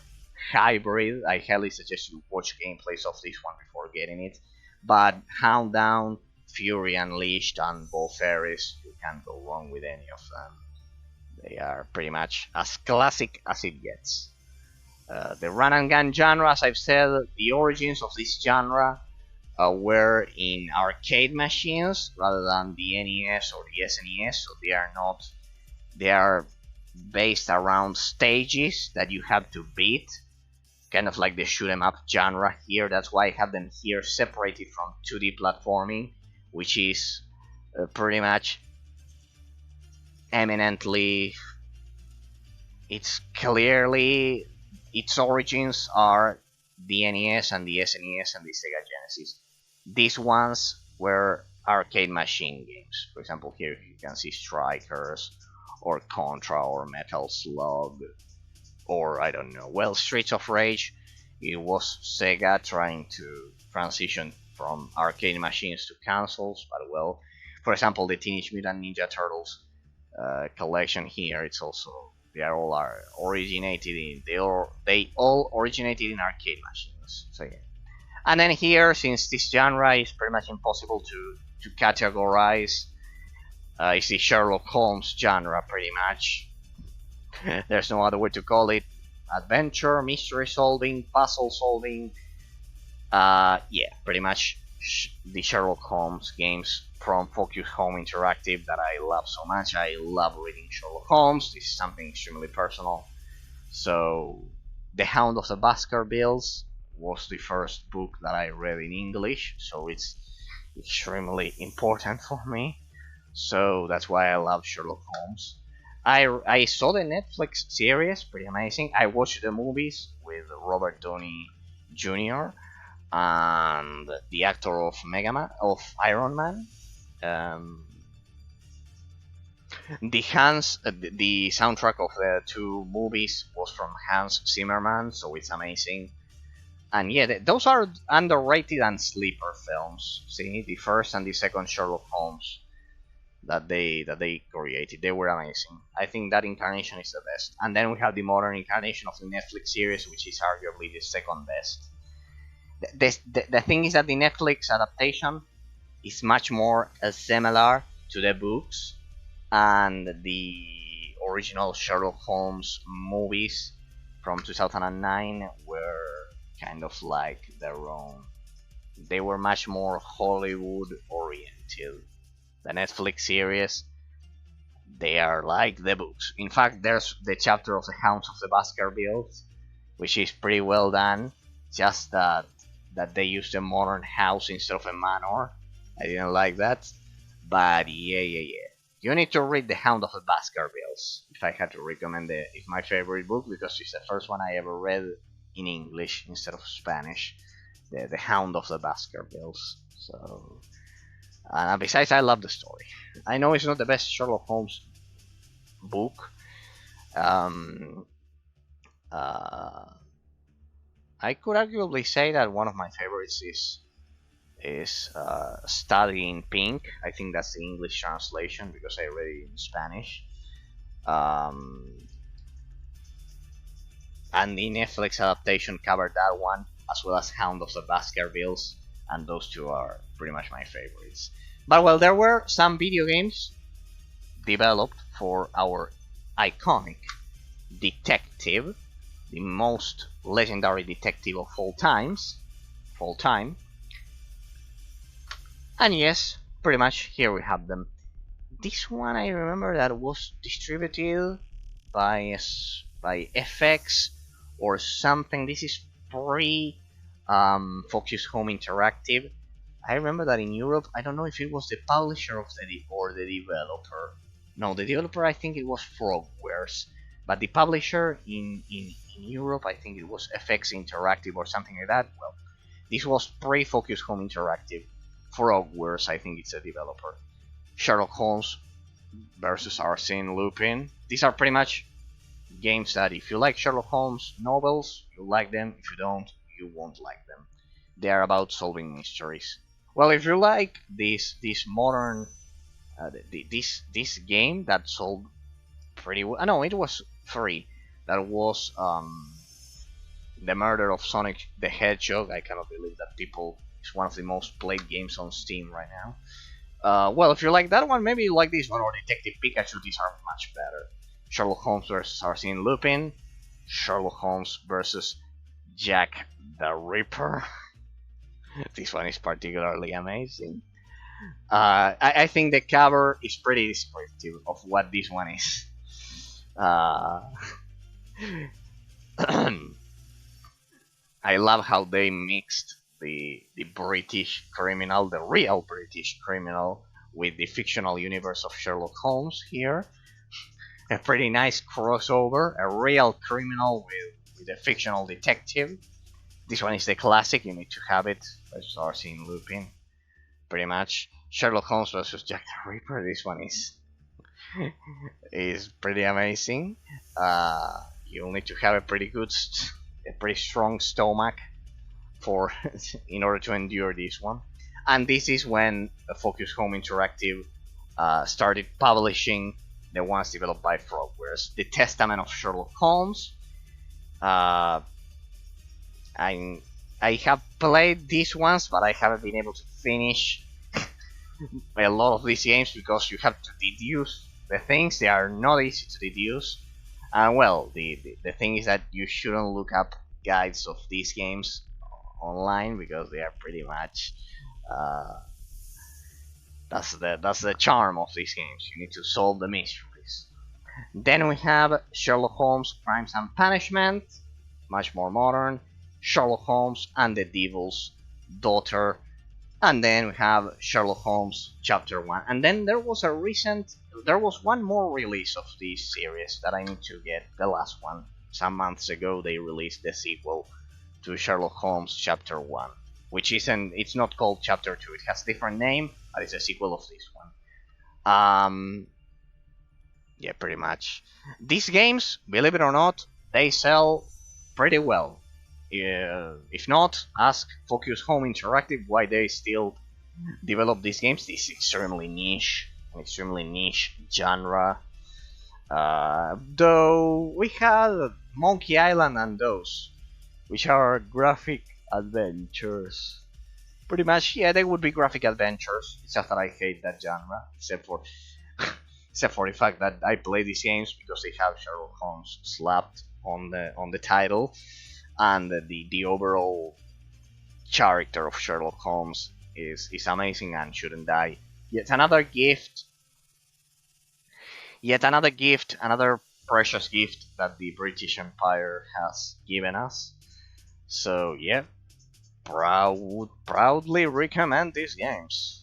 S1: hybrid. I highly suggest you watch gameplays of this one before getting it. But Hound Down, Fury Unleashed, and Volferis, you can't go wrong with any of them. They are pretty much as classic as it gets. The run and gun genre, as I've said, the origins of this genre were in arcade machines rather than the NES or the SNES. So they are based around stages that you have to beat, kind of like the shoot 'em up genre here. That's why I have them here separated from 2D platforming, which is pretty much eminently, it's clearly its origins are the NES and the SNES and the Sega Genesis. These ones were arcade machine games. For example, here you can see Strikers, or Contra, or Metal Slug, or I don't know. Well, Streets of Rage, it was Sega trying to transition from arcade machines to consoles, but well, for example, the Teenage Mutant Ninja Turtles collection here, it's also they all originated in arcade machines. So yeah. And then here, since this genre is pretty much impossible to categorize, it's the Sherlock Holmes genre pretty much. There's no other way to call it. Adventure, mystery solving, puzzle solving. Yeah, pretty much the Sherlock Holmes games from Focus Home Interactive that I love so much. I love reading Sherlock Holmes. This is something extremely personal. So, The Hound of the Baskervilles was the first book that I read in English, so it's extremely important for me. So that's why I love Sherlock Holmes. I saw the Netflix series, pretty amazing. I watched the movies with Robert Downey Jr. and the actor of Iron Man. Um, the soundtrack of the two movies was from Hans Zimmerman, so it's amazing. And yeah, those are underrated and sleeper films. See, the first and the second Sherlock Holmes that they created, they were amazing. I think that incarnation is the best. And then we have the modern incarnation of the Netflix series, which is arguably the second best. The thing is that the Netflix adaptation is much more similar to the books, and the original Sherlock Holmes movies from 2009 were kind of like their own. They were much more Hollywood oriented. The Netflix series, they are like the books. In fact, there's the chapter of the Hounds of the Baskervilles, which is pretty well done. Just that they used a modern house instead of a manor. I didn't like that, but yeah. You need to read The Hound of the Baskervilles if I had to recommend it. It's my favorite book because it's the first one I ever read in English instead of Spanish. The Hound of the Baskervilles. So, besides, I love the story. I know it's not the best Sherlock Holmes book. I could arguably say that one of my favorites is Studying Pink. I think that's the English translation because I read it in Spanish. And the Netflix adaptation covered that one, as well as Hound of the Baskervilles, and those two are pretty much my favorites. But well, there were some video games developed for our iconic detective, the most legendary detective of all time. And yes, pretty much here we have them. This one I remember that was distributed by FX or something. This is pre Focus Home Interactive. I remember that in Europe, I don't know if it was the publisher of or the developer. No, the developer I think it was Frogwares, but the publisher in Europe I think it was FX Interactive or something like that. Well, this was pre Focus Home Interactive. Frogwares, I think it's a developer. Sherlock Holmes versus Arsene Lupin. These are pretty much games that if you like Sherlock Holmes novels, you like them. If you don't, you won't like them. They are about solving mysteries. Well, if you like this modern this game that sold pretty well. No, it was free. That was the Murder of Sonic the Hedgehog. I cannot believe that it's one of the most played games on Steam right now. Well, if you like that one, maybe you like this one or Detective Pikachu. These are much better. Sherlock Holmes versus Arsene Lupin. Sherlock Holmes versus Jack the Ripper. This one is particularly amazing. I think the cover is pretty descriptive of what this one is. I love how they mixed the British criminal, the real British criminal, with the fictional universe of Sherlock Holmes here. A pretty nice crossover, a real criminal with the fictional detective. This one is the classic, you need to have it. Let's start seeing Lupin. Pretty much. Sherlock Holmes versus Jack the Ripper. This one is pretty amazing. You'll need to have a pretty strong stomach for in order to endure this one. And this is when Focus Home Interactive started publishing the ones developed by Frogwares. The Testament of Sherlock Holmes. I have played these ones, but I haven't been able to finish a lot of these games because you have to deduce the things. They are not easy to deduce. And well, the thing is that you shouldn't look up guides of these games online because they are pretty much that's the charm of these games. You need to solve the mysteries. Then we have Sherlock Holmes: Crimes and Punishment, much more modern. Sherlock Holmes and the Devil's Daughter, and then we have Sherlock Holmes Chapter 1. And then there was one more release of this series that I need to get, the last one. Some months ago they released the sequel to Sherlock Holmes Chapter 1, which it's not called Chapter 2, it has a different name, but it's a sequel of this one. Yeah, pretty much. These games, believe it or not, they sell pretty well. If not, ask Focus Home Interactive why they still develop these games. This extremely niche genre. Though we had Monkey Island and those, which are graphic adventures. Pretty much, yeah, they would be graphic adventures. It's just that I hate that genre, except for the fact that I play these games because they have Sherlock Holmes slapped on the title, and the overall character of Sherlock Holmes is amazing and shouldn't die. Yet another precious gift that the British Empire has given us. So yeah, proudly recommend these games.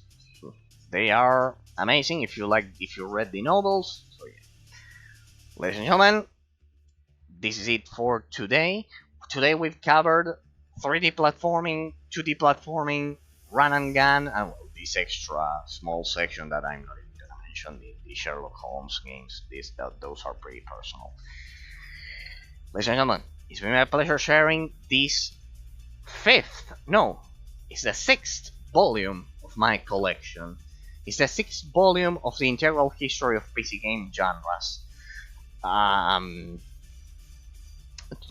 S1: They are amazing if you read the novels. So yeah, ladies and gentlemen, this is it for today. Today we've covered 3D platforming, 2D platforming, run and gun, and well, this extra small section that I'm not even gonna mention, the Sherlock Holmes games. Those are pretty personal. Ladies and gentlemen, it's been my pleasure sharing this it's the 6th volume of my collection. It's the 6th volume of the integral history of PC game genres.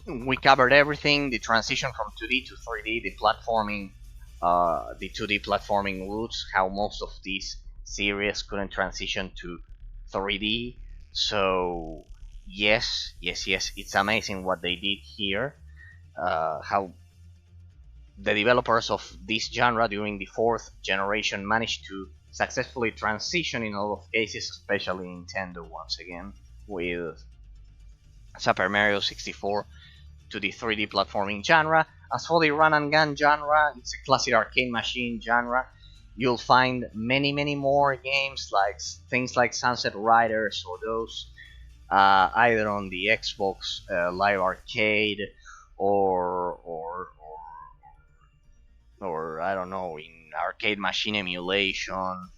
S1: We covered everything: the transition from 2D to 3D, the 2D platforming routes, how most of these series couldn't transition to 3D. So yes, it's amazing what they did here. How the developers of this genre during the 4th generation managed to successfully transition in a lot of cases, especially Nintendo once again, with Super Mario 64 to the 3D platforming genre. As for the run and gun genre, it's a classic arcade machine genre. You'll find many more games, like things like Sunset Riders or those, either on the Xbox Live Arcade or I don't know, in arcade machine emulation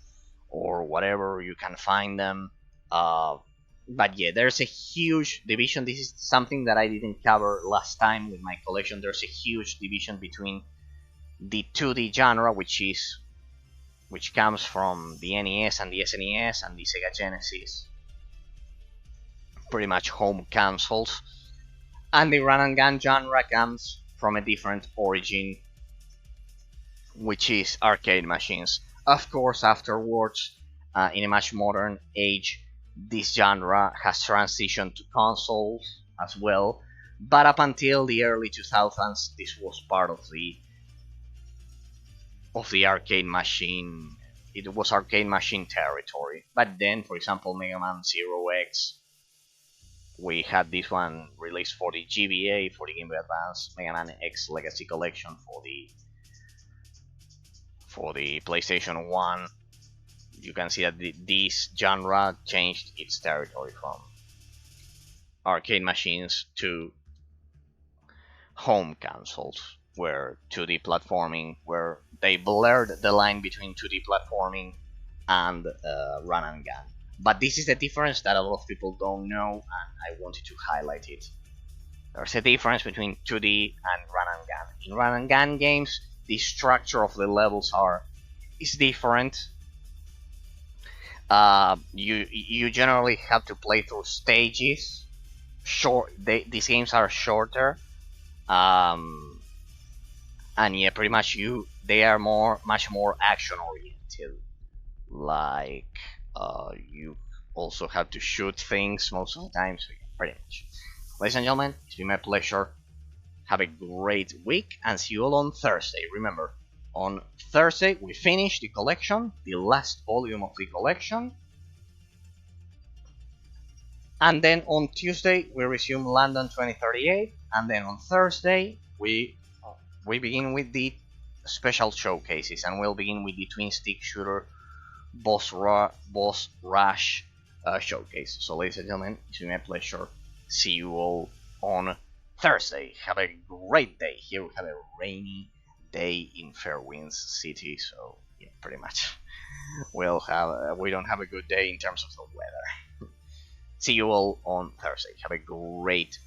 S1: or whatever, you can find them. But yeah, there's a huge division. This is something that I didn't cover last time with my collection. There's a huge division between the 2D genre, which comes from the NES and the SNES and the Sega Genesis, pretty much home consoles, and the run and gun genre comes from a different origin, which is arcade machines. Of course, afterwards, in a much modern age, this genre has transitioned to consoles as well, but up until the early 2000s, this was part of the arcade machine. It was arcade machine territory. But then, for example, Mega Man Zero X, we had this one released for the GBA, for the Game Boy Advance, Mega Man X Legacy Collection for the PlayStation 1. You can see that this genre changed its territory from arcade machines to home consoles, where 2D platforming, where they blurred the line between 2D platforming and run and gun. But this is the difference that a lot of people don't know, and I wanted to highlight it. There's a difference between 2D and run and gun. In run and gun games, the structure of the levels is different. You generally have to play through stages. These games are shorter, um, and yeah, pretty much they are much more action oriented. Like you also have to shoot things most of the time. So yeah, pretty much. Ladies and gentlemen, it's been my pleasure. Have a great week and see you all on Thursday. Remember, on Thursday we finish the collection, the last volume of the collection. And then on Tuesday we resume London 2038, and then on Thursday we begin with the special showcases, and we'll begin with the twin stick shooter boss rush showcase. So, ladies and gentlemen, it's been my pleasure. See you all on Thursday. Have a great day. Here we have a rainy day in Fairwinds City, so yeah, pretty much we don't have a good day in terms of the weather. See you all on Thursday. Have a great